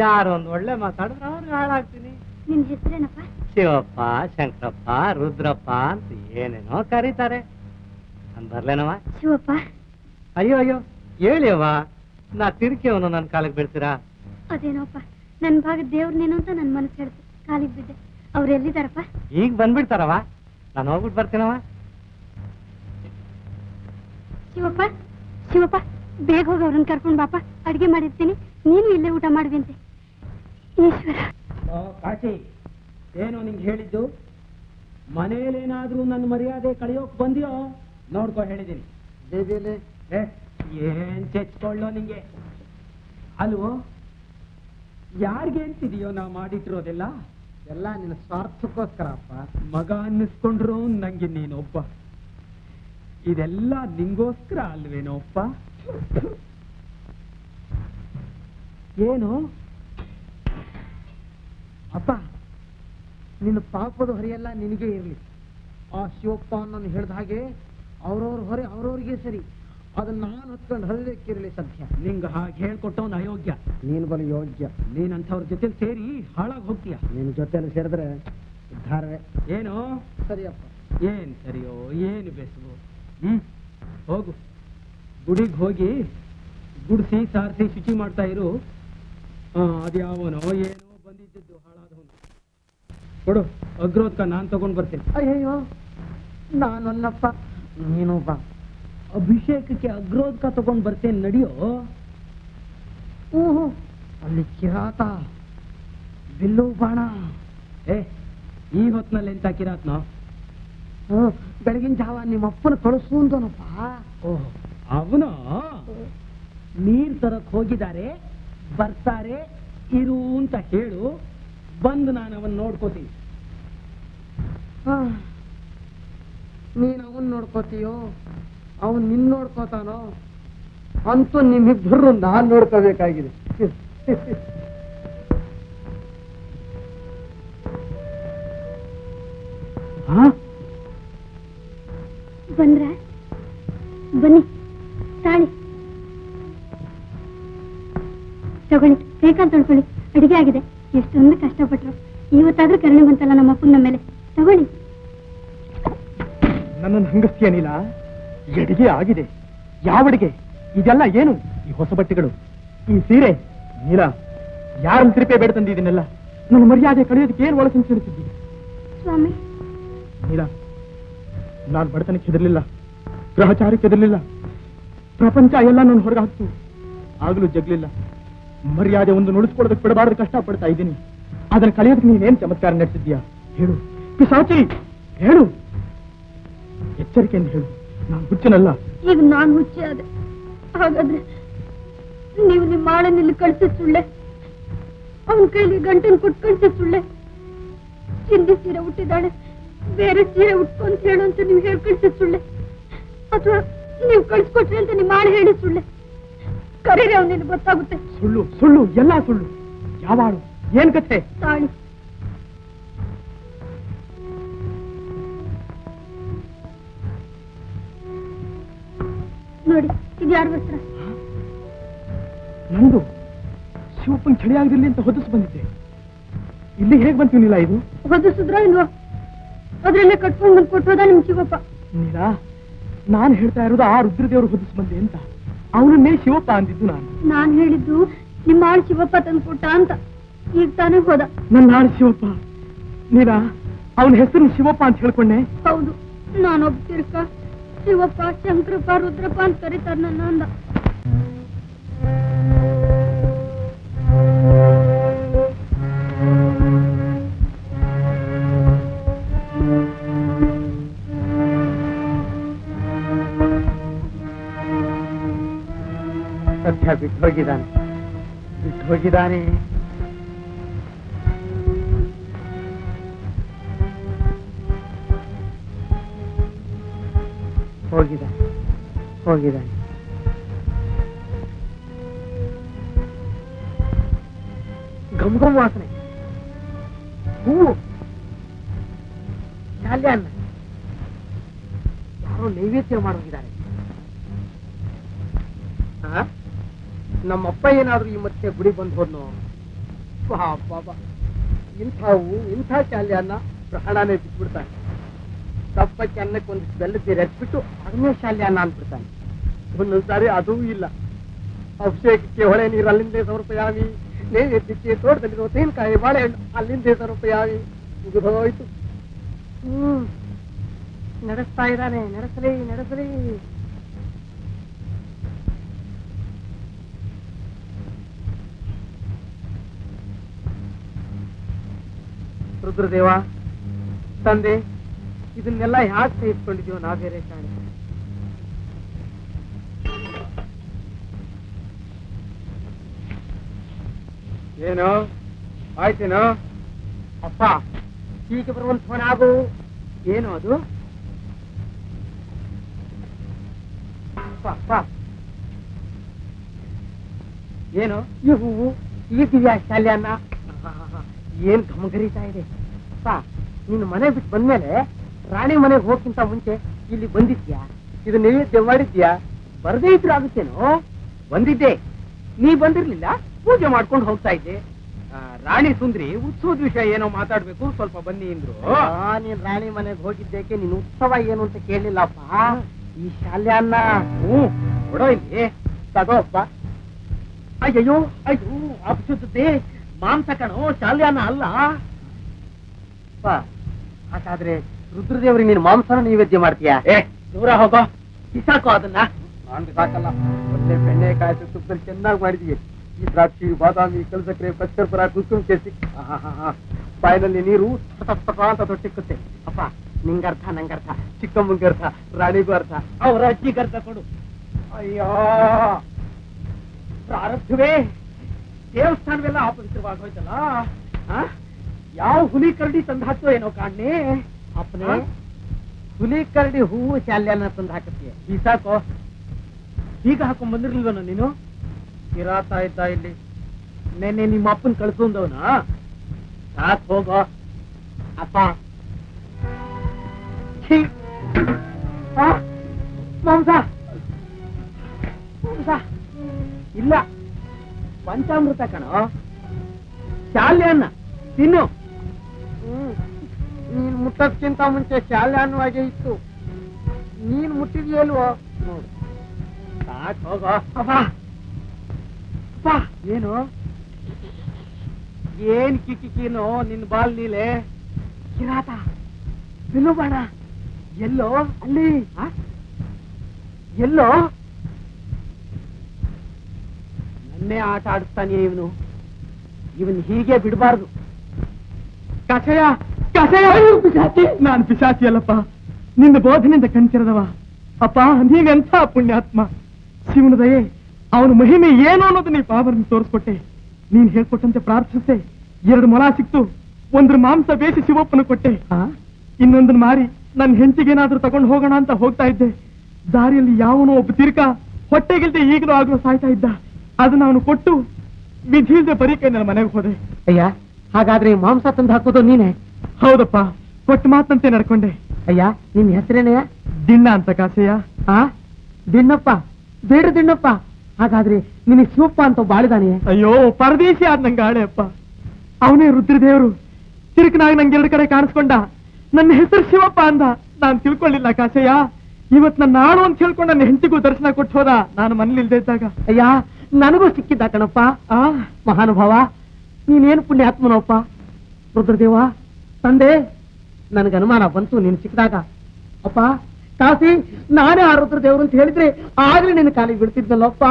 ಯಾರು ಒಂದ್ ಒಳ್ಳೆ ಮಾತಾಡಿದ್ರೆ ಅವ್ರಿಗೆ ಹಾಳಾಗ್ತೀನಿ. ನಿನ್ ಹೆಸರೇನಪ್ಪ? ಶಿವಪ್ಪ, ಶಂಕರಪ್ಪ, ರುದ್ರಪ್ಪ ಅಂತ ಏನೇನೋ ಕರೀತಾರೆ. ನಾನ್ ಬರ್ಲೇನವ? ಶಿವಪ್ಪ. ಅಯ್ಯೋ ಅಯ್ಯೋ, ಹೇಳಿ ಅವ್ವ, ನಾ ತಿರ್ಕಿಯವನು. ನನ್ ಕಾಲಕ್ಕೆ ಬೀಳ್ತೀರಾ? ಅದೇನೋಪ್ಪ, ನನ್ ಭಾಗ ದೇವ್ರನೇನು ಅಂತ ನನ್ ಮನಸ್ಸು ಹೇಳ್ತು, ಕಾಲಿಗೆ ಬಿದ್ದೆ. ಅವ್ರು ಎಲ್ಲಿದ್ದಾರಪ್ಪ? ಈಗ ಬಂದ್ಬಿಡ್ತಾರವ, ನಾನು ಹೋಗ್ಬಿಟ್ಟು ಬರ್ತೀನವ. ಶಿವಪ್ಪ, ಶಿವಪ್ಪ, ಬೇಗ ಹೋಗಿ ಅವ್ರನ್ನ ಕರ್ಕೊಂಡ್ ಬಾಪ. ಅಡ್ಗೆ ಮಾಡಿರ್ತೀನಿ, ನೀನು ಇಲ್ಲೇ ಊಟ ಮಾಡುವಂತೆ. ಈಶ್ವರ. ಕಾಶಿ, ಏನು ನಿಂಗೆ ಹೇಳಿದ್ದು? ಮನೇಲೇನಾದ್ರೂ ನನ್ನ ಮರ್ಯಾದೆ ಕಳೆಯೋಕ್ ಬಂದಿಯೋ ನೋಡ್ಕೊ ಹೇಳಿದ್ದೀನಿ. ಏನ್ ಚೆಚ್ಕೊಳ್ಳೋ ನಿಂಗೆ? ಅಲ್ವೋ, ಯಾರಿಗೆ ಅಂತಿದೆಯೋ ನಾ ಮಾಡಿಟ್ಟಿರೋದೆಲ್ಲ? ಎಲ್ಲ ನಿನ್ನ ಸ್ವಾರ್ಥಕ್ಕೋಸ್ಕರ ಅಪ್ಪ. ಮಗ ಅನ್ನಿಸ್ಕೊಂಡ್ರು ನಂಗೆ ನೀನೊಬ್ಬ. ಇದೆಲ್ಲ ನಿಂಗೋಸ್ಕರ ಅಲ್ವೇನೋಪ್ಪ? ಏನು ಅಪ್ಪ, ನಿನ್ನ ಪಾಪದ ಹೊರೆಯೆಲ್ಲ ನಿನಗೆ ಇರಲಿ. ಆ ಶಿವಪ್ಪ ನಾನು ಹೇಳ್ದ ಹಾಗೆ ಅವ್ರವ್ರ ಹೊರೆ ಅವ್ರವ್ರಿಗೆ ಸರಿ. ಅದನ್ನ ನಾನು ಹೊತ್ಕೊಂಡು ಹರಿದಕ್ಕಿರಲಿ ಸದ್ಯ. ನಿಂಗೆ ಹಾಗೆ ಹೇಳ್ಕೊಟ್ಟವನು ಅಯೋಗ್ಯ. ನೀನು ಬಲು ಯೋಗ್ಯ. ನೀನಂಥವ್ರ ಜೊತೆ ಸೇರಿ ಹಾಳಾಗಿ ಹೋಗ್ತೀಯ. ನಿನ್ನ ಜೊತೆಲಿ ಸೇರಿದ್ರೆ ಉದ್ಧಾರವೇ. ಏನು ಸರಿಯಪ್ಪ? ಏನ್ ಸರಿಯೋ ಏನು ಬೇಸವು? ಹೋಗು, ಗುಡಿಗೆ ಹೋಗಿ ಗುಡಿಸಿ ಸಾರಿಸಿ ಶುಚಿ ಮಾಡ್ತಾ ಇರು. ಅದ್ಯಾವನೋ ಏನೋ ಬಂದಿದ್ದು ಹಾಳಾದವನು. ಕೊಡು ಅಗ್ರೋದ್ಕ ನಾನ್ ತಗೊಂಡ್ ಬರ್ತೇನೆ. ಅಯ್ಯಯ್ಯೋ, ನಾನಲ್ಲಪ್ಪ, ನೀನು ಬಾ. ಅಭಿಷೇಕಕ್ಕೆ ಅಗ್ರೋದ್ಕ ತಗೊಂಡ್ ಬರ್ತೇನೆ, ನಡಿಯೋ. ಅಲ್ಲಿ ಕಿರಾತ, ಬಿಲ್ಲು ಬಾಣ. ಈ ಹೊತ್ನಲ್ಲಿ ಎಂತ ಕಿರಾತ್ನೋ? ಬೆಳಗಿನ ಜಾವ ನಿಮ್ಮ ಅಪ್ಪನ ಕಳಿಸು ಅಂತನಪ್ಪ. ಓಹ್, ಅವನು ನೀರ್ ತರಕ್ ಹೋಗಿದ್ದಾರೆ, ಬರ್ತಾರೆ, ಇರು ಅಂತ ಹೇಳು. ಬಂದು ನಾನು ಅವನ್ ನೋಡ್ಕೋತೀನಿ. ನೀನ್ ಅವನ್ ನೋಡ್ಕೋತೀಯೋ ಅವನ್ ನಿನ್ ನೋಡ್ಕೋತಾನೋ ಅಂತೂ ನಿಮ್ಮಿಬ್ಬರು ನಾನ್ ನೋಡ್ಕೋಬೇಕಾಗಿದೆ. ಬಂದ್ರ ಬನ್ನಿ, ತಾಳಿ ತಗೊಳ್ಳಿ, ಬೇಕಂತ ತೊಳ್ಕೊಳ್ಳಿ. ಅಡಿಗೆ ಆಗಿದೆ. ಎಷ್ಟೊಂದು ಕಷ್ಟಪಟ್ರು, ಇವತ್ತಾದ್ರೂ ಕರುಣೆ ಬಂತಲ್ಲ ನಮ್ಮ ಅಪ್ಪನ ಮೇಲೆ. ತಗೊಳ್ಳಿ. ನನ್ನನ್ನು ಹಂಗಸ್ತೀಯ ನೀಲ? ಅಡಿಗೆ ಆಗಿದೆ. ಯಾವ ಅಡಿಗೆ? ಇದೆಲ್ಲ ಏನು? ಈ ಹೊಸ ಬಟ್ಟೆಗಳು, ಈ ಸೀರೆ. ನೀಲ, ಯಾರನ್ನು ತಿರುಪೆ ಬೇಡ ತಂದಿದ್ದೀನೆಲ್ಲ? ನನ್ನ ಮರ್ಯಾದೆ ಕಳೆಯೋದಕ್ಕೆ ಏನು ಒಳ ಸಂಚರಿಸಿದ್ದೀನಿ? ಸ್ವಾಮಿ, ನೀಲ, ನಾನು ಬಡತನಕ್ಕೆ ಹೆದರ್ಲಿಲ್ಲ, ಗ್ರಹಚಾರಕ್ಕೆ ಹೆದರ್ಲಿಲ್ಲ. ಪ್ರಪಂಚ ಎಲ್ಲ ನನ್ನ ಹೊರಗೆ ಹಾಕ್ತು, ಆಗಲೂ ಜಗ್ಲಿಲ್ಲ. ಮರ್ಯಾದೆ ಒಂದು ನುಡಿಸ್ಕೊಳ್ಳೋದಕ್ಕೆ ಬಿಡಬಾರದು ಕಷ್ಟಪಡ್ತಾ ಇದ್ದೀನಿ. ಅದನ್ನು ಕಳೆಯೋದಕ್ಕೆ ನೀನೇನು ಚಮತ್ಕಾರ ನಡೆಸಿದ್ಯಾ? ಹೇಳು ಪಿಶಾಚಿ, ಹೇಳು. ಎಚ್ಚರಿಕೆಯಿಂದ ಹೇಳು, ನಾನು ಹುಚ್ಚನಲ್ಲ. ಈಗ ನಾನು ಹುಚ್ಚೆ ಆದೆ. ಹಾಗಾದ್ರೆ ನೀವು ನಿಮ್ಮ ಆಳನಲ್ಲಿ ಕಳಿಸಿ ಸುಳ್ಳೆ, ಅವನ ಕೈಲಿ ಗಂಟನ್ನು ಕೊಟ್ಟು ಕಳಿಸಿ ಸುಳ್ಳೆ. ಚಿಂದಿ ಸೀರೆ ಹುಟ್ಟಿದಾಳೆ, ಬೇರೆ ಸೀರೆ ಉಟ್ಕೊಂತ ಹೇಳು ಅಂತ ನೀವು ಹೇಳಿ ಕಳಿಸಿ ಸುಳ್ಳೆ, ಅಥವಾ ನೀವು ಕಳಿಸ್ಕೊಟ್ರಿ ಅಂತ ನಿಮ್ಮ ಆಳು ಹೇಳಿ ಸುಳ್ಳೆ. ಕರೀರಿ, ಅವನಿಗೆ ಗೊತ್ತಾಗುತ್ತೆ. ಸುಳ್ಳು ಸುಳ್ಳು, ಎಲ್ಲ ಸುಳ್ಳು. ಯಾವಾಳು? ಏನ್ ಕಥೆ? ತಾಳಿ. ನೋಡಿ, ಇದು ಯಾರ ವಸ್ತ್ರ? ನಂದು. ಶಿವಪ್ಪನ್ ಚಳಿ ಆಗದಿರ್ಲಿ ಅಂತ ಹೊದಿಸ್ ಬಂದಿದ್ದೆ. ಇಲ್ಲಿ ಹೇಗ್ ಬಂತೀನಿಲ್ಲ? ಇದು ಹೊದಿಸಿದ್ರ ಇಲ್ವೋ? ಅದ್ರಲ್ಲೇ ಕಟ್ಕೊಂಡು ಬಂದು ಕೊಟ್ಟೋದ ನಿಮ್ ಶಿವಪ್ಪ? ನೀಲ, ನಾನು ಹೇಳ್ತಾ ಇರೋದು ಆ ರುದ್ರದೇವರು ಹೊದಿಸ್ ಬಂದೆ ಅಂತ. ಅವನನ್ನೇ ಶಿವಪ್ಪ ಅಂದಿದ್ದು ನಾನು. ನಾನ್ ಹೇಳಿದ್ದು ನಿಮ್ಮ ಆಳು ಶಿವಪ್ಪ ತಂದು ಕೊಟ್ಟ ಅಂತ. ಈಗ ತಾನೇ ಹೋದ. ನನ್ನ ಆಳು ಶಿವಪ್ಪ? ನೀಲ, ಅವನ ಹೆಸರು ಶಿವಪ್ಪ ಅಂತ ಹೇಳ್ಕೊಂಡೆ? ಹೌದು, ನಾನೊಬ್ಬ ತಿರ್ಕ ಶಿವಪ್ಪ, ಶಂಕರಪ್ಪ, ರುದ್ರಪ್ಪ ಅಂತ ಕರೀತಾರ ನನ್ನ ಅಂದ. ಸತ್ಯ ಬಿಟ್ಟು ಹೋಗಿದ್ದಾನೆ, ಬಿಟ್ಟು ಹೋಗಿದ್ದಾನೆ. ಹೋಗಿದ್ದಾನೆ, ಹೋಗಿದ್ದಾನೆ. ಗಮ್ ಗಮ್ ವಾಸನೆ, ಹೂವು, ಶಾಲೆ ಅನ್ನ ಯಾರೋ ನೈವೇದ್ಯ ಮಾಡೋಗಿದ್ದಾರೆ. ನಮ್ಮಪ್ಪ ಏನಾದ್ರು ಈ ಮತ್ತೆ ಗುಡಿ ಬಂದು ಹೋದ್ನೋ? ಬಾಬಾ, ಇಂಥವು ಇಂಥ ಶಾಲ್ಯನ್ನ ಪ್ರಾಣನೇ ಬಿಟ್ಬಿಡ್ತಾನೆ. ತಪ್ಪಕ್ಕೆ ಅನ್ನಕ್ಕೆ ಒಂದಿಷ್ಟು ಬೆಲ್ಲಕ್ಕೆ ರೆಚ್ಬಿಟ್ಟು ಅದನ್ನೇ ಶಾಲ್ಯನ್ನ ಅಂದ್ಬಿಡ್ತಾನೆ. ಒಂದೊಂದ್ಸಾರಿ ಅದೂ ಇಲ್ಲ. ಅಭಿಷೇಕಕ್ಕೆ ಹೊಳೆ ನೀರು ಅಲ್ಲಿಂದೇ ಸಮರ್ಪಯಾಮಿ, ನೈವೇದ್ಯಕ್ಕೆ ತೋಟದಲ್ಲಿರೋ ತೆಂಗಿನಕಾಯಿ ಬಾಳೆಹಣ್ಣು ಅಲ್ಲಿಂದೇ ಸಮರ್ಪಯಾಮಿ. ಮುಗಿದೋಯ್ತು. ನಡೆಸ್ತಾ ಇದ್ದಾನೆ, ನಡೆಸಲಿ ನಡೆಸಲಿ. ರುದ್ರದೇವ ತಂದೆ ಇದನ್ನೆಲ್ಲ ಯಾಕೆ ಸಹಿಸ್ಕೊಂಡಿದೀವೋ ನಾ ಬೇರೆ ಕಾಣೆ. ಏನು ಆಯ್ತೇನೋ? ಅಪ್ಪ ಹೀಗೆ ಬರುವಂತವನಾಗು. ಏನು ಅದು? ಅಪ್ಪ ಏನು ಈ ಹೂವು, ಈ ದಿವ್ಯಾ ಶಾಲ್ಯನ್ನ ಏನ್ ಗಮಗರಿತಾ ಇದೆ. ಅಪ್ಪ ನೀನು ಮನೆ ಬಿಟ್ಟು ಬಂದ್ಮೇಲೆ ರಾಣಿ ಮನೆಗೆ ಹೋಗ್ಕಿಂತ ಮುಂಚೆ ಇಲ್ಲಿ ಬಂದಿದ್ಯಾ? ಇದು ನೈವೇದ್ಯ ಮಾಡಿದ್ಯಾ? ಬರದೇ ಇದ್ರು ಆಗುತ್ತೇನೋ? ಬಂದಿದ್ದೆ, ನೀ ಬಂದಿರ್ಲಿಲ್ಲ, ಪೂಜೆ ಮಾಡ್ಕೊಂಡು ಹೋಗ್ತಾ ಇದ್ದೆ. ರಾಣಿ ಸುಂದ್ರಿ ಉತ್ಸವದ ವಿಷಯ ಏನೋ ಮಾತಾಡ್ಬೇಕು, ಸ್ವಲ್ಪ ಬನ್ನಿ ಅಂದ್ರು. ನೀನ್ ರಾಣಿ ಮನೆಗೆ ಹೋಗಿದ್ದೇಕೆ? ನೀನು ಉತ್ಸವ ಏನು ಅಂತ ಕೇಳಲಿಲ್ಲಪ್ಪ. ಈ ಶಾಲ್ಯನ್ನ ಕೊಡೋ ಇಲ್ಲಿ, ತಗೋಪ್ಪ. ಅಯ್ಯಯ್ಯೋ ಅಯ್ಯೋ ಅಪ್ಸುತ್ತೆ, ಮಾಂಸ ಕಣೋ, ಶಾಲ್ಯನ್ನ ಅಲ್ಲ. ಹಾಗಾದ್ರೆ ರುದ್ರದೇವ್ರಿಗೆ ನೀನು ಮಾಂಸನ ನೈವೇದ್ಯ ಮಾಡ್ತೀಯಾ? ದೂರ ಹೋಗೋ, ಬಿಸಾಕೋ ಅದನ್ನ. ನಾನು ಬಿಸಾಕಲ್ಲ, ಒಳ್ಳೆ ಬೆಣ್ಣೆಕಾಯಿ ತುಪ್ಪದಲ್ಲಿ ಚೆನ್ನಾಗಿ ಮಾಡಿದೀವಿ. ಈ ದ್ರಾಕ್ಷಿ, ಬಾದಾಮಿ, ಕಲ್ಸಕ್ರೆ, ಪಚ್ಚರ್ಪುರ, ಕುಸುಮ್ ಕೇಸಿ, ಬಾಯಿನಲ್ಲಿ ನೀರು ತಪ್ಪ ಅಂತ ತೊಟ್ಟಿಕ್ಕುತ್ತೆ. ಅಪ್ಪ ನಿಂಗರ್ಥ, ನಂಗರ್ಥ, ಚಿಕ್ಕಮ್ಮಂಗೆ ಅರ್ಥ, ರಾಣಿಗೂ ಅರ್ಥ, ಅವರ ಅಜ್ಜಿಗೆ ಅರ್ಥ ಕೊಡು. ಅಯ್ಯೋ ಪ್ರಾರಬ್ಧವೇ, ದೇವಸ್ಥಾನವೆಲ್ಲ ಅಪವಿತ್ರವಾಗಿ ಹೋಯ್ತಲ್ಲ. ಯಾವ ಹುಲಿ ಕರಡಿ ತಂದು ಹಾಕ್ತೋ ಏನೋ ಕಾಣೆ. ಅಪ್ಪನೇ ಹುಲಿ ಕರಡಿ ಹೂವು ಶಾಲ್ಯನ ತಂದು ಹಾಕತ್ತೀಯ, ಬಿಸಾಕೋ. ಈಗ ಹಾಕೊಂಡ್ ಬಂದಿರ್ಲಿಲ್ವನ ನೀನು? ಕಿರಾತ ಇದ್ದ ಇಲ್ಲಿ, ನೆನ್ನೆ ನಿಮ್ಮ ಅಪ್ಪನ್ ಕಳ್ಸೋಂದವನ. ಸಾಕ್ ಹೋಗೋ. ಅಪ್ಪ ಮಾಂಸ ಇಲ್ಲ, ಪಂಚಾಮೃತ ಕಣೋ, ಶಾಲ್ಯನ್ನ ತಿನ್ನು. ನೀನ್ ಮುಟ್ಟೋದ್ಕಿಂತ ಮುಂಚೆ ಶಾಲ್ಯನ್ನವಾಗೇ ಇತ್ತು, ನೀನ್ ಮುಟ್ಟಿದ್ಯಲ್ವೋ ನೋಡು. ಸಾಕ್ ಹೋಗೋ. ಏನು ಏನ್ ಕಿಕ್ಕಿನೋ ನಿನ್ ಬಾಲ್ ನೀಲೆ? ಕಿರಾತ ಬಿಲ್ಲು ಬಾಣ ಎಲ್ಲೋ? ಅಲ್ಲಿ ಎಲ್ಲೋ? ನನ್ನೇ ಆಟ ಆಡಿಸ್ತಾನೆ ಇವನು. ಇವನ್ ಹೀಗೆ ಬಿಡಬಾರ್ದು. ಕಷಯ ಕಷಯ, ನಾನು ಪಿಶಾಚಿ ಅಲ್ಲಪ್ಪ, ನಿನ್ನ ಬೋಧನೆಯಿಂದ ಕಣ್ತಿರದವ. ಅಪ್ಪ ನೀನೆಂಥ ಪುಣ್ಯಾತ್ಮ. ಶಿವನ ದಯೆ, ಅವನ ಮಹಿಮೆ ಏನು ಅನ್ನೋದು ನೀ ಪಾವರನ್ನು ತೋರಿಸ್ಕೊಟ್ಟೆ. ನೀನ್ ಹೇಳ್ಕೊಟ್ಟಂತೆ ಪ್ರಾರ್ಥಿಸಿದೆ, 2 ಮೊಲ ಸಿಕ್ತು, 1 ಮಾಂಸ ಬೇಸಿ ಶಿವಪ್ಪನ ಕೊಟ್ಟೆ, ಇನ್ನೊಂದನ್ನು ಮಾರಿ ನನ್ನ ಹೆಂಡತಿಗೇನಾದ್ರೂ ತಗೊಂಡು ಹೋಗೋಣ ಅಂತ ಹೋಗ್ತಾ ಇದ್ದೆ. ದಾರಿಯಲ್ಲಿ ಯಾವನೋ ಒಬ್ಬ ತಿರ್ಕ ಹೊಟ್ಟೆಗಿಲ್ದೆ ಈಗಲೂ ಆಗ್ಲೂ ಸಾಯ್ತಾ ಇದ್ದ. ಅದನ್ನ ಅವನು ಕೊಟ್ಟು ವಿಧಿಲ್ದೆ ಬರೀಕೈ ನನ್ನ ಮನೆಗೆ ಹೋದೆ. ಅಯ್ಯ, ಹಾಗಾದ್ರೆ ಮಾಂಸ ತಂದು ಹಾಕೋದು ನೀನೆ? ಹೌದಪ್ಪ, ಕೊಟ್ಟು ಮಾತಂತೆ ನಡ್ಕೊಂಡೆ. ಅಯ್ಯ, ನಿನ್ ಹೆಸರೇನೆಯ? ದಿಣ್ಣ ಅಂತ ಕಾಸಯ್ಯ. ದಿಣ್ಣಪ್ಪ? ಬೇಡ ದಿಣ್ಣಪ್ಪ. ಹಾಗಾದ್ರೆ ನಿನಗೆ ಶಿವಪ್ಪ ಅಂತ ಬಾಳಿದಾನೆ? ಅಯ್ಯೋ ಪರದೇಶಿ ಆದ್ ನಂಗೆ ಆಳೆ ಅಪ್ಪ. ಅವನೇ ರುದ್ರದೇವರು. ತಿರುಕನಾಗಿ ನಂಗೆ 2 ಕಡೆ ಕಾಣಿಸ್ಕೊಂಡ. ನನ್ನ ಹೆಸರು ಶಿವಪ್ಪ ಅಂದ. ನಾನು ತಿಳ್ಕೊಳ್ಳಿಲ್ಲ ಕಾಸಯ್ಯ. ಇವತ್ ನನ್ನ ಆಳು ಅಂತ ಹೇಳ್ಕೊಂಡು ನನ್ನ ಹೆಂಡತಿಗೂ ದರ್ಶನ ಕೊಟ್ಟು ಹೋದ, ನಾನು ಮನೇಲಿ ಇಲ್ದೇ ಇದ್ದಾಗ. ಅಯ್ಯ, ನನಗೂ ಸಿಕ್ಕಿದ್ದ ಕಣಪ್ಪ. ಮಹಾನುಭಾವ, ನೀನೇನು ಪುಣ್ಯಾತ್ಮನಪ್ಪ. ರುದ್ರದೇವ ತಂದೆ, ನನಗೆ ಅನುಮಾನ ಬಂತು ನೀನು ಸಿಕ್ಕಿದಾಗ. ಅಪ್ಪ ಕಾಸಿ, ನಾನೇ ಆ ರುದ್ರದೇವರು ಅಂತ ಹೇಳಿದ್ರೆ ಆಗ್ಲೇ ನಿನ್ನ ಕಾಲಿಗೆ ಬಿಡ್ತಿದ್ನಲ್ಲಪ್ಪ.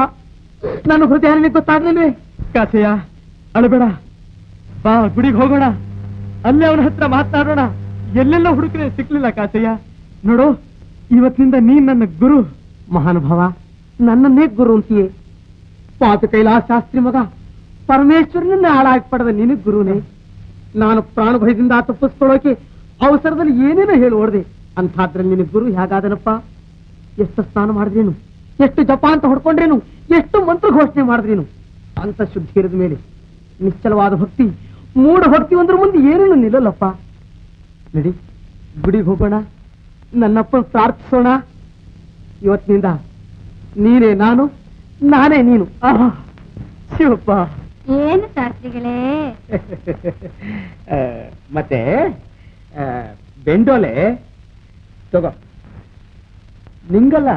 ನನ್ನ ಹೃದಯ ನಿನಗೆ ಗೊತ್ತಾಗ್ಲಿಲ್ವೇ? ಕಾಸಯ್ಯ ಅಳಬೇಡ, ಬಾ ಗುಡಿಗೆ ಹೋಗೋಣ, ಅಲ್ಲೇ ಅವನ ಹತ್ರ ಮಾತನಾಡೋಣ. ಎಲ್ಲೆಲ್ಲ ಹುಡುಕಿದ್ರೆ ಸಿಕ್ಲಿಲ್ಲ ಕಾಸಯ್ಯ. ನೋಡು, ಇವತ್ತಿನಿಂದ ನೀನ್ ನನ್ನ ಗುರು. ಮಹಾನುಭಾವ, ನನ್ನನ್ನೇ ಗುರು ಅಂತೀಯೇ? ಪಾಪ ಕೈಲಾಸ ಶಾಸ್ತ್ರಿ ಮಗ ಪರಮೇಶ್ವರನನ್ನ ಹಾಳಾಗಿ ಪಡೆದ ನಿನಗ್ ಗುರುನೇ. ನಾನು ಪ್ರಾಣ ಭಯದಿಂದ ತಪ್ಪಿಸ್ಕೊಳ್ಳೋಕೆ ಅವಸರದಲ್ಲಿ ಏನೇನೋ ಹೇಳಿ ಓಡ್ದೆ. ಅಂಥಾದ್ರಲ್ಲಿ ನಿನಗೆ ಗುರು ಹೇಗಾದನಪ್ಪ? ಎಷ್ಟು ಸ್ನಾನ ಮಾಡಿದ್ರೇನು, ಎಷ್ಟು ಜಪ ಅಂತ ಹೊಡ್ಕೊಂಡ್ರೇನು, ಎಷ್ಟು ಮಂತ್ರ ಘೋಷಣೆ ಮಾಡಿದ್ರೇನು, ಅಂತ ಶುದ್ಧಿ ಇರಿದ ಮೇಲೆ ನಿಶ್ಚಲವಾದ ಭಕ್ತಿ, ಮೂಢ ಭಕ್ತಿ ಒಂದ್ರ ಮುಂದೆ ಏನೇನು ನಿಲ್ಲಲ್ಲಪ್ಪ. ನಡಿ, ಗುಡಿಗೆ ಹೋಗೋಣ, ನನ್ನಪ್ಪ ಪ್ರಾರ್ಥಿಸೋಣ. ಇವತ್ತಿನಿಂದ ನೀನೇ ನಾನು, ನಾನೇ ನೀನು. ಶಿವಪ್ಪ. ಏನು ಶಾಸ್ತ್ರಿಗಳೇ? ಮತ್ತೆ ಬೆಂಡೋಲೆ ತಗೋ. ನಿಂಗಲ್ಲ,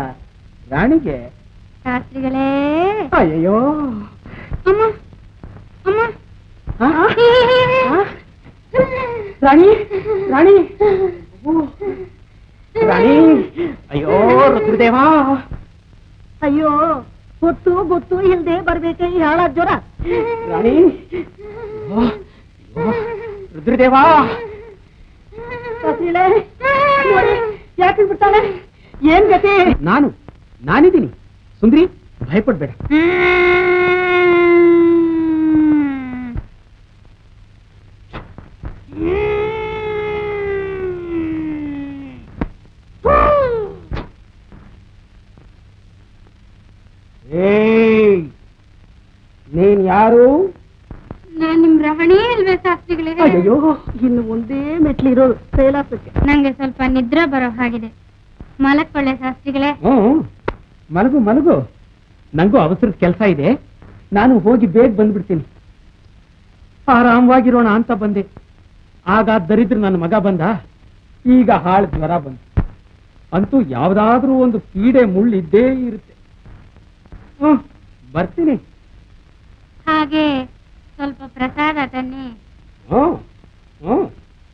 ರಾಣಿಗೆ. ಶಾಸ್ತ್ರಿಗಳೇ. ಅಯ್ಯೋ ಅಮ್ಮ ಅಮ್ಮ, ರಾಣಿ ರಾಣಿ ರಾಣಿ. ಅಯ್ಯೋ ರುದ್ರದೇವ, ಅಯ್ಯೋ ಗೊತ್ತು ಗೊತ್ತು ಇಲ್ದೆ ಬರ್ಬೇಕೆ ಈ ಹಾಳಾದ ಜ್ವರ. ರಾಣಿ, ರುದ್ರದೇವ ಬಿಡ್ತಾಳೆ. ಏನ್ ಗತಿ? ನಾನಿದ್ದೀನಿ ಸುಂದ್ರಿ, ಭಯಪಡ್ಬೇಡ. ನೀನ್ ಯಾರು? ನಾನ್ ನಿಮ್ ರಮಣಿ ಅಲ್ವೇ ಶಾಸ್ತ್ರಿಗಳೇ? ಅಯ್ಯೋ, ಇನ್ನು ಒಂದೇ ಮೆಟ್ಲಿರೋದು ಕೈಲಾಸಕ್ಕೆ. ನಂಗೆ ಸ್ವಲ್ಪ ನಿದ್ರೆ ಬರೋ ಹಾಗಿದೆ, ಮಲಕ್ಕೊಳ್ಳೆ ಶಾಸ್ತ್ರಿಗಳೇ. ಮಲಗು ಮಲಗು. ನಂಗೂ ಅವಸರದ ಕೆಲಸ ಇದೆ, ನಾನು ಹೋಗಿ ಬೇಗ ಬಂದ್ಬಿಡ್ತೀನಿ. ಆರಾಮವಾಗಿರೋಣ ಅಂತ ಬಂದೆ, ಆಗ ದರಿದ್ರ ನನ್ನ ಮಗ ಬಂದ, ಈಗ ಹಾಳು ಜ್ವರ ಬಂತು. ಅಂತೂ ಯಾವ್ದಾದ್ರೂ ಒಂದು ಪೀಡೆ ಮುಳ್ಳಿದ್ದೇ ಇರುತ್ತೆ. ಬರ್ತೀನಿ. ಹಾಗೆ ಸ್ವಲ್ಪ ಪ್ರಸಾದ ತನ್ನಿ.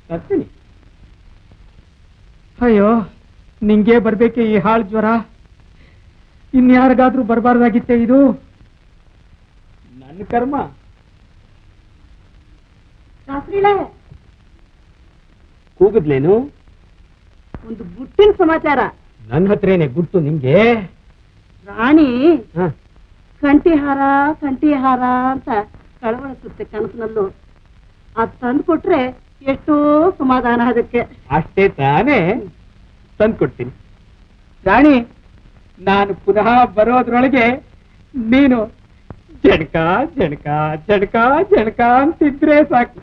ಬರ್ತೀನಿ. ಅಯ್ಯೋ, ನಿಂಗೆ ಬರ್ಬೇಕೆ ಈ ಹಾಳು ಜ್ವರ? ಇನ್ಯಾರಿಗಾದ್ರೂ ಬರಬಾರ್ದಾಗಿತ್ತೆ ಇದು? ನನ್ನ ಕರ್ಮ. ಕೂಗಿದ್ಲೇನು? ಒಂದು ಗುಟ್ಟಿನ ಸಮಾಚಾರ. ನನ್ನ ಹತ್ರೇನೆ ಗುಟ್ಟು ನಿಮ್ಗೆ? ರಾಣಿ ಕಂಠಿಹಾರ ಅಂತ ಕಳವಳಿಸುತ್ತೆ ಕನಸಿನಲ್ಲೂ. ಅದ್ ತಂದು ಕೊಟ್ರೆ ಎಷ್ಟೋ ಸಮಾಧಾನ. ಅದಕ್ಕೆ ಅಷ್ಟೇ ತಾನೇ, ತಂದ್ಕೊಡ್ತೀನಿ. ರಾಣಿ, ನಾನು ಪುನಃ ಬರೋದ್ರೊಳಗೆ ನೀನು ಜಡ್ಕ ಜಡ್ಕ ಜಡ್ಕ ಜಡ್ಕ ಅಂತಿದ್ರೆ ಸಾಕು.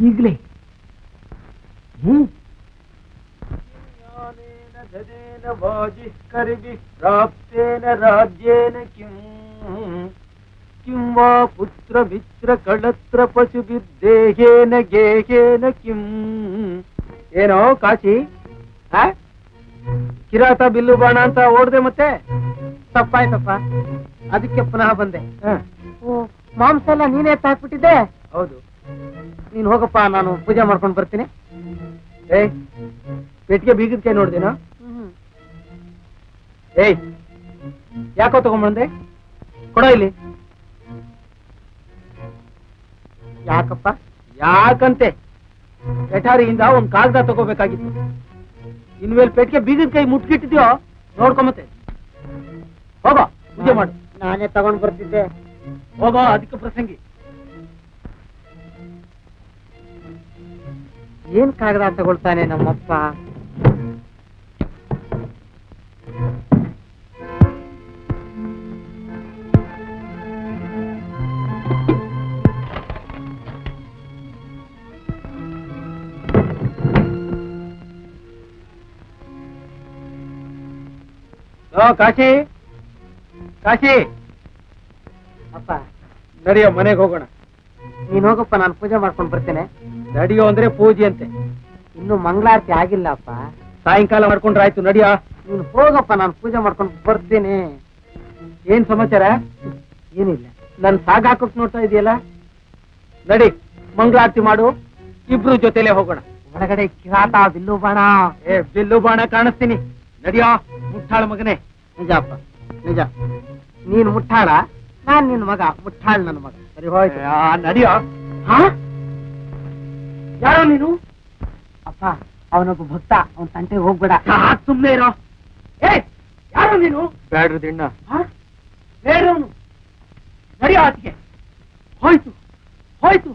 ಈಗ್ಲೇ ಪ್ರಾಪ್ತೇನ ರಾಜ್ಯೇನ ಕಿಂ ವಾ ಪುತ್ರ ಮಿತ್ರ ಕಳತ್ರ ಪಶು ಬಿದ್ದೇಹೇನ ಗೇಹೇನ ಕಿಂ. ಏನೋ ಕಾಶಿ, ಕಿರಾತ ಬಿಲ್ಲು ಬಾಣ ಅಂತ ಓಡ್ದೆ, ಮತ್ತೆ ತಪ್ಪಾಯ್ತಪ್ಪ, ಅದಕ್ಕೆ ಪುನಃ ಬಂದೆ. ಮಾಂಸ ಎಲ್ಲ ನೀನೇ ಹಾಕ್ಬಿಟ್ಟಿದ್ದೆ? ಹೌದು. ನೀನ್ ಹೋಗಪ್ಪ, ನಾನು ಪೂಜೆ ಮಾಡ್ಕೊಂಡು ಬರ್ತೀನಿ. ಪೆಟ್ಟಿಗೆ ಬೀಗದ ಕೈ ನೋಡ್ದೇನೋ? ಯಾಕೋ ತಗೊಂಡ್ಬಂದೆ? ಕೊಡೋ ಇಲ್ಲಿ. ಯಾಕಪ್ಪ? ಯಾಕಂತೆ ಪೆಠಾರಿಯಿಂದ ಒಂದ್ ಕಾಗದ ತಗೋಬೇಕಾಗಿತ್ತು. ಇನ್ಮೇಲೆ ಪೆಟ್ಟಿಗೆ ಬೀಗದ ಕೈ ಮುಟ್ಕಿಟ್ಟಿದ್ಯೋ ನೋಡ್ಕೊಂಬತ್ತೆ. ಹೋಗೋ, ಪೂಜೆ ಮಾಡು. ನಾನೇ ತಗೊಂಡ್ ಬರ್ತಿದ್ದೆ. ಹೋಗೋ, ಅದಕ್ಕೆ ಪ್ರಸಂಗಿ. ಏನ್ ಕಾಗದ ತಗೊಳ್ತಾನೆ ನಮ್ಮಪ್ಪ? ಕಾಶಿ, ಕಾಶಿ ಅಪ್ಪ, ನಡಿಯೋ, ಮನೆಗೆ ಹೋಗೋಣ. ನೀನ್ ಹೋಗಪ್ಪ, ನಾನು ಪೂಜೆ ಮಾಡ್ಕೊಂಡು ಬರ್ತೇನೆ. ನಡಿಯೋ ಅಂದ್ರೆ ಪೂಜೆ ಅಂತೆ, ಇನ್ನು ಮಂಗಳಾರತಿ ಆಗಿಲ್ಲ ಅಪ್ಪ. ಸಾಯಂಕಾಲ ಮಾಡ್ಕೊಂಡ್ರೆ ಆಯ್ತು. ನಡಿಯೋ, ನೀನು ಹೋಗಪ್ಪ, ನಾನು ಪೂಜೆ ಮಾಡ್ಕೊಂಡು ಬರ್ತೀನಿ. ಏನ್ ಸಮಾಚಾರ? ಏನಿಲ್ಲ, ನನ್ ಸಾಗ ಹಾಕೋಕ್ ನೋಡ್ತಾ ಇದೆಯಲ್ಲ. ನಡಿ, ಮಂಗಳಾರತಿ ಮಾಡು, ಇಬ್ರು ಜೊತೆಲೆ ಹೋಗೋಣ. ಒಳಗಡೆ ಕಿರಾತ ಬಿಲ್ಲು ಬಾಣ. ಬಿಲ್ಲು ಬಾಣ ಕಾಣಿಸ್ತೀನಿ. ನಡಿಯೋ, ಮುಟ್ಟಾಳ ಮಗನೇ. ನಿಜ ಅಪ್ಪ, ನಿಜ. ನೀನು ಮುಟ್ಟಾಳ, ನಾನ್ ನಿನ್ ಮಗ ಮುಟ್ಟಾಳ್. ನನ್ನ ಮಗ. ಸರಿ, ಹೋಯ್ತು. ನಡಿಯೋ. ಯಾರೋ ನೀನು? ಅಪ್ಪ, ಅವನೊಬ್ಬ ಭಕ್ತ, ಅವನ್ ತಂಟೆಗೆ ಹೋಗ್ಬೇಡ. ಸುಮ್ನೆ ಇರೋ. ಯಾರೋ ನೀನು? ಬ್ಯಾಡ್ರಿ ದಿಣ್ಣ. ಬೇಡವನು. ನಡಿಯೋ ಆಚೆಗೆ. ಹೋಯ್ತು ಹೋಯ್ತು,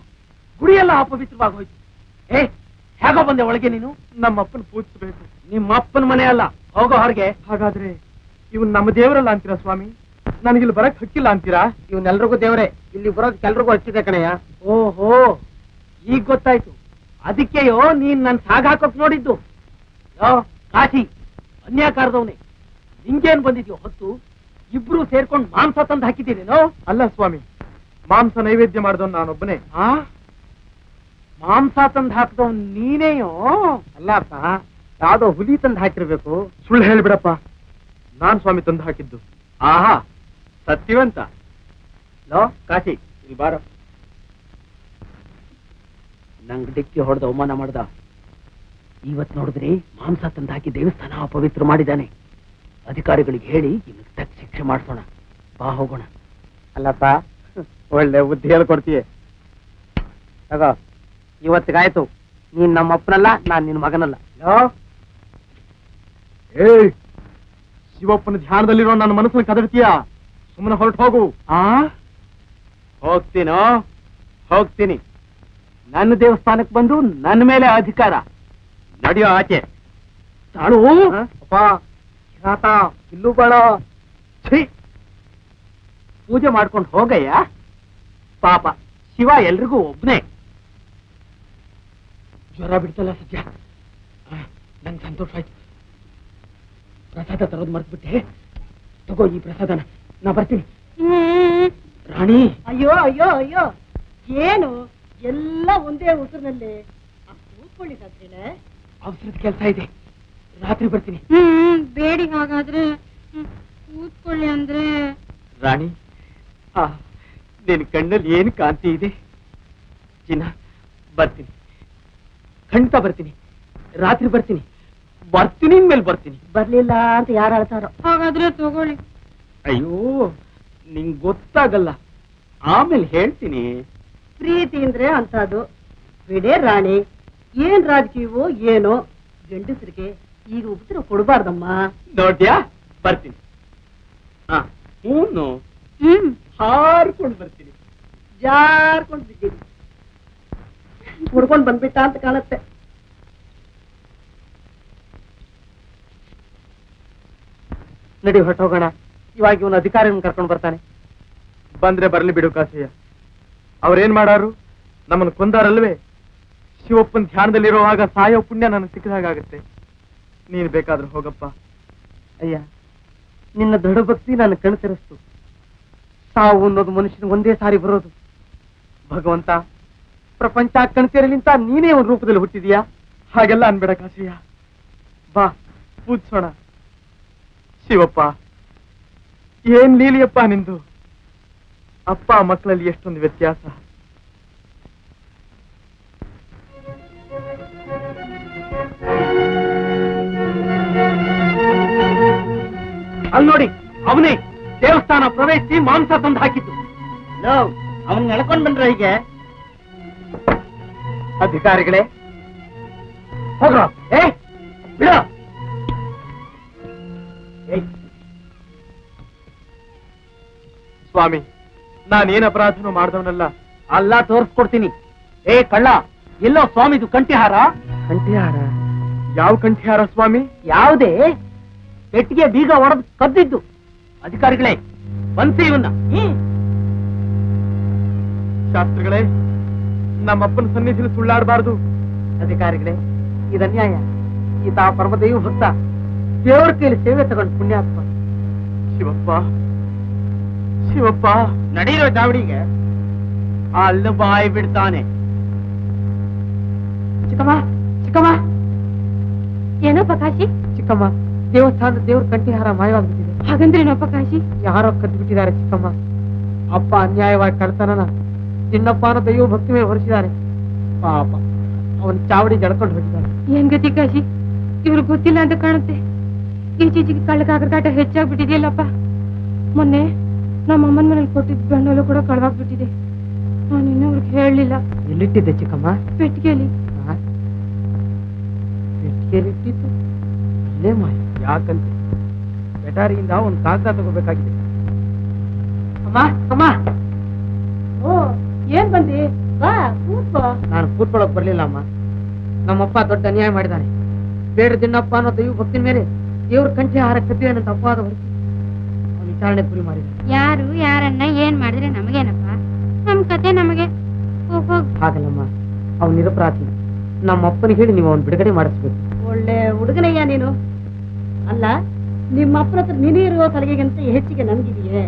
ಗುಡಿಯೆಲ್ಲ ಅಪವಿತ್ರವಾಗಿ ಹೋಯ್ತು. ಹೇಗೋ ಬಂದೆ ಒಳಗೆ ನೀನು? ನಮ್ಮಪ್ಪನ ಪೂಜಿಸಬೇಕು. ನಿಮ್ಮ ಅಪ್ಪನ ಮನೆ ಅಲ್ಲ, ಹೋಗೋ ಹೊರಗೆ. ಹಾಗಾದ್ರೆ ಇವನ್ ನಮ್ಮ ದೇವರಲ್ಲ ಅಂತೀರಾ ಸ್ವಾಮಿ? ನನಗಿಲ್ಲಿ ಬರಕ್ ಹಕ್ಕಿಲ್ಲ ಅಂತೀರಾ? ಇವನ್ನೆಲ್ರಿಗೂ ದೇವರೇ, ಇಲ್ಲಿ ಬರೋದ್ ಕೆಲ್ರಿಗೂ ಹಚ್ಚಿದೆ ಕಣಯ್ಯ. ಓಹೋ, ಈಗ ಗೊತ್ತಾಯ್ತು. ಅದಕ್ಕೆಯೋ ನೀನ್ ನನ್ ಸಾಗ ಹಾಕೋಕ್ ನೋಡಿದ್ದು. ಕಾಶಿ, ಅನ್ಯಾಕಾರದವನೇ, ನಿಂಗೇನ್ ಬಂದಿದ್ಯೋ ಹೊತ್ತು? ಇಬ್ರು ಸೇರ್ಕೊಂಡು ಮಾಂಸ ತಂದು ಹಾಕಿದ್ದೀನೇನೋ? ಅಲ್ಲ ಸ್ವಾಮಿ, ಮಾಂಸ ನೈವೇದ್ಯ ಮಾಡಿದವನ್ ನಾನೊಬ್ಬನೇ. ಮಾಂಸ ತಂದು ಹಾಕಿದವ್ ನೀನೇಯೋ? ಅಲ್ಲಪ್ಪ, ಯಾವ್ದೋ ಹುಲಿ ತಂದು ಹಾಕಿರ್ಬೇಕು. ಸುಳ್ಳು ಹೇಳ್ಬಿಡಪ್ಪ, ನಾನ್ ಸ್ವಾಮಿ ತಂದು ಹಾಕಿದ್ದು. ಆಹಾ, ಸತ್ಯವಂತ. ಲೋ ಕಾಶಿ, ಇಲ್ಲಿ ಬಾರೋ. ನಂಗ್ ಡಿಕ್ಕಿ ಹೊಡೆದ ಅವಮಾನ ಮಾಡ್ದ. ಇವತ್ ನೋಡಿದ್ರಿ, ಮಾಂಸ ತಂದು ಹಾಕಿ ದೇವಸ್ಥಾನ ಅಪವಿತ್ರ ಮಾಡಿದ್ದಾನೆ. ಅಧಿಕಾರಿಗಳಿಗೆ ಹೇಳಿ ಇವನಿಗೆ ತಕ್ಕ ಶಿಕ್ಷೆ ಮಾಡಿಸೋಣ. ಬಾ, ಹೋಗೋಣ. ಅಲ್ಲಪ್ಪ, ಒಳ್ಳೆ ಬುದ್ಧಿ ಹೇಳ್ಕೊಡ್ತೀಯ. ತಗೋ, ಇವತ್ತಿಗಾಯ್ತು. ನೀನ್ ನಮ್ಮಪ್ಪನಲ್ಲ, ನಾನ್ ನಿನ್ ಮಗನಲ್ಲ. ಏಯ್, ಶಿವಪ್ಪನ ಧ್ಯಾನದಲ್ಲಿರೋ ನನ್ನ ಮನಸ್ಸನ್ನು ಕದಡ್ತೀಯಾ? ಸುಮ್ಮನೆ ಹೊರಟು ಹೋಗು. ಹೋಗ್ತೀನಿ. ನನ್ನ ದೇವಸ್ಥಾನಕ್ಕೆ ಬಂದು ನನ್ನ ಮೇಲೆ ಅಧಿಕಾರ. ನಡೆಯೋ ಆಚೆ. ತಾಳು ಅಪ್ಪ, ಕಿರಾತ, ಇಲ್ಲೂ ಬೇಡ. ಪೂಜೆ ಮಾಡ್ಕೊಂಡು ಹೋಗಯ್ಯ. ಪಾಪ ಶಿವ ಎಲ್ರಿಗೂ ಒಬ್ನೇ. ಜ್ವರ ಬಿಡ್ತಲ್ಲ ಸದ್ಯ. ನಂಗೆ ಸಂತೋಷ ಆಯ್ತು. ಪ್ರಸಾದ ತರೋದು ಮರ್ತ್ಬಿಟ್ಟೆ. ತಗೋ ಈ ಪ್ರಸಾದನ, ನಾ ಬರ್ತೀನಿ. ರಾಣಿ, ಅಯ್ಯೋ ಅಯ್ಯೋ ಅಯ್ಯೋ, ಏನು ಎಲ್ಲ ಒಂದೇ ಉಸಿರಿನಲ್ಲಿ ಕೂತ್ಕೊಳ್ಳಿ ಸಾತ್ರಿನ. ಅವಸರದ ಕೆಲಸ ಇದೆ, ರಾತ್ರಿ ಬರ್ತೀನಿ. ಬೇಡಿ, ಹಾಗಾದ್ರೆ ಕೂತ್ಕೊಳ್ಳಿ ಅಂದ್ರೆ. ರಾಣಿ, ನಿನ್ ಕಣ್ಣಲ್ಲಿ ಏನು ಕಾಂತಿ ಇದೆ. ಚಿನ್ನ, ಬರ್ತೀನಿ, ಖಂಡಿತ ಬರ್ತೀನಿ. ರಾತ್ರಿ ಬರ್ತೀನಿ. ಮೇಲೆ ಬರ್ತೀನಿ. ಬರ್ಲಿಲ್ಲ ಅಂತ ಯಾರು ಹೇಳ್ತಾರೋ. ಹಾಗಾದ್ರೆ ತಗೊಳ್ಳಿ. ಅಯ್ಯೋ, ನಿಂಗ್ ಗೊತ್ತಾಗಲ್ಲ, ಆಮೇಲೆ ಹೇಳ್ತೀನಿ. ಪ್ರೀತಿ ಅಂದ್ರೆ ಅಂತದು. ಬಿಡೇ ರಾಣಿ, ಏನ್ ರಾಜಕೀಯವೋ ಏನೋ, ಗಂಡಸರಿಗೆ ಈಗ ಉತ್ತರ ಕೊಡಬಾರ್ದಮ್ಮ. ನೋಡ್ಯಾ, ಬರ್ತೀನಿ. ಹೂನು ಹಾರ್ಕೊಂಡು ಬರ್ತೀನಿ. ಜಾರ್ಕೊಂಡು ಬಿದ್ದೀನಿ. ಹುಡ್ಕೊಂಡು ಬಂದ್ಬಿಟ್ಟ ಅಂತ ಕಾಣತ್ತೆ. ನಡಿ ಹೊರಟೋಗೋಣ. ಇವಾಗ ಇವನು ಅಧಿಕಾರಿಯನ್ನು ಕರ್ಕೊಂಡು ಬರ್ತಾನೆ. ಬಂದ್ರೆ ಬರ್ಲಿ ಬಿಡು ಕಾಸಯ್ಯ. ಅವ್ರೇನ್ ಮಾಡಾರು? ನಮ್ಮನ್ನು ಕೊಂದಾರಲ್ವೇ? ಶಿವಪ್ಪನ ಧ್ಯಾನದಲ್ಲಿರುವಾಗ ಸಾಯೋ ಪುಣ್ಯ ನನಗೆ ಸಿಕ್ಕಿದಾಗತ್ತೆ. ನೀನು ಬೇಕಾದ್ರೆ ಹೋಗಪ್ಪ. ಅಯ್ಯ, ನಿನ್ನ ದೃಢ ಭಕ್ತಿ ನನ್ನ ಕಣ್ ತೆರೆಸ್ತು. ಸಾವು ಅನ್ನೋದು ಮನುಷ್ಯನ ಒಂದೇ ಸಾರಿ ಬರೋದು. ಭಗವಂತ, ಪ್ರಪಂಚ ಕಣ್ತೆರಲಿಂತ ನೀನೇ ಒಂದು ರೂಪದಲ್ಲಿ ಹುಟ್ಟಿದೀಯಾ. ಹಾಗೆಲ್ಲ ಅನ್ಬೇಡ ಕಾಸಯ್ಯ. ಬಾ, ಪೂಜಿಸೋಣ. ಶಿವಪ್ಪ, ಏನ್ ಲೀಲಿಯಪ್ಪ ನಿಂದು. ಅಪ್ಪ ಮಕ್ಕಳಲ್ಲಿ ಎಷ್ಟೊಂದು ವ್ಯತ್ಯಾಸ. ಅಲ್ಲಿ ನೋಡಿ, ಅವನೇ ದೇವಸ್ಥಾನ ಪ್ರವೇಶಿಸಿ ಮಾಂಸ ತಂದು ಹಾಕಿದ್ದು. ಅವನ್ ಎಳ್ಕೊಂಡ್ ಬಂದ್ರೆ ಹೀಗೆ. ಅಧಿಕಾರಿಗಳೇ, ಹೋಗ್ರ. ಬಿಡ. ಸ್ವಾಮಿ, ನಾನೇನ್ ಅಪರಾಧನೂ ಮಾಡ್ದವನಲ್ಲ. ಅಲ್ಲ, ತೋರಿಸ್ಕೊಡ್ತೀನಿ. ಕಳ್ಳ, ಎಲ್ಲೋ ಸ್ವಾಮಿದು ಕಂಠಿಹಾರ. ಕಂಠಿಹಾರ? ಯಾವ ಕಂಠಿಹಾರ ಸ್ವಾಮಿ? ಯಾವುದೇ ಪೆಟ್ಟಿಗೆ ಬೀಗ ಒಡೆದು ಕದ್ದಿದ್ದು. ಅಧಿಕಾರಿಗಳೇ, ಬಂಸಿ ಇವನ್ನ. ಶಾಸ್ತ್ರಿಗಳೇ, ನಮ್ಮಪ್ಪನ ಸನ್ನಿಧಿಯಲ್ಲಿ ಸುಳ್ಳಾಡಬಾರದು. ಅಧಿಕಾರಿಗಳೇ, ಇದನ್ಯಾಯ. ಈತ ಪರಮದೇವ ಭಕ್ತ, ದೇವರ ಕೈಲಿ ಸೇವೆ ತಗೊಂಡು ಪುಣ್ಯಾತ್ಮ. ಶಿವಪ್ಪ, ಶಿವಪ್ಪ, ನಡೀರೋ ಚಾವಡಿಗೆ. ಅಲ್ಲ ಬಾಯಿ ಬಿಡ್ತಾನೆ. ಚಿಕ್ಕಮ್ಮ, ಚಿಕ್ಕಮ್ಮ. ಏನಪ್ಪ ಕಾಶಿ? ಚಿಕ್ಕಮ್ಮ, ದೇವಸ್ಥಾನದ ದೇವ್ರ ಕಂಠಿಹಾರ ಮಾಯವಾಗ್ಬಿಟ್ಟಿದೆ. ಹಾಗಂದ್ರೇನಪ್ಪ ಕಾಶಿ? ಯಾರೋ ಕದ್ಬಿಟ್ಟಿದ್ದಾರೆ ಚಿಕ್ಕಮ್ಮ. ಅಪ್ಪ ಅನ್ಯಾಯವಾಗಿ ಕಳ್ತನನ ಚಿನ್ನಪ್ಪ ಅನ್ನೋ ದೈವ ಭಕ್ತಿ ಮೇಲೆ ಹೊರಿಸಿದ್ದಾರೆ. ಪಾಪ, ಅವನ್ ಚಾವಡಿ ಜಡ್ಕೊಂಡು ಹೋಗಿದ್ದಾರೆ. ಏನ್ ಗತಿ ಕಾಶಿ? ಇವ್ರು ಗೊತ್ತಿಲ್ಲ ಅಂತ ಕಾಣುತ್ತೆ. ಈಚೀಚೆಗೆ ಕಳ್ಳಕಾಗರ ಕಾಟ ಹೆಚ್ಚಾಗ್ಬಿಟ್ಟಿದೆಯಲ್ಲಪ್ಪ. ಮೊನ್ನೆ ನಮ್ಮ ಅಮ್ಮನ ಮನೇಲಿ ಕೊಟ್ಟಿದ್ದ ಬೆಣ್ಣೆಲ್ಲ ಕೂಡ ಕಳ್ವಾಗ್ಬಿಟ್ಟಿದೆ. ನಾನು ಇನ್ನೊಬ್ರಿಗೆ ಹೇಳಲಿಲ್ಲ. ಎಲ್ಲಿಟ್ಟಿದ್ದೆ ಚಿಕ್ಕಮ್ಮ? ಪೆಟ್ಟಿಗೆಯಲ್ಲಿ. ಪೆಟ್ಟಿಗೆಯಲ್ಲಿಟ್ಟಿದ್ದು ಅಲ್ಲೇ ಮಾಯ. ಯಾಕಂತೆ? ಬೆಟಾರಿಯಿಂದ ಒಂದು ಕಾಗದ ತಗೋಬೇಕಾಗಿದೆ. ಅಮ್ಮ, ಅಮ್ಮ. ಓ, ಏನ್ ಬಂದಿ? ಬಾ, ಕೂತ್ಕೋ. ನಾನು ಕೂತ್ಕೊಳ್ಳೋಕ್ ಬರ್ಲಿಲ್ಲ ಅಮ್ಮ. ನಮ್ಮಪ್ಪ ದೊಡ್ಡ ಅನ್ಯಾಯ ಮಾಡಿದ್ದಾನೆ. ಬೇಡ ದಿನ್ನಪ್ಪ ಅನ್ನೋ ದೈವ ಭಕ್ತಿನ ಮೇಲೆ ದೇವ್ರ ಕಂಠಿ ಆಹಾರ ಕದ್ದಿದ್ದಾನಂತ ಅಪವಾದ ಹೊರತು ಅವನು ವಿಚಾರಣೆ ಗುರಿ ಮಾಡಿದ. ಯಾರು ಯಾರನ್ನ ಏನ್ ಮಾಡಿದ್ರೆ ನಮಗೇನಪ್ಪ? ನಮ್ ಕತೆ ನಮಗೆ. ಹಾಗಲ್ಲಮ್ಮ, ಅವನು ನಿರಪರಾಧಿ. ನಮ್ಮಪ್ಪನಿಗೆ ಹೇಳಿ ನೀವು ಅವನು ಬಿಡುಗಡೆ ಮಾಡಿಸ್ಬೇಕು. ಒಳ್ಳೆ ಹುಡುಗನಯ್ಯ ನೀನು. ಅಲ್ಲ, ನಿಮ್ಮ ಅಪ್ಪನ ಹತ್ರ ನೀನೇ ಇರೋ ಸಲಿಗೆಗಿಂತ ಹೆಚ್ಚಿಗೆ ನಮ್ಗಿದೆಯೇ?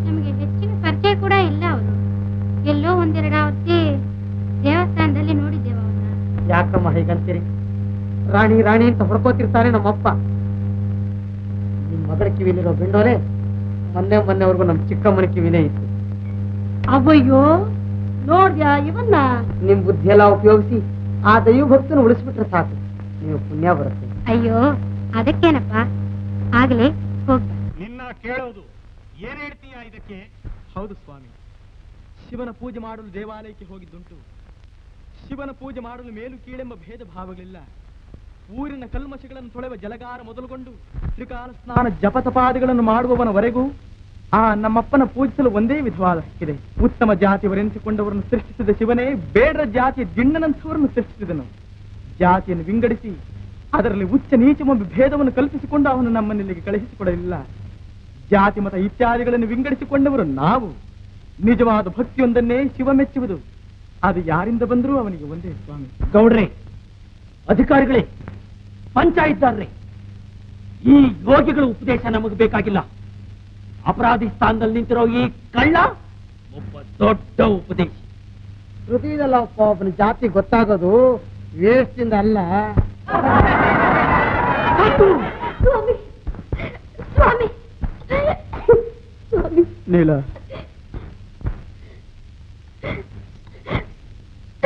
ನಮಗೆ ಹೆಚ್ಚಿನ ಪರಿಚಯ ಕೂಡ ಇಲ್ಲ. ಅವರು ಎಲ್ಲೋ ಒಂದೆರಡು ಅವತ್ತಿ ದೇವಸ್ಥಾನದಲ್ಲಿ ನೋಡಿದ್ದೇವೆ ಅವ್ರನ್ನ. ಯಾಕಮ್ಮ ಹೀಗಂತೀರಿ? ರಾಣಿ ರಾಣಿ ಅಂತ ಹೊಡ್ಕೋತಿರ್ತಾನೆ ನಮ್ಮಪ್ಪ. ನಿಮ್ ಮಗಳ ಕಿವಿಲಿರೋ ಬೆಂಡೋಲೆ ಮೊನ್ನೆವರೆಗೂ ನಮ್ ಚಿಕ್ಕಮ್ಮನ ಕಿವಿನೇ ಇತ್ತು. ಅವಯ್ಯೋ, ನೋಡ್ಯಾ ಇವನ್ನ? ನಿಮ್ ಬುದ್ಧಿ ಎಲ್ಲ ಉಪಯೋಗಿಸಿ ಆ ದೈವ ಭಕ್ತನ ಉಳಿಸ್ಬಿಟ್ರೆ ಸಾಕು, ನೀವು ಪುಣ್ಯ ಬರುತ್ತೆ. ಅಯ್ಯೋ, ಅದಕ್ಕೇನಪ್ಪ, ಆಗ್ಲೇ ಹೋಗ್ಬ. ನಿನ್ನ ಕೇಳೋದು ಏನ್ ಹೇಳ್ತೀಯ ಇದಕ್ಕೆ? ಹೌದು ಸ್ವಾಮಿ, ಶಿವನ ಪೂಜೆ ಮಾಡಲು ದೇವಾಲಯಕ್ಕೆ ಹೋಗಿದ್ದುಂಟು. ಶಿವನ ಪೂಜೆ ಮಾಡಲು ಮೇಲು ಕೀಳೆಂಬ ಭೇದ ಭಾವಗಳಿಲ್ಲ. ಊರಿನ ಕಲ್ಮಶಗಳನ್ನು ತೊಳೆವ ಜಲಗಾರ ಮೊದಲುಗೊಂಡು ತ್ರಿಕಾಲ ಸ್ನಾನ ಜಪತಪಾದಿಗಳನ್ನು ಮಾಡುವವನವರೆಗೂ ಆ ನಮ್ಮಪ್ಪನ ಪೂಜಿಸಲು ಒಂದೇ ವಿಧವಾದ ಹಕ್ಕಿದೆ. ಉತ್ತಮ ಜಾತಿಯವರೆನಿಸಿಕೊಂಡವರನ್ನು ಸೃಷ್ಟಿಸಿದ ಶಿವನೇ ಬೇಡರ ಜಾತಿಯ ಜಿಣ್ಣನಂಥವರನ್ನು ಸೃಷ್ಟಿಸಿದನು. ಜಾತಿಯನ್ನು ವಿಂಗಡಿಸಿ ಅದರಲ್ಲಿ ಉಚ್ಚ ನೀಚವೆಂಬ ಭೇದವನ್ನು ಕಲ್ಪಿಸಿಕೊಂಡು ಅವನು ನಮ್ಮನ್ನಿಲ್ಲಿಗೆ ಕಳುಹಿಸಿಕೊಡಲಿಲ್ಲ. ಜಾತಿ ಮತ ಇತ್ಯಾದಿಗಳನ್ನು ವಿಂಗಡಿಸಿಕೊಂಡವರು ನಾವು. ನಿಜವಾದ ಭಕ್ತಿಯೊಂದನ್ನೇ ಶಿವ ಮೆಚ್ಚುವುದು. ಅದು ಯಾರಿಂದ ಬಂದರೂ ಅವನಿಗೆ ಒಂದೇ ಸ್ವಾಮಿ. ಗೌಡ್ರೆ, ಅಧಿಕಾರಿಗಳೇ, ಪಂಚಾಯತ್ದಾರ್ರೆ, ಈ ಯೋಗಿಗಳ ಉಪದೇಶ ನಮಗೆ ಬೇಕಾಗಿಲ್ಲ. ಅಪರಾಧಿ ಸ್ಥಾನದಲ್ಲಿ ನಿಂತಿರೋ ಈ ಕಳ್ಳ ಒಬ್ಬ ದೊಡ್ಡ ಉಪದೇಶ. ಶ್ರುತಿದಲ್ಲ ಒಬ್ಬನ ಜಾತಿ ಗೊತ್ತಾಗೋದು ವೇಸ್ಟಿಂದ ಅಲ್ಲ. ಸ್ವಾಮಿ ಸ್ವಾಮಿ ಸ್ವಾಮಿ. ನೀಲ,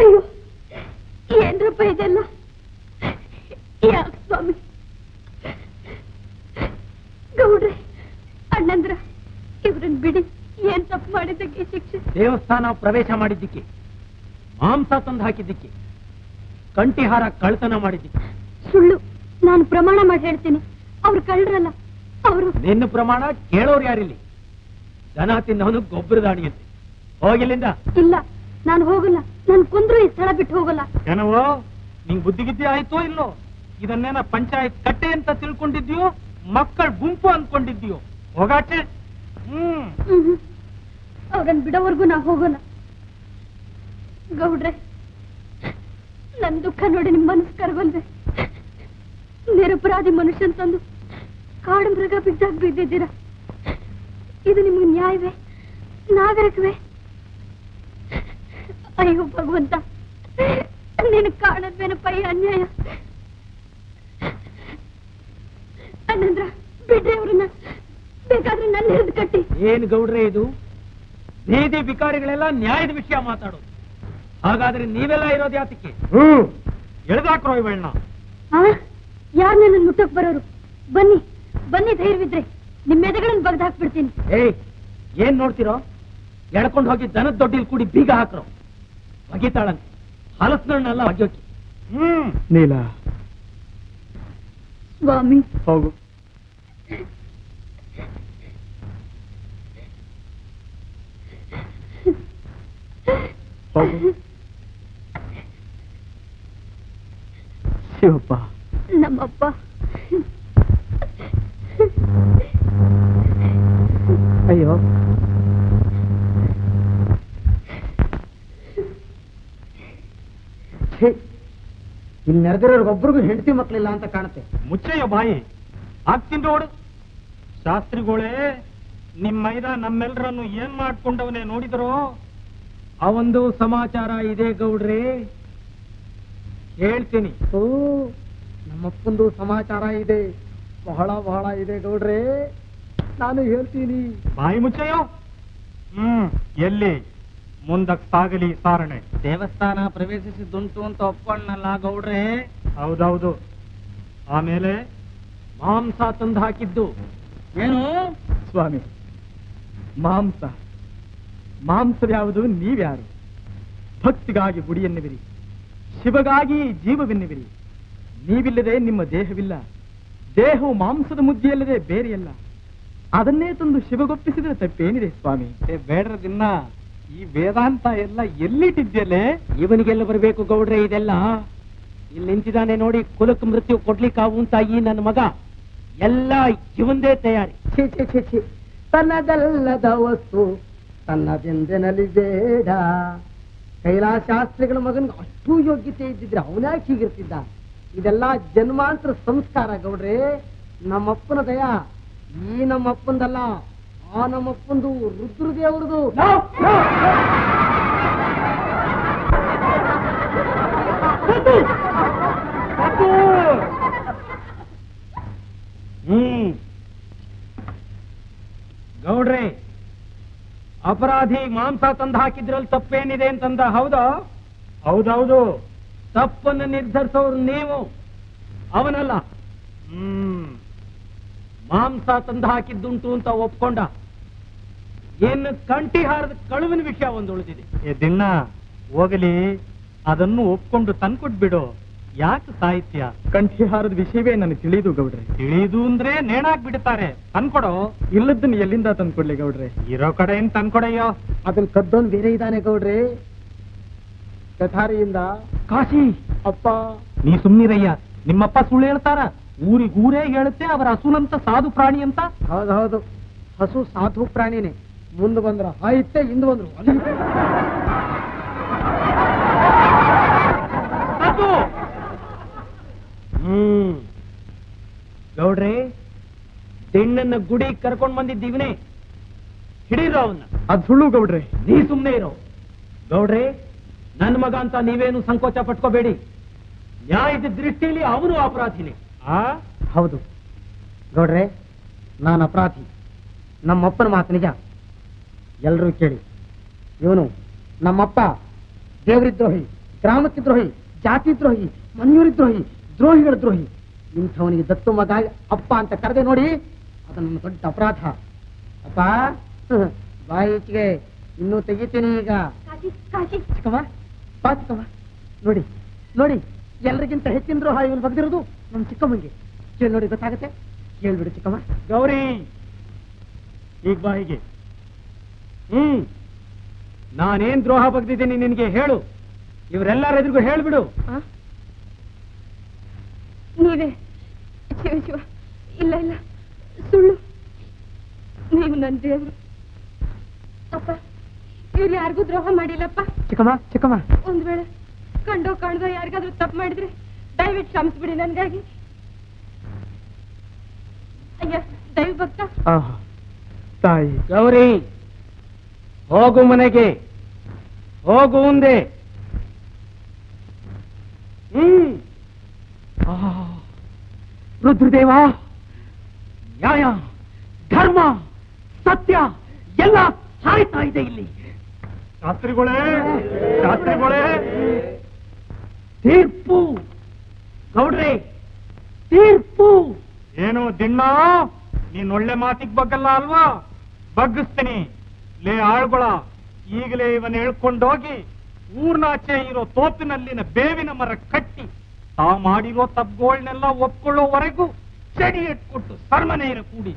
ಅಯ್ಯೋ ಏನ್ರಪ್ಪ ಇದೆಲ್ಲ? ಯಾಕೆ ಸ್ವಾಮಿ? ಗೌಡ್ರೆ, ಅಣ್ಣಂದ್ರ, ಇವ್ರನ್ನ ಬಿಡಿ. ಏನ್ ತಪ್ಪು ಮಾಡಿದ್ದಕ್ಕೆ ಶಿಕ್ಷೆ? ದೇವಸ್ಥಾನ ಪ್ರವೇಶ ಮಾಡಿದ್ದಕ್ಕೆ, ಮಾಂಸ ತಂದು ಹಾಕಿದ್ದಕ್ಕೆ, ಕಂಠಿಹಾರ ಕಳ್ತನ ಮಾಡಿದ್ದಕ್ಕೆ. ಸುಳ್ಳು. ನಾನು ಪ್ರಮಾಣ ಮಾಡಿ ಹೇಳ್ತೀನಿ, ಅವ್ರು ಕಳ್ರಲ್ಲ. ಅವರು ನಿನ್ನ ಪ್ರಮಾಣ ಕೇಳೋರು ಯಾರಿಲ್ಲಿ? ದನ ತಿನ್ನವನು ಗೊಬ್ಬರದಾಣಿಯಂತೆ. ಹೋಗಿಲ್ಲಿಂದ. ಇಲ್ಲ, ನಾನು ಹೋಗಲ್ಲ. ನಾನು ಕೊಂದ್ರು ಈ ಸ್ಥಳ ಬಿಟ್ಟು ಹೋಗಲ್ಲ. ಏನವೋ, ನಿಂಗ್ ಬುದ್ಧಿಗಿದ್ದಿ ಆಯ್ತೋ ಇಲ್ಲೋ? ಇದನ್ನೇನ ಪಂಚಾಯತ್ ಕಟ್ಟೆ ಅಂತ ತಿಳ್ಕೊಂಡಿದ್ಯೋ, ಮಕ್ಕಳ ಗುಂಪು ಅನ್ಕೊಂಡಿದ್ಯೋ? ಹೋಗಾಟೆ. ಅವ್ರನ್ನ ಬಿಡೋವರೆಗೂ ನಾವು ಹೋಗೋಣ. ಗೌಡ್ರೆ, ನನ್ ದುಃಖ ನೋಡಿ ನಿಮ್ ಮನಸ್ಸು ಕರವಲ್ವೆ? ನಿರಪರಾಧಿ ಮನುಷ್ಯನ್ ತಂದು ಕಾಡು ಮೃಗ ಬಿದ್ದಾಗ ಬಿದ್ದಿದ್ದೀರಾ. ಇದು ನಿಮ್ಗೆ ನ್ಯಾಯವೇ? ನಾಗರಿಕವೇ? ಅಯ್ಯೋ ಭಗವಂತ, ನಿನ್ ಕಾಣದ್ವೇನಪ್ಪ ಈ ಅನ್ಯಾಯ. ಅಣ್ಣಂದ್ರ, ಬಿಡ್ರಿ ಅವ್ರನ್ನ. ಬೇಕಾದ್ರೆ ನನ್ನ ಹಿಡಿದು ಕಟ್ಟಿ. ಏನ್ ಗೌಡ್ರೆ ಇದು? ಬೀದಿ ಬಿಕಾರಿಗಳೆಲ್ಲ ನ್ಯಾಯದ ವಿಷಯ ಮಾತಾಡೋದು. ಹಾಗಾದ್ರೆ ನೀವೆಲ್ಲ ಇರೋದು ಯಾತಕ್ಕೆ? ಎಳ್ದಾಕ್ರೋ ಇವಣ್ಣ. ಯಾರು ನನ್ನ ಮುಟ್ಟಕ್ ಬರೋರು? ಬನ್ನಿ ಬನ್ನಿ, ಧೈರ್ಯವಿದ್ರೆ ನಿಮ್ಮ ಎದೆಗಳನ್ನ ಬಗ್ದು ಹಾಕ್ಬಿಡ್ತೀನಿ. ಏಯ್, ಏನ್ ನೋಡ್ತಿರೋ? ಎಳ್ಕೊಂಡು ಹೋಗಿ ದನದ ದೊಡ್ಡಿಲ್ ಕೂಡಿ ಬೀಗ ಹಾಕ್ರೋ. ಬಗೀತಾಳಂತೆ ಹಲಸ್ನಲ್ಲ ಒಗ್ಯೋಕಿ. ನೀಲ, ಸ್ವಾಮಿ ಹೋಗು. ಹೋಗು. ಶಿವಪ್ಪ, ನಮ್ಮಪ್ಪ. ಅಯ್ಯೋ, ಇಲ್ಲಿ ನೆರೆದಿರೋರ್ಗೊಬ್ರಿಗೂ ಹೆಂಡತಿ ಮಕ್ಕಳಿಲ್ಲ ಅಂತ ಕಾಣುತ್ತೆ. ಮುಚ್ಚಯ್ಯ ಬಾಯಿ. ಆಗ್ತೀನಿ ನೋಡು. ಶಾಸ್ತ್ರಿಗಳೇ, ನಿಮ್ಮ ಮೈದ ನಮ್ಮೆಲ್ಲರನ್ನು ಏನ್ ಮಾಡ್ಕೊಂಡವನೇ ನೋಡಿದರೋ? ಅವಂದು ಸಮಾಚಾರ ಇದೆ ಗೌಡ್ರೆ, ಹೇಳ್ತೀನಿ. ಓ, ನಮ್ಮಪ್ಪಂದು ಸಮಾಚಾರ ಇದೆ, ಬಹಳ ಬಹಳ ಇದೆ ಗೌಡ್ರೆ. ನಾನು ಹೇಳ್ತೀನಿ. ಬಾಯಿ ಮುಚ್ಚಯ್ಯ. ಎಲ್ಲಿ ಮುಂದಕ್ಕೆ ಸಾಗಲಿ ಸಾರಣೆ. ದೇವಸ್ಥಾನ ಪ್ರವೇಶಿಸಿದ್ದುಂಟು ಅಂತ ಒಪ್ಕೊಂಡಲ್ಲ ಗೌಡ್ರೆ? ಹೌದೌದು. ಆಮೇಲೆ ಮಾಂಸ ತಂದು ಹಾಕಿದ್ದು ಏನು? ಸ್ವಾಮಿ, ಮಾಂಸವ್ಯಾವುದು? ನೀವ್ಯಾರು? ಭಕ್ತಿಗಾಗಿ ಗುಡಿಯನ್ನುವಿರಿ, ಶಿವಗಾಗಿ ಜೀವವೆನ್ನುವಿರಿ. ನೀವಿಲ್ಲದೆ ನಿಮ್ಮ ದೇಹವಿಲ್ಲ. ದೇಹವು ಮಾಂಸದ ಮುದ್ದೆಯಲ್ಲದೆ ಬೇರೆಯಲ್ಲ. ಅದನ್ನೇ ತಂದು ಶಿವಗೊಪ್ಪಿಸಿದ್ರೆ ತಪ್ಪೇನಿದೆ ಸ್ವಾಮಿ? ಬೇಡ್ರ ದಿನ ಈ ವೇದಾಂತ ಎಲ್ಲ ಎಲ್ಲಿಟ್ಟಿದ್ಯಲ್ಲೇ? ಇವನಿಗೆಲ್ಲ ಬರಬೇಕು ಗೌಡ್ರೆ ಇದೆಲ್ಲ? ಇಲ್ಲಿ ನಿಂತಿದ್ದಾನೆ ನೋಡಿ, ಕುಲಕ್ ಮೃತ್ಯು ಕೊಡ್ಲಿಕ್ಕಾವು ಅಂತ ಈ ನನ್ನ ಮಗ. ಎಲ್ಲ ಇವಂದೇ ತಯಾರಿ. ತನ್ನದಲ್ಲದ ವಸ್ತು ತನ್ನದೆಂದೆನಲಿ ಬೇಡ. ಕೈಲಾಶಾಸ್ತ್ರಿಗಳ ಮಗನಿಗೆ ಅಷ್ಟು ಯೋಗ್ಯತೆ ಇದ್ದಿದ್ರೆ ಅವನ್ಯಾಕೆ ಹೀಗಿರ್ತಿದ್ದ? ಇದೆಲ್ಲ ಜನ್ಮಾಂತರ ಸಂಸ್ಕಾರ ಗೌಡ್ರೆ. ನಮ್ಮಪ್ಪನ ದಯ. ಈ ನಮ್ಮಪ್ಪಂದಲ್ಲ, ಆ ನಮ್ಮಪ್ಪಂದು ರುದ್ರದೇವ್ರದು. ಗೌಡ್ರೆ, ಅಪರಾಧಿ ಮಾಂಸ ತಂದು ಹಾಕಿದ್ರಲ್ಲಿ ತಪ್ಪೇನಿದೆ ಅಂತಂದ? ಹೌದಾ? ಹೌದೌದು. ತಪ್ಪನ್ನು ನಿರ್ಧರಿಸೋರು ನೀವು, ಅವನಲ್ಲ. ಮಾಂಸ ತಂದು ಹಾಕಿದ್ದುಂಟು ಅಂತ ಒಪ್ಕೊಂಡ. ಇನ್ನು ಕಂಠಿಹಾರದ ಕಳುವಿನ ವಿಷಯ ಒಂದು ಉಳಿದಿದೆ. ದಿನ ಹೋಗಲಿ, ಅದನ್ನು ಒಪ್ಕೊಂಡು ತಂದ್ಕೊಟ್ಬಿಡು. ಯಾಕೆ ಸಾಹಿತ್ಯ? ಕಂಠಿಹಾರದ ವಿಷಯವೇ ನನಗೆ ತಿಳಿದು ಗೌಡ್ರೆ. ತಿಳಿದು ಅಂದ್ರೆ ನೇಣಾಕ್ ಬಿಡ್ತಾರೆ. ತಂದ್ಕೊಡು. ಇಲ್ಲದನ್ನ ಎಲ್ಲಿಂದ ತಂದ್ಕೊಡ್ಲಿ ಗೌಡ್ರೆ? ಇರೋ ಕಡೆಯಿಂದ ತಂದ್ಕೊಡಯ್ಯೋ. ಅದನ್ನ ಕದ್ದೋನ್ ಬೇರೆ ಇದ್ದಾನೆ ಗೌಡ್ರೆ, ಕಠಾರಿಯಿಂದ. ಕಾಶಿ ಅಪ್ಪ ನೀ ಸುಮ್ನಿರಯ್ಯ. ನಿಮ್ಮಪ್ಪ ಸುಳ್ಳು ಹೇಳ್ತಾರ. ಊರಿಗೂರೇ ಹೇಳುತ್ತೆ ಅವರ ಹಸುನಂತ ಸಾಧು ಪ್ರಾಣಿ ಅಂತ. ಹೌದೌದು, ಹಸು ಸಾಧು ಪ್ರಾಣಿನೇ. ಮುಂದೆ ಬಂದ್ರ ಆಯ್ತೆ, ಹಿಂದೆ ಬಂದ್ರು ಗೌಡ್ರೆ, ತಿಣ್ಣನ್ನ ಗುಡಿ ಕರ್ಕೊಂಡ್ ಬಂದಿದ್ದೀವನೇ, ಹಿಡೀರೋ ಅವನ್ನ. ಅದ್ ಸುಳ್ಳು ಗೌಡ್ರೆ. ನೀ ಸುಮ್ನೆ ಇರೋ ಗೌಡ್ರೆ. ನನ್ನ ಮಗ ಅಂತ ನೀವೇನು ಸಂಕೋಚ ಪಟ್ಕೋಬೇಡಿ. ನ್ಯಾಯದ ದೃಷ್ಟಿಯಲ್ಲಿ ಅವನು ಅಪರಾಧಿನೇ. ಹೌದು ಗೌಡ್ರೆ, ನಾನು ಅಪರಾಧಿ. ನಮ್ಮಪ್ಪನ ಮಾತು ನಿಜ. ಎಲ್ರೂ ಕೇಳಿ, ಇವನು ನಮ್ಮಪ್ಪ ದೇವರಿದ್ರೋಹಿ, ಗ್ರಾಮಕ್ಕೆ ದ್ರೋಹಿ, ಜಾತಿ ದ್ರೋಹಿ, ಮನೆಯವರಿದ್ರೋಹಿ, ದ್ರೋಹಿಗಳ ದ್ರೋಹಿ. ಇಂಥವನಿಗೆ ದತ್ತು ಮಗ ಅಪ್ಪ ಅಂತ ಕರೆದೆ ನೋಡಿ, ಅದು ನನ್ನ ದೊಡ್ಡ ಅಪರಾಧ. ಅಪ್ಪ ಬಾಯಿಗೆ ಇನ್ನೂ ತೆಗಿತೀನಿ ಈಗ. ಚಿಕ್ಕಮ್ಮ, ಬಾ ಚಿಕ್ಕಮ್ಮ. ನೋಡಿ ನೋಡಿ, ಎಲ್ರಿಗಿಂತ ಹೆಚ್ಚಿನ ದ್ರೋಹ ಇವನು ಬಗ್ದಿರೋದು ನಮ್ಮ ಚಿಕ್ಕಮ್ಮಂಗೆ. ಕೇಳಿ ನೋಡಿ, ಗೊತ್ತಾಗತ್ತೆ. ಕೇಳ್ಬಿಡು ಚಿಕ್ಕಮ್ಮ. ಗೌರಿ, ಈಗ ಬಾ ಹೀಗೆ. ನಾನೇನ್ ದ್ರೋಹ ಬಗ್ದಿದ್ದೀನಿ ನಿನಗೆ ಹೇಳು. ಇವರೆಲ್ಲರ ಎದುರಿಗೂ ಹೇಳ್ಬಿಡು. ನೀವೇ? ಶಿವ ಶಿವ, ಇಲ್ಲ ಇಲ್ಲ, ಸುಳ್ಳು. ನೀವು ನನ್ನ ದೇವರು. ಅಪ್ಪ, ಇವ್ರು ಯಾರಿಗೂ ದ್ರೋಹ ಮಾಡಿಲ್ಲಪ್ಪ. ಚಿಕ್ಕಮ್ಮ ಚಿಕ್ಕಮ್ಮ, ಒಂದ್ ವೇಳೆ ಕಂಡೋ ಕಾಣ್ದೋ ಯಾರಿಗಾದ್ರೂ ತಪ್ಪು ಮಾಡಿದ್ರೆ ದಯವಿಟ್ಟು ಕ್ಷಮಿಸ್ಬಿಡಿ ನನ್ಗಾಗಿ. ಅಯ್ಯ ದೈವ ಭಕ್ತ. ತಾಯಿ ಗೌರಿ, ಹೋಗು ಮನೆಗೆ, ಹೋಗು ಮುಂದೆ. ರುದ್ರದೇವ, ನ್ಯಾಯ, ಧರ್ಮ, ಸತ್ಯ ಎಲ್ಲ ಸಾಯ್ತಾ ಇದೆ ಇಲ್ಲಿ. ಶಾಸ್ತ್ರಿಗಳೇ, ಶಾಸ್ತ್ರಿಗಳೇ, ತೀರ್ಪು ಗೌಡ್ರೆ, ತೀರ್ಪು. ಏನು ದಿಣ್ಣ, ನೀನ್ ಒಳ್ಳೆ ಮಾತಿಗೆ ಬಗ್ಗಲ್ಲ ಅಲ್ವಾ? ಬಗ್ಗಿಸ್ತೀನಿ. ಲೇ ಆಳ್ಗೊಳ, ಈಗಲೇ ಇವನ್ ಹೇಳ್ಕೊಂಡೋಗಿ ಊರ್ನಾಚೆ ಇರೋ ತೋಪಿನಲ್ಲಿನ ಬೇವಿನ ಮರ ಕಟ್ಟಿ ತಾ ಮಾಡಿರೋ ತಪ್ಪುಗಳನ್ನೆಲ್ಲ ಒಪ್ಕೊಳ್ಳೋವರೆಗೂ ಚಡಿ ಇಟ್ಕೊಟ್ಟು ಸರ್ಮನೆಯ ಕೂಡಿ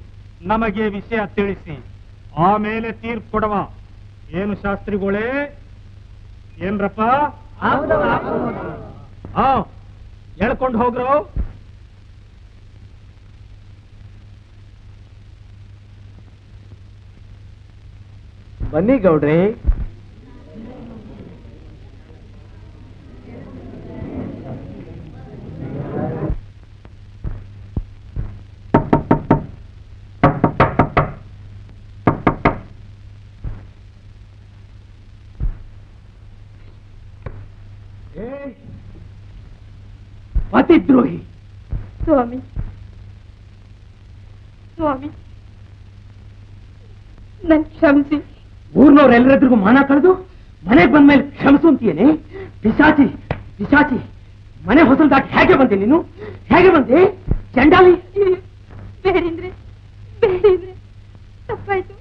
ನಮಗೆ ವಿಷಯ ತಿಳಿಸಿ ಆಮೇಲೆ ತೀರ್ಪು ಕೊಡವ. ಏನು ಶಾಸ್ತ್ರಿಗಳೇ? ಏನ್ರಪ್ಪ? ಹೇಳ್ಕೊಂಡು ಹೋಗ್ರು. ಬನ್ನಿ ಗೌಡ್ರೆ. ಪತಿದ್ರೋಹಿ. ಸ್ವಾಮಿ ಸ್ವಾಮಿ, ನನ್ ಕ್ಷಮಿಸಿ. ಊರ್ನವ್ರೆಲ್ಲರಿಗೂ ಮಾನ ಕಳೆದು ಮನೆಗೆ ಬಂದ್ಮೇಲೆ ಕ್ಷಮಿಸು ಅಂತೀಯೇನೆ? ಪಿಶಾಚಿ ಪಿಶಾಚಿ, ಮನೆ ಹೊಸಲು ದಾಟಿ ಹೇಗೆ ಬಂದೆ ನೀನು? ಹೇಗೆ ಬಂದೆ ಚಂಡಾಲಿ? ಬೇಡಿದ್ರೆ ಬೇಡಿದ್ರೆ ತಪ್ಪಾಯ್ತು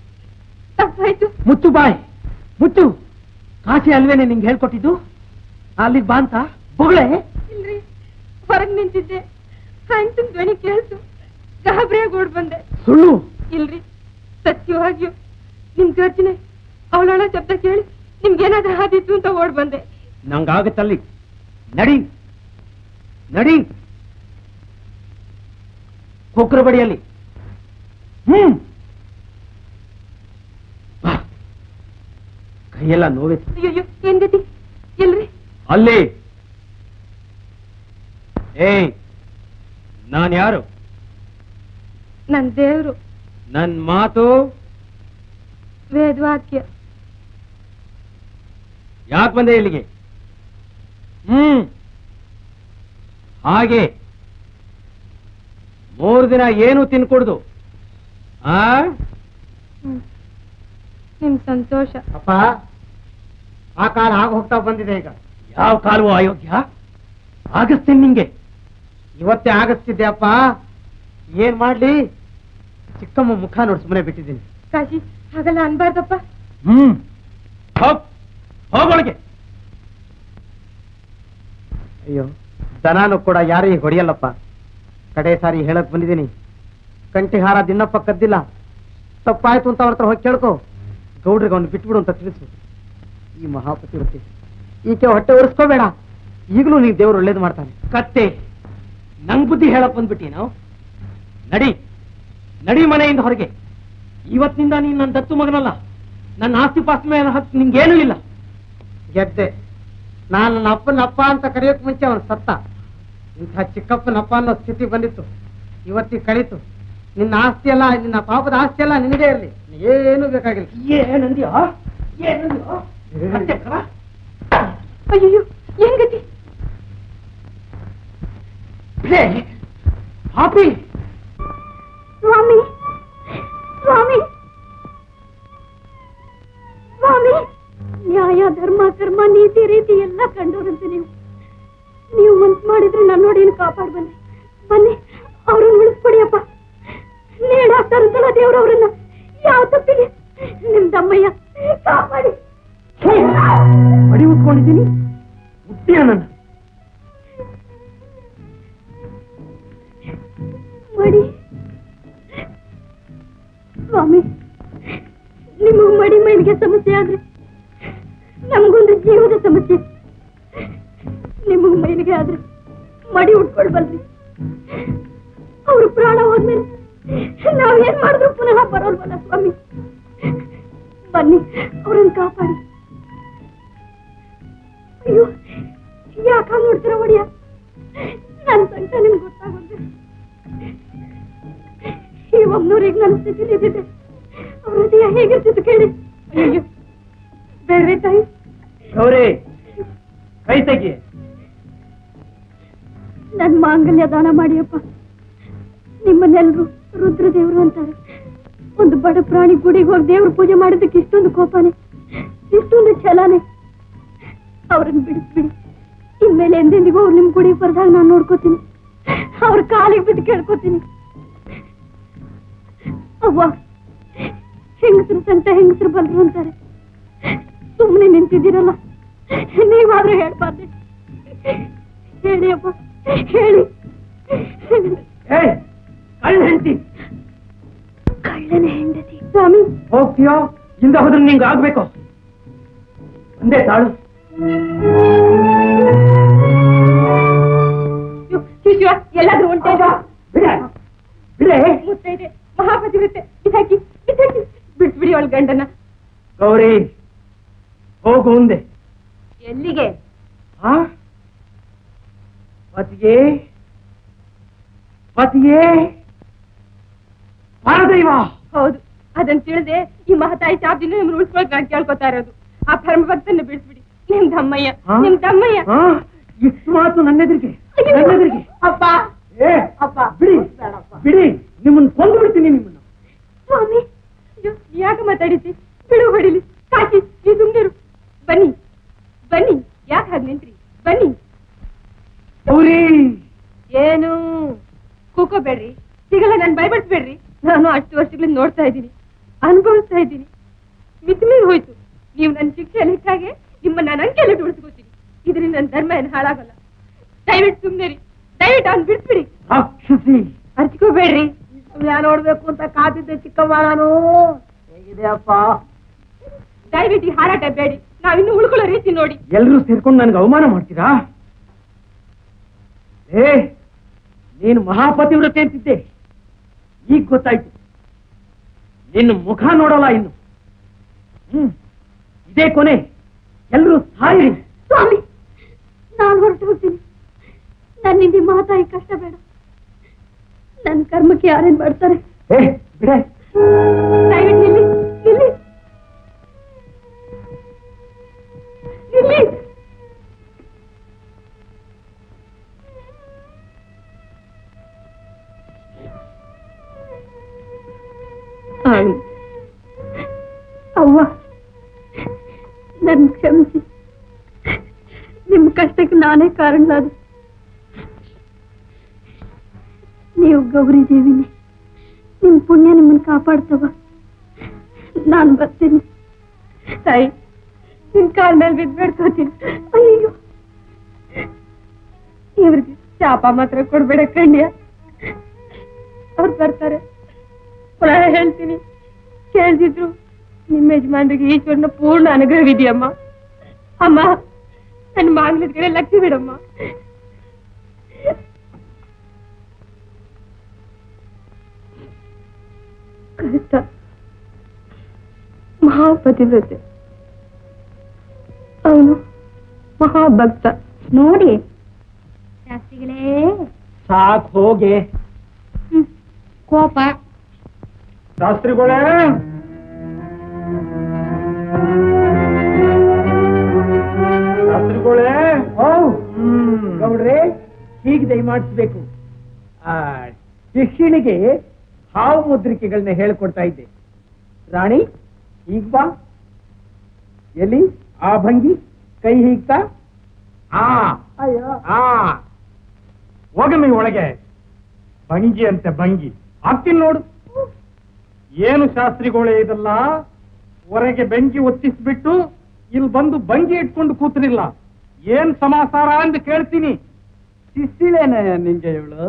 ತಪ್ಪಾಯ್ತು. ಮುಚ್ಚು ಬಾಯ್, ಮುಚ್ಚು. ಕಾಶಿ ಅಲ್ವೇನೆ ನಿಂಗೆ ಹೇಳ್ಕೊಟ್ಟಿದ್ದು? ಅಲ್ಲಿಗೆ ಬಾ ಅಂತ ಬೊಗಳೆ. ಇಲ್ರಿ, ಹೊರಗ್ ನಿಂತಿದ್ದೆ, ಹಂತನ್ ಧ್ವನಿ ಕೇಳ್ತು, ಗಾಬರಿಯಾಗಿ ಓಡ್ ಬಂದೆ. ಸುಳ್ಳು. ಇಲ್ರಿ, ಸತ್ಯವಾಗಿಯೂ ನಿಮ್ ಗರ್ಜನೆ, ಅವಳೊಳ ಶಬ್ದ ಕೇಳಿ ನಿಮ್ಗೇನಾದ್ರೂ ಆದಿತ್ತು ಅಂತ ಓಡ್ ಬಂದೆ. ನಂಗಾಗತ್ತಲ್ಲಿ. ನಡಿ ನಡಿ, ಕೊಕ್ರ ಬಡಿಯಲ್ಲಿ. ಕೈಯೆಲ್ಲ ನೋವಿತ್ತು. ಅಯ್ಯೋ, ಏನ್ ಗತಿ? ಎಲ್ರಿ? ಅಲ್ಲಿ. ಏಯ್, ನಾನ್ ಯಾರು? ನನ್ ದೇವ್ರು. ನನ್ ಮಾತು ವೇದವಾಕ್ಯ. ಯಾಕೆ ಬಂದೆ ಇಲ್ಲಿಗೆ? ಹಾಗೆ 3 ದಿನ ಏನು ತಿನ್ಕೊಡ್ದು. ನಿಮ್ ಸಂತೋಷ. ಅಪ್ಪ, ಆ ಕಾಲ ಆಗ ಹೋಗ್ತಾ ಬಂದಿದೆ ಈಗ. ಯಾವ ಕಾಲವೋ ಅಯೋಗ್ಯ? ಆಗಿಸ್ತೀನಿ ನಿಂಗೆ. ಇವತ್ತೇ ಆಗಿಸ್ತಿದ್ದೆ ಅಪ್ಪ. ಏನ್ ಮಾಡ್ಲಿ, ಚಿಕ್ಕಮ್ಮ ಮುಖ ನೋಡಿ ಸುಮ್ಮನೆ ಬಿಟ್ಟಿದ್ದೀನಿ. ಕಾಶಿ, ಹಾಗಲ್ಲ ಅನ್ಬಾರ್ದಪ್ಪ. ಹೋಗೊಳಗೆ. ಅಯ್ಯೋ ದನಾನು ಕೂಡ ಯಾರಿಗೆ ಹೊಡೆಯಲ್ಲಪ್ಪ. ಕಡೆ ಸಾರಿ ಹೇಳಕ್ ಬಂದಿದ್ದೀನಿ, ಕಂಠಿಹಾರ ದಿನ್ನಪ್ಪ ಕದ್ದಿಲ್ಲ. ತಪ್ಪಾಯ್ತು ಅಂತ ಅವ್ರ ಹತ್ರ ಹೋಗಿ ಕೇಳ್ಕೊ. ಗೌಡ್ರಿಗೆ ಅವ್ನು ಬಿಟ್ಬಿಡು ಅಂತ ತಿಳಿಸು. ಈ ಮಹಾಪತಿವ್ರತೆ ಈಕೆ ಹೊಟ್ಟೆ ಒರೆಸ್ಕೋಬೇಡ. ಈಗಲೂ ನೀನು ದೇವ್ರು ಒಳ್ಳೇದು ಮಾಡ್ತಾನೆ. ಕತ್ತೆ ನಂಗ್ ಬುದ್ಧಿ ಹೇಳಕ್ ಬಂದ್ಬಿಟ್ಟಿ ನಾವು. ನಡಿ ನಡಿ ಮನೆಯಿಂದ ಹೊರಗೆ. ಇವತ್ತಿನಿಂದ ನೀನ್ ನನ್ನ ದತ್ತು ಮಗನಲ್ಲ. ನನ್ನ ಆಸ್ತಿ ಪಾಸ್ತಿ ಮೇಲೆ ಹಕ್ಕು ನಿಂಗೇನೂ ಇಲ್ಲ. ಗೆದ್ದೆ. ನಾನು ನನ್ನ ಅಪ್ಪನಪ್ಪ ಅಂತ ಕರೆಯೋಕ್ ಮುಂಚೆ ಅವನು ಸತ್ತ. ಇಂಥ ಚಿಕ್ಕಪ್ಪನಪ್ಪ ಅನ್ನೋ ಸ್ಥಿತಿ ಬಂದಿತ್ತು, ಇವತ್ತಿಗೆ ಕಳೀತು. ನಿನ್ನ ಆಸ್ತಿ ಅಲ್ಲ, ನಿನ್ನ ಪಾಪದ ಆಸ್ತಿ ಅಲ್ಲ ನಿನಗೇ ಇರಲಿ, ಏನು ಬೇಕಾಗಿಲ್ಲ. ಏನಂದ್ಯೋ ಅಯ್ಯೋ ಏನ್ ಗತಿ? ಪಾಪಿ ಸ್ವಾಮಿ ಸ್ವಾಮಿ ಸ್ವಾಮಿ, ನ್ಯಾಯ ಧರ್ಮ ಕರ್ಮ ನೀತಿ ರೀತಿ ಎಲ್ಲ ಕಂಡೋರಂತೆ ನೀವು ಮನ್ಸು ಮಾಡಿದ್ರೆ ನನ್ನ ನೋಡಿ ಕಾಪಾಡ್ ಬನ್ನಿ. ಬನ್ನಿ, ಅವ್ರನ್ನ ಉಳಿಸ್ಕೊಡಿಯಪ್ಪ. ನೇಡಾಕ್ತಾರಂತಲ್ಲ ದೇವ್ರವ್ರನ್ನ. ಯಾವ ತಪ್ಪಿಗೆ ನಿಮ್ ತಮ್ಮಯ್ಯ ಕಾಪಾಡಿ. ಮಡಿ ಉತ್ಕೊಂಡಿದ್ದೀನಿ, ಹುಟ್ಟಿಯ ನನ್ನ ಮಡಿ. ಸ್ವಾಮಿ, ನಿಮಗ್ ಮಡಿ ಮೈಲಿಗೆ ಸಮಸ್ಯೆ ಆದ್ರೆ ನಮಗೊಂದು ಜೀವದ ಸಮಸ್ಯೆ. ನಿಮಗ್ ಮೈಲಿಗೆ ಆದ್ರೆ ಮಡಿ ಉಟ್ಕೊಳ್ಬಲ್ರಿ. ಅವ್ರು ಪ್ರಾಣ ಹೋದ್ಮೇಲೆ ನಾವ್ ಏನ್ ಮಾಡಿದ್ರು ಪುನಃ ಬರೋಲ್ವಲ್ಲ ಸ್ವಾಮಿ. ಬನ್ನಿ, ಅವ್ರನ್ನ ಕಾಪಾಡಿ. ಅಯ್ಯೋ, ಯಾಕ ನೋಡ್ತೀರ ಒಡಿಯ? ನನ್ ಸಂಕಟ ನಿಮ್ಗೆ ಗೊತ್ತಾಗುತ್ತೆ. ಈ ಒಮ್ನೂರಿಗೆ ನನ್ನ ಸ್ಥಿತಿ ನಿಂತಿದೆ. ಅವ್ರ ಹೃದಯ ಹೇಗಿರ್ತಿತ್ತು ಕೇಳಿ. ಅಯ್ಯೋ ಬೇಡ್ರಿ ತಾಯಿ. ಗೌರಿ, ಕೈ ತೆಗಿ. ನನ್ ಮಾಂಗಲ್ಯ ದಾನ ಮಾಡಿಯಪ್ಪ. ನಿಮ್ಮನ್ನೆಲ್ರು ರುದ್ರದೇವ್ರು ಅಂತಾರೆ. ಒಂದು ಬಡ ಪ್ರಾಣಿ ಗುಡಿಗೆ ಹೋಗಿ ದೇವ್ರ ಪೂಜೆ ಮಾಡಿದ್ದಕ್ಕೆ ಇಷ್ಟೊಂದು ಕೋಪನೆ, ಇಷ್ಟೊಂದು ಛಲನೆ. ಅವ್ರನ್ನ ಬಿಡಿಸ್ಬಿಡಿ. ಇನ್ಮೇಲೆ ಎಂದೆಂದಿಗೂ ಅವ್ರು ನಿಮ್ ಗುಡಿಗೆ ಬರ್ದಾಗ ನಾನು ನೋಡ್ಕೋತೀನಿ. ಅವ್ರ ಕಾಲಿಗೆ ಬಿದ್ದು ಕೇಳ್ಕೋತೀನಿ. ಅವ್ವ, ಹೆಂಗಸರು ಸಂತ ಹೆಂಗಸರು ಬಲ್ರು ಅಂತಾರೆ. ಸುಮ್ಮನೆ ನಿಂತಿದ್ದೀರಲ್ಲ, ನೀವಾದ್ರೂ ಹೇಳ್ಬಾರ್ದೆ. ಹೇಳಿ ಅಪ್ಪ, ಹೇಳಿ. ಕಳ್ಳ ಹೆಂಡತಿ, ಕಳ್ಳನ ಹೆಂಡತಿ. ಸ್ವಾಮಿ, ಹೋಗ್ತೀಯೋ? ಹಿಂದೆ ಹೋದ್ರೆ ನಿಂಗೆ ಆಗ್ಬೇಕು. ಒಂದೇ ತಾಳು. ಶಿಶುವ ಎಲ್ಲಾದ್ರೂ ಉಂಟೆ? ಬಿಡೆ ಬಿಡೆ. ಮುತ್ತೈದೆ ಮಹಾಪತಿವ್ರತೆ, ಬಿಸಾಕಿ ಬಿಸಾಕಿ ಬಿಡ್ಸ್ಬಿಡಿ ಅವಳ ಗಂಡನ. ಗೌರಿ, ಹೋಗು ಮುಂದೆ. ಎಲ್ಲಿಗೆ? ಪತಿಯೇ ಪತಿಯೇ ಪರದೈವ. ಹೌದು, ಅದನ್ನ ತಿಳಿದೆ ಈ ಮಹತಾಯಿ ಚಾಪ್ದಿನ ನಿಮ್ಗೆ ಉಳಿಸ್ಕೊಳಕ್ ನಾನು ಕೇಳ್ಕೊತಾ ಇರೋದು. ಆ ಪರಮ ಭಕ್ತನ್ನ ಬಿಡಿಸ್ಬಿಡಿ. ನಿಮ್ ತಮ್ಮಯ್ಯ, ನಿಮ್ ತಮ್ಮಯ್ಯ. ಇಷ್ಟು ಮಾತು ನನ್ನೆದುರಿಗೆ, ನನ್ನೆದುರಿಗೆ. ಅಪ್ಪ ಅಪ್ಪ ಬಿಡಿ ಬಿಡಿ, ನಿಮ್ಮನ್ನು ಕೊಂದು ಬಿಡ್ತೀನಿ ನಿಮ್ಮನ್ನು. ಸ್ವಾಮಿ, ಯಾಕೆ ಮಾತಾಡಿಸಿ? ಬಿಡು, ಹೊಡಿಲಿ. ಕಾಕಿ, ನೀ ಸುಮ್ನಿರು. ಬನ್ನಿ ಬನ್ನಿ, ಯಾಕೆ ಹಾಗೆ ನಿಂತ್ರಿ? ಬನ್ನಿ. ಗೌರಿ, ಏನು ಕೂಕೋಬೇಡ್ರಿ, ಸಿಗಲ್ಲ. ನಾನು ಭಯಪಡಿಸ್ಬೇಡ್ರಿ. ನಾನು ಅಷ್ಟು ವರ್ಷಗಳಿಂದ ನೋಡ್ತಾ ಇದ್ದೀನಿ, ಅನುಭವಿಸ್ತಾ ಇದ್ದೀನಿ. ಮಿತಿಮೀರಿ ಹೋಯ್ತು. ನೀವು ನನ್ನ ಶಿಕ್ಷೆ ಲೆಕ್ಕಾಗೆ ನಿಮ್ಮನ್ನ ನನ್ನ ಅಂಕೆಯಲ್ಲಿ ಉಳಿಸ್ಕೋತೀನಿ. ಇದರಿಂದ ನನ್ನ ಧರ್ಮ ಏನು ಹಾಳಾಗಲ್ಲ. ದಯವಿಟ್ಟು ಸುಮ್ಮನೆ, ದಯವಿಟ್ಟು ಅವ್ನು ಬಿಡಿಸ್ಬಿಡಿ. ರಾಕ್ಷಸಿ, ಹಚ್ಕೋಬೇಡ್ರಿ. ಯಾ ನೋಡ್ಬೇಕು ಅಂತ ಕಾತಿದ್ದೆ ಚಿಕ್ಕಮ್ಮ. ನಾನು ಹೇಗಿದೆ ಅಪ್ಪ? ದಯವಿಟ್ಟು ಈ ಹಾರಾಟ ಬೇಡಿ. ನಾವಿನ್ನು ಉಳ್ಕೊಳ್ಳೋ ರೀತಿ ನೋಡಿ. ಎಲ್ಲರೂ ಸೇರ್ಕೊಂಡು ನನಗೆ ಅವಮಾನ ಮಾಡ್ತೀರಾ? ನೀನು ಮಹಾಪತಿವ್ರತೆ ಅಂತಿದ್ದೆ, ಈಗ ಗೊತ್ತಾಯ್ತು. ನಿನ್ನ ಮುಖ ನೋಡಲ್ಲ ಇನ್ನು. ಇದೇ ಕೊನೆ. ಎಲ್ಲರೂ ಸಾಯಿರಿ. ಸ್ವಾಮಿ, ನಾನು ಹೊರಟು ಹೋಗ್ತೀನಿ. ನನ್ನಿಂದ ಮಹತಾಯಿ ಕಷ್ಟ ಬೇಡ. ನನ್ನ ಕರ್ಮಕ್ಕೆ ಯಾರೇನ್ ಮಾಡ್ತಾರೆ? ಬಿಡೆ. ದಯವಿಟ್ಟು ನಿಲ್ಲಿ, ನಿಲ್ಲಿ, ನಿಲ್ಲಿ. ಅವ್ವ, ನನ್ ಕ್ಷಮಿಸಿ. ನಿಮ್ ಕಷ್ಟಕ್ಕೆ ನಾನೇ ಕಾರಣನಾದ. ನೀವು ಗೌರಿ ದೇವಿನಿ. ನಿಮ್ ಪುಣ್ಯ ನಿಮ್ಮನ್ನ ಕಾಪಾಡ್ತವ. ನಾನ್ ಬರ್ತೀನಿ. ತಾಯಿ, ನಿನ್ ಕಾಲ ಮೇಲೆ ಬಿದ್ದು ಬೇಡ್ಕೋತೀನಿ. ಅಯ್ಯೋ, ಇವ್ರಿಗೆ ಶಾಪ ಮಾತ್ರ ಕೊಡ್ಬೇಡ ಕಣ್ಯ. ಅವ್ರು ಬರ್ತಾರೆ, ಪುನಃ ಹೇಳ್ತೀನಿ, ಕೇಳ್ದಿದ್ರು ನಿಮ್ಮ ಯಜಮಾನ್ರಿಗೆ ಈಶ್ವರನ ಪೂರ್ಣ ಅನುಗ್ರಹವಿದೆಯಮ್ಮ. ಅಮ್ಮ, ನನ್ನ ಮಾಂಗಲ್ಯದ ಕಡೆ ಲಕ್ಷ್ಯ ಬಿಡಮ್ಮ. ಕಷ್ಟ ಮಹಾಪತಿವ್ರತೆ, ಅವನು ಮಹಾಭಕ್ತ. ನೋಡಿ ಶಾಸ್ತ್ರಿಗಳೇ, ಸಾಕ್ ಹೋಗೆ. ಕೋಪ ಶಾಸ್ತ್ರಿಗಳೇ, ಶಾಸ್ತ್ರಿಗಳೇ, ಗೌಡ್ರೆ, ಹೀಗೆ ದಯಮಾಡಿಸ್ಬೇಕು. ಶಿಷ್ಯನಿಗೆ ಹಾವು ಮುದ್ರಿಕೆಗಳನ್ನ ಹೇಳ್ಕೊಡ್ತಾ ಇದ್ದೆ. ರಾಣಿ, ಈಗ ಬಾ. ಎಲ್ಲಿ ಆ ಭಂಗಿ? ಕೈ ಹೀಗ್ತಾ? ಹೋಗಮ್ಮಿ ಒಳಗೆ. ಭಂಗಿ ಅಂತೆ ಭಂಗಿ ಆಗ್ತೀನಿ ನೋಡು. ಏನು ಶಾಸ್ತ್ರಿಗಳೇ ಇದಲ್ಲ, ಹೊರಗೆ ಬೆಂಕಿ ಒತ್ತಿಸ್ಬಿಟ್ಟು ಇಲ್ಲಿ ಬಂದು ಭಂಗಿ ಇಟ್ಕೊಂಡು ಕೂತ್ರಿಲ್ಲ. ಏನ್ ಸಮಾಚಾರ ಅಂತ ಕೇಳ್ತೀನಿ. ಶಿಷ್ಯಳೇನ ನಿಂಗೆ ಇವಳು?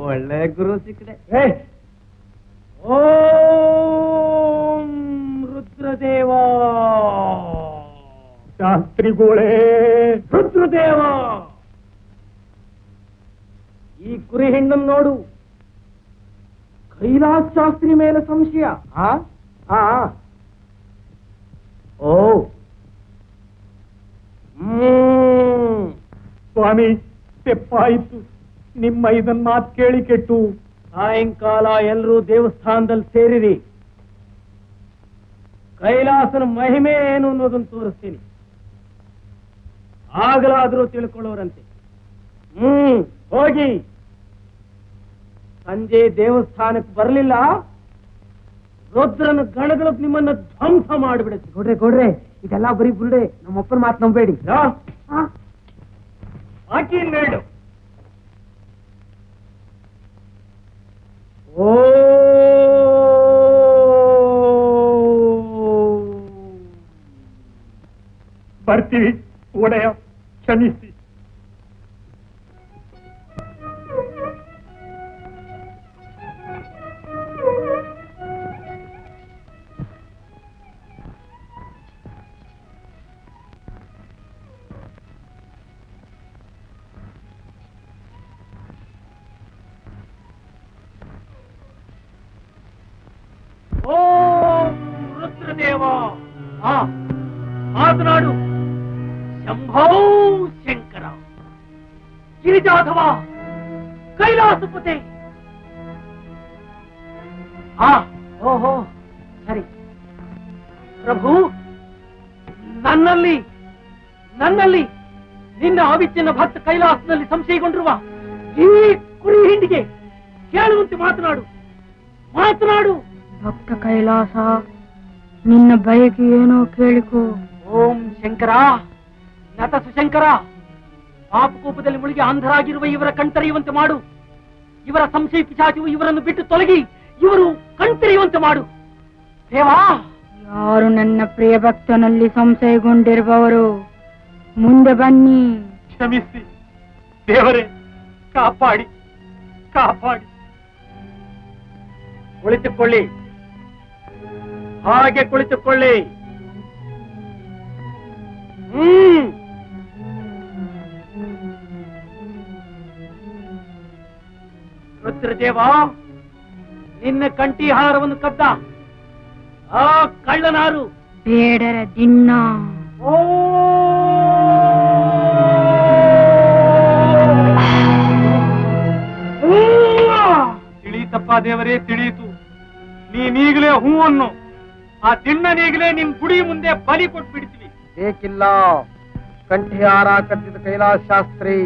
ಒಳ್ಳೆ ಗುರು ಸಿಕ್ಕಡೆ. ಓಂ ರುದ್ರದೇವ. ಶಾಸ್ತ್ರಿಗಳೇ, ರುದ್ರದೇವ, ಈ ಕುರಿ ಹೆಣ್ಣನ್ನು ನೋಡು. ಕೈಲಾಸ ಶಾಸ್ತ್ರಿ ಮೇಲೆ ಸಂಶಯ. ಓ, ಸ್ವಾಮಿ, ತೆಪ್ಪಾಯಿತು. ನಿಮ್ಮ ಇದನ್ ಮಾತು ಕೇಳಿ ಕೆಟ್ಟು. ಸಾಯಂಕಾಲ ಎಲ್ಲರೂ ದೇವಸ್ಥಾನದಲ್ಲಿ ಸೇರಿರಿ. ಕೈಲಾಸನ ಮಹಿಮೆ ಏನು ಅನ್ನೋದನ್ನು ತೋರಿಸ್ತೀನಿ. ಆಗಲಾದರೂ ತಿಳ್ಕೊಳ್ಳೋರಂತೆ. ಹೋಗಿ. ಸಂಜೆ ದೇವಸ್ಥಾನಕ್ಕೆ ಬರಲಿಲ್ಲ, ರುದ್ರನ ಗಣಗಳು ನಿಮ್ಮನ್ನ ಧ್ವಂಸ ಮಾಡಿಬಿಡುತ್ತೆ. ಗೌಡ್ರೆ, ಇದೆಲ್ಲ ಬರೀ ಬುರುಡೆ. ನಮ್ಮಪ್ಪನ ಮಾತು ನಂಬೇಡಿ. ಹಾಕಿ ಮೇಡು. ಓ, ಬರ್ತೀವಿ ಒಡೆಯ, ಕ್ಷಮಿಸಿ. ರುದ್ರದೇವ, ಮಾತನಾಡು. ಶಂಭೋ ಶಂಕರ, ಗಿರಿಜಾಧವ, ಕೈಲಾಸಪತೆ. ಓಹೋ, ಸರಿ ಪ್ರಭು. ನನ್ನಲ್ಲಿ ನಿನ್ನ ಅವಿಚ್ಛಿನ್ನ ಭಕ್ತ ಕೈಲಾಸದಲ್ಲಿ ಸಂಶಯಗೊಂಡಿರುವ ಈ ಕುರಿ ಹಿಂಡಿಗೆ ಕೇಳುವಂತೆ ಮಾತನಾಡು. ಭಕ್ತ ಕೈಲಾಸ, ನಿನ್ನ ಬಯಕೆ ಏನೋ ಕೇಳಿಕೋ. ಓಂ ಶಂಕರ, ನಟ ಸುಶಂಕರ, ಪಾಪಕೂಪದಲ್ಲಿ ಮುಳುಗಿ ಅಂಧರಾಗಿರುವ ಇವರ ಕಣ್ತರೆಯುವಂತೆ ಮಾಡು. ಇವರ ಸಂಶಯ ಪಿಶಾಚಿಯು ಇವರನ್ನು ಬಿಟ್ಟು ತೊಲಗಿ ಇವರು ಕಣ್ತೆರೆಯುವಂತೆ ಮಾಡು. ದೇವಾ, ಯಾರು ನನ್ನ ಪ್ರಿಯ ಭಕ್ತನಲ್ಲಿ ಸಂಶಯಗೊಂಡಿರುವವರು ಮುಂದೆ ಬನ್ನಿ. ಕ್ಷಮಿಸಿ ದೇವರೇ, ಕಾಪಾಡಿ. ಕುಳಿತುಕೊಳ್ಳಿ, ಹಾಗೆ ಕುಳಿತುಕೊಳ್ಳಿ. ರುದ್ರದೇವ, ನಿನ್ನ ಕಂಠೀಹಾರವನ್ನು ಕದ್ದ ಆ ಕಳ್ಳನಾರು ಬೇಡರ ದಿನ್ನ. ತಿಳಿತಪ್ಪ ದೇವರೇ, ತಿಳಿಯಿತು. ನೀನೀಗಲೇ ಹೂವನ್ನು ಆ ದಿಣ್ಣನೀಗಲೇ ನಿನ್ ಗುಡಿ ಮುಂದೆ ಬಲಿ ಕೊಟ್ಬಿಡ್ತೀವಿ. ಬೇಕಿಲ್ಲ, ಕಂಠಿಹಾರ ಕತ್ತಿದ ಕೈಲಾಸ ಶಾಸ್ತ್ರಿ.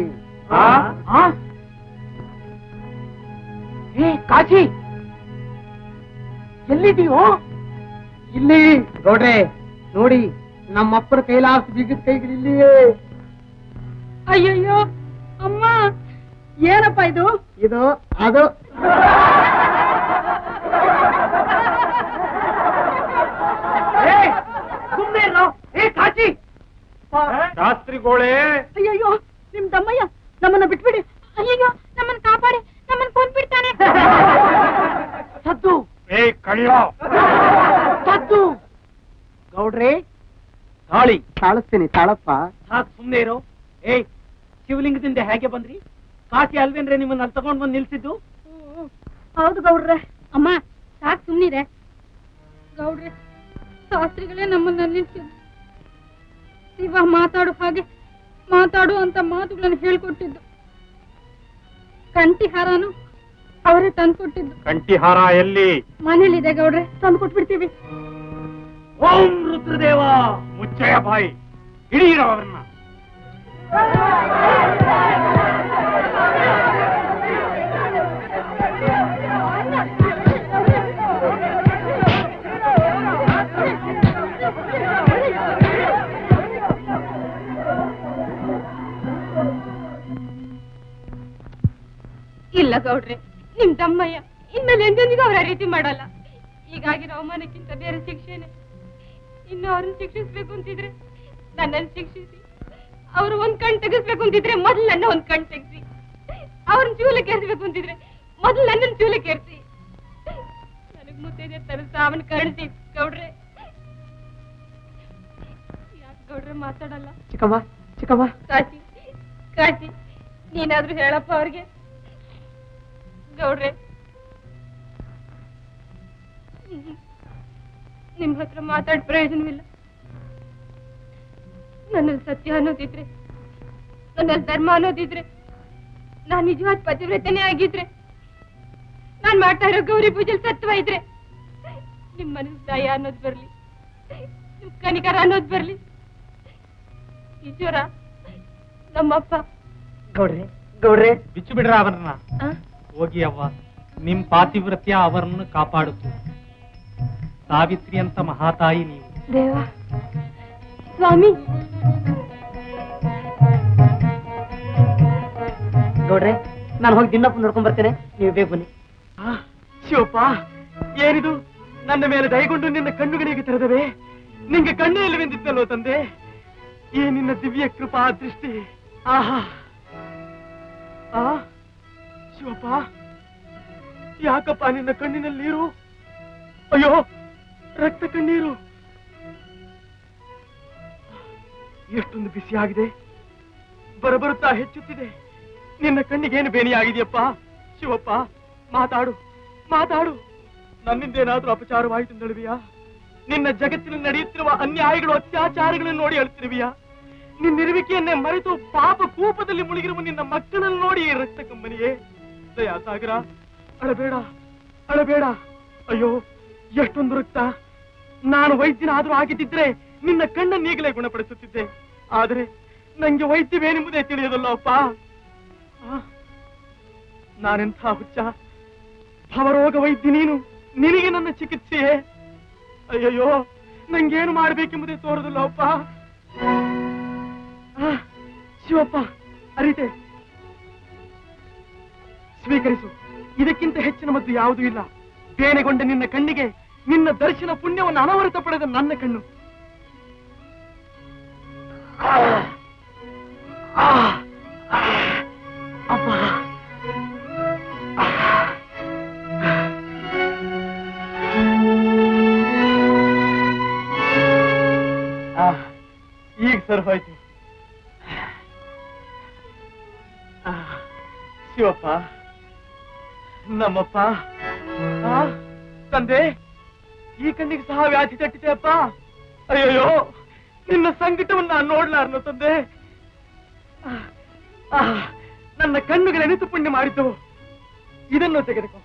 ಕಾಶಿ, ಎಲ್ಲಿದೀಯೋ? ಇಲ್ಲಿ ಗೌಡ್ರೆ, ನೋಡಿ, ನಮ್ಮಪ್ಪನ ಕೈಲಾಸ ಬೀಗದ ಕೈಗಳಿಲ್ಲಿಯೇ. ಅಯ್ಯಯ್ಯೋ ಅಮ್ಮ, ಏನಪ್ಪ ಇದು? ಇದು ಅದು. ಶಾಸ್ತ್ರಿಗಳೇ, ಅಯ್ಯಯ್ಯೋ, ನಿಮ್ ದಮ್ಮಯ್ಯ ನಮ್ಮನ್ನ ಬಿಟ್ಬಿಡಿ. ಅಯ್ಯೋ ನಮ್ಮನ್ನ ಕಾಪಾಡಿ, ನಮ್ಮನ್ನ ಕೊಂದ್ಬಿಡ್ತಾನೆ. ಸದ್ದು ಸದ್ದು ಗೌಡ್ರೆ ತಾಳಿ ತಾಳಿಸ್ತೀನಿ ತಾಳಪ್ಪ. ಸಾಕು ಸುಮ್ನೆ ಇರೋ. ಏಯ್ ಶಿವಲಿಂಗದಿಂದ ಹೇಗೆ ಬಂದ್ರಿ? ಕಾಶಿ ಅಲ್ವೇನ್ರೆ ನಿಮ್ಮನ್ನ ಅಲ್ಲಿ ತಗೊಂಡ್ ಬಂದು ನಿಲ್ಸಿದ್ದು? ಹೌದು ಗೌಡ್ರೆ. ಅಮ್ಮ ಸಾಕು ಸುಮ್ನಿರೆ. ಗೌಡ್ರೆ ಶಾಸ್ತ್ರಿಗಳೇ ನಮ್ಮನ್ನ ನಿಲ್ಸಿದ್ದು. ಶಿವ ಮಾತಾಡು ಹಾಗೆ ಮಾತಾಡು ಅಂತ ಮಾತುಗಳನ್ನು ಹೇಳ್ಕೊಟ್ಟಿದ್ದು. ಕಂಠಿಹಾರನು ಅವರೇ ತಂದ್ಕೊಟ್ಟಿದ್ದು. ಕಂಠಿಹಾರ ಎಲ್ಲಿ? ಮನೇಲಿದೆ ಗೌಡ್ರೆ, ತಂದು ಕೊಟ್ಬಿಡ್ತೀವಿ. ಓಂ ರುದ್ರದೇವ ಮುಚ್ಚಯ ಬಾಯಿ, ಹಿಡಿಯಿರೋ ಅವರನ್ನ. ಇಲ್ಲ ಗೌಡ್ರೆ, ನಿಮ್ ತಮ್ಮಯ್ಯ ಇನ್ಮೇಲೆ ಎಂದೆಂದಿಗೂ ಅವ್ರ ರೀತಿ ಮಾಡಲ್ಲ. ಹೀಗಾಗಿರೋ ಅವಮಾನಕ್ಕಿಂತ ಬೇರೆ ಶಿಕ್ಷೆನೆ. ಇನ್ನು ಅವ್ರನ್ನ ಶಿಕ್ಷಿಸ್ಬೇಕು ಅಂತಿದ್ರೆ ನನ್ನನ್ನು ಶಿಕ್ಷಿಸಿ, ಅವ್ರು ಒಂದ್ ಕಣ್ ತೆಗಿಸ್ಬೇಕು ಅಂತಿದ್ರೆ ಮೊದ್ಲು ನನ್ನ ಒಂದ್ ಕಣ್ ತೆಗ್ಸಿ, ಅವ್ರನ್ನ ಚೂಲಕ್ಕೆ ಏರ್ಸ್ಬೇಕು ಅಂತಿದ್ರೆ ಮೊದ್ಲು ನನ್ನನ್ನು ಚೂಲಕ್ಕೆ ಏರ್ಸಿ. ನನಗ್ ಮುತ್ತೈದೆ ತರ ಸಾವನ್ ಕಳಿಸಿ ಗೌಡ್ರೆ. ಯಾಕೆ ಗೌಡ್ರೆ ಮಾತಾಡಲ್ಲ? ಚಿಕ್ಕಮ್ಮ ಚಿಕ್ಕಮ್ಮ. ಕಾಶಿ ಕಾಶಿ ನೀನಾದ್ರೂ ಹೇಳಪ್ಪ ಅವ್ರಿಗೆ. ಗೌಡ್ರೆ ನಿಮ್ ಹತ್ರ ಮಾತಾಡ್ ಪ್ರಯೋಜನವಿಲ್ಲ. ನನ್ನಲ್ಲಿ ಸತ್ಯ ಅನ್ನೋದಿದ್ರೆ, ನನ್ನಲ್ಲಿ ಧರ್ಮ ಅನ್ನೋದಿದ್ರೆ, ನಾನ್ ನಿಜವಾದ ಪತಿವ್ರತನೇ ಆಗಿದ್ರೆ, ನಾನ್ ಮಾಡ್ತಾ ಇರೋ ಗೌರಿ ಪೂಜೆಲ್ ಸತ್ವ ಇದ್ರೆ, ನಿಮ್ ಮನಸ್ ದಯ ಅನ್ನೋದ್ ಬರ್ಲಿ, ನಿಮ್ ಕನಿಕರ ಅನ್ನೋದ್ ಬರ್ಲಿ. ಈಶ್ವರ ನಮ್ಮಪ್ಪ. ಗೌಡ್ರೆ ಗೌಡ್ರೆ ಬಿಚ್ಚು ಬಿಡ್ರ ಅವರನ್ನ. ಹೋಗಿ ಅವ್ವ, ನಿಮ್ ಪಾತಿವ್ರತ್ಯ ಅವರನ್ನು ಕಾಪಾಡುತ್ತು. ಸಾವಿತ್ರಿ ಅಂತ ಮಹಾತಾಯಿ ನೀವು. ದೇವ ಸ್ವಾಮಿ. ಗೌಡ್ರೆ ನಾನು ಹೋಗಿ ದಿನಪ್ಪ ನೋಡ್ಕೊಂಡ್ ಬರ್ತೇನೆ, ನೀವು ಬೇಗ ಬನ್ನಿ. ಶಿವಪ್ಪ, ಏನಿದು? ನನ್ನ ಮೇಲೆ ದಯಗೊಂಡು ನಿನ್ನ ಕಣ್ಣುಗಳಿಗೆ ತೆರೆದವೆ. ನಿಂಗೆ ಕಣ್ಣೇ ಇಲ್ಲವೆಂದಿತ್ತಲ್ಲೋ ತಂದೆ. ಈ ನಿನ್ನ ದಿವ್ಯ ಕೃಪಾ ದೃಷ್ಟಿ. ಆಹಾ ಆ ಶಿವಪ್ಪ, ಯಾಕಪ್ಪ ನಿನ್ನ ಕಣ್ಣಿನಲ್ಲಿ ನೀರು? ಅಯ್ಯೋ, ರಕ್ತ ಕಣ್ಣೀರು. ಎಷ್ಟೊಂದು ಬಿಸಿಯಾಗಿದೆ, ಬರಬರುತ್ತಾ ಹೆಚ್ಚುತ್ತಿದೆ. ನಿನ್ನ ಕಣ್ಣಿಗೇನು ಬೇನೆಯಾಗಿದೆಯಪ್ಪ? ಶಿವಪ್ಪ, ಮಾತಾಡು ಮಾತಾಡು. ನನ್ನಿಂದೇನಾದ್ರೂ ಅಪಚಾರವಾಯಿತು ನಡುವಿಯಾ? ನಿನ್ನ ಜಗತ್ತಿನಲ್ಲಿ ನಡೆಯುತ್ತಿರುವ ಅನ್ಯಾಯಗಳು, ಅತ್ಯಾಚಾರಗಳನ್ನು ನೋಡಿ ಅಳ್ತಿರುವಿಯಾ? ನಿನ್ನಿರುವಿಕೆಯನ್ನೇ ಮರೆತು ಪಾಪ ಕೂಪದಲ್ಲಿ ಮುಳುಗಿರುವ ನಿನ್ನ ಮಕ್ಕಳನ್ನು ನೋಡಿ ರಕ್ತ ಕಂಬನಿಯೇ. ದಯಾಸಾಗರ, ಅಳಬೇಡ ಅಳಬೇಡ. ಅಯ್ಯೋ, ಎಷ್ಟೊಂದು ರಕ್ತ. ನಾನು ವೈದ್ಯನಾದ್ರೂ ಆಗಿದ್ದಿದ್ರೆ ನಿನ್ನ ಕಣ್ಣನ್ನೀಗಲೇ ಗುಣಪಡಿಸುತ್ತಿದ್ದೆ. ಆದರೆ ನಂಗೆ ವೈದ್ಯವೇನೆಂಬುದೇ ತಿಳಿಯೋದಲ್ಲ ಅಪ್ಪ. ನಾನೆಂಥ ಹುಚ್ಚ! ಭವರೋಗ ವೈದ್ಯ ನೀನು, ನಿನಗೆ ನನ್ನ ಚಿಕಿತ್ಸೆಯೇ? ಅಯ್ಯಯ್ಯೋ, ನಂಗೇನು ಮಾಡಬೇಕೆಂಬುದೇ ತೋರದಲ್ಲ ಅಪ್ಪ. ಶಿವಪ್ಪ, ಅರಿತೆ ಸ್ವೀಕರಿಸು. ಇದಕ್ಕಿಂತ ಹೆಚ್ಚಿನ ಮದ್ದು ಯಾವುದೂ ಇಲ್ಲ. ಬೇನೆಗೊಂಡ ನಿನ್ನ ಕಣ್ಣಿಗೆ ನಿನ್ನ ದರ್ಶನ ಪುಣ್ಯವನ್ನು ಅನವರತ ಪಡೆದ ನನ್ನ ಕಣ್ಣು. ಅಪ್ಪ, ಈಗ ಸರ್ ಹೋಯ್ತು. ಶಿವಪ್ಪ, ನಮ್ಮಪ್ಪ. ತಂದೆ, ಈ ಕಣ್ಣಿಗೆ ಸಹ ವ್ಯಾಧಿ ತಟ್ಟಿದೆ ಅಪ್ಪ. ಅಯ್ಯಯ್ಯೋ, ನಿನ್ನ ಸಂಕಟವನ್ನು ನಾನು ನೋಡ್ಲಾರ್ನು ತಂದೆ. ನನ್ನ ಕಣ್ಣುಗಳೆನಿತು ಪುಣ್ಯ ಮಾಡಿದ್ದವು. ಇದನ್ನು ತೆಗೆದುಕೋ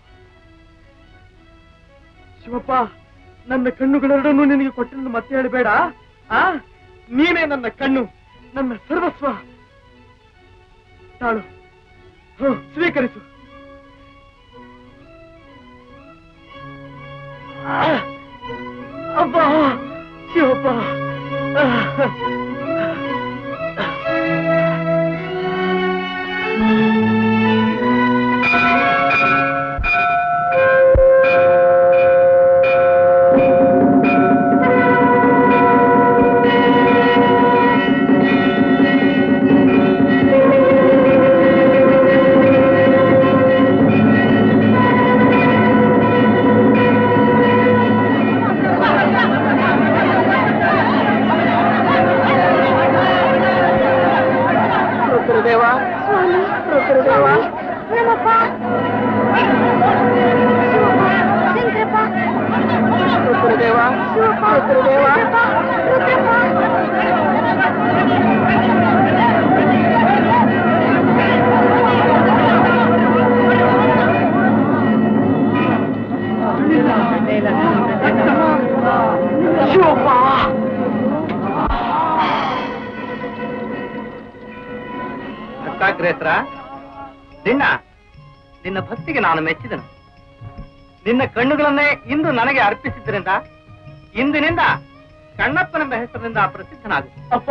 ಶಿವಪ್ಪ. ನನ್ನ ಕಣ್ಣುಗಳೆರಡನ್ನು ನಿನಗೆ ಕೊಟ್ಟೆಂದು ಮತ್ತೆ ಹೇಳಬೇಡ. ನೀನೇ ನನ್ನ ಕಣ್ಣು, ನನ್ನ ಸರ್ವಸ್ವ. ತಾಳು, ಸ್ವೀಕರಿಸು. ಅಬ್ಬಾ, ಶಿವಪ್ಪ. ಅಗ್ರೇಸರ ನಿನ್ನ ಭಕ್ತಿಗೆ ನಾನು ಮೆಚ್ಚಿದನು. ನಿನ್ನ ಕಣ್ಣುಗಳನ್ನೇ ಇಂದು ನನಗೆ ಅರ್ಪಿಸಿದ್ದರಿಂದ ಇಂದಿನಿಂದ ಕಣ್ಣಪ್ಪನೆಂಬ ಹೆಸರಿನಿಂದ ಪ್ರಸಿದ್ಧನಾಗು. ಅಪ್ಪ,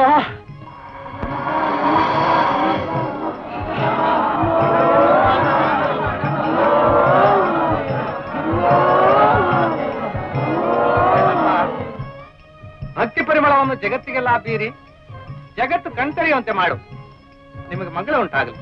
ಭಕ್ತಿ ಪರಿಮಳವನ್ನು ಜಗತ್ತಿಗೆಲ್ಲ ಬೀರಿ ಜಗತ್ತು ಕಣ್ತರಿಯುವಂತೆ ಮಾಡು. ನಿಮಗೆ ಮಂಗಳ ಉಂಟಾಗಲಿ.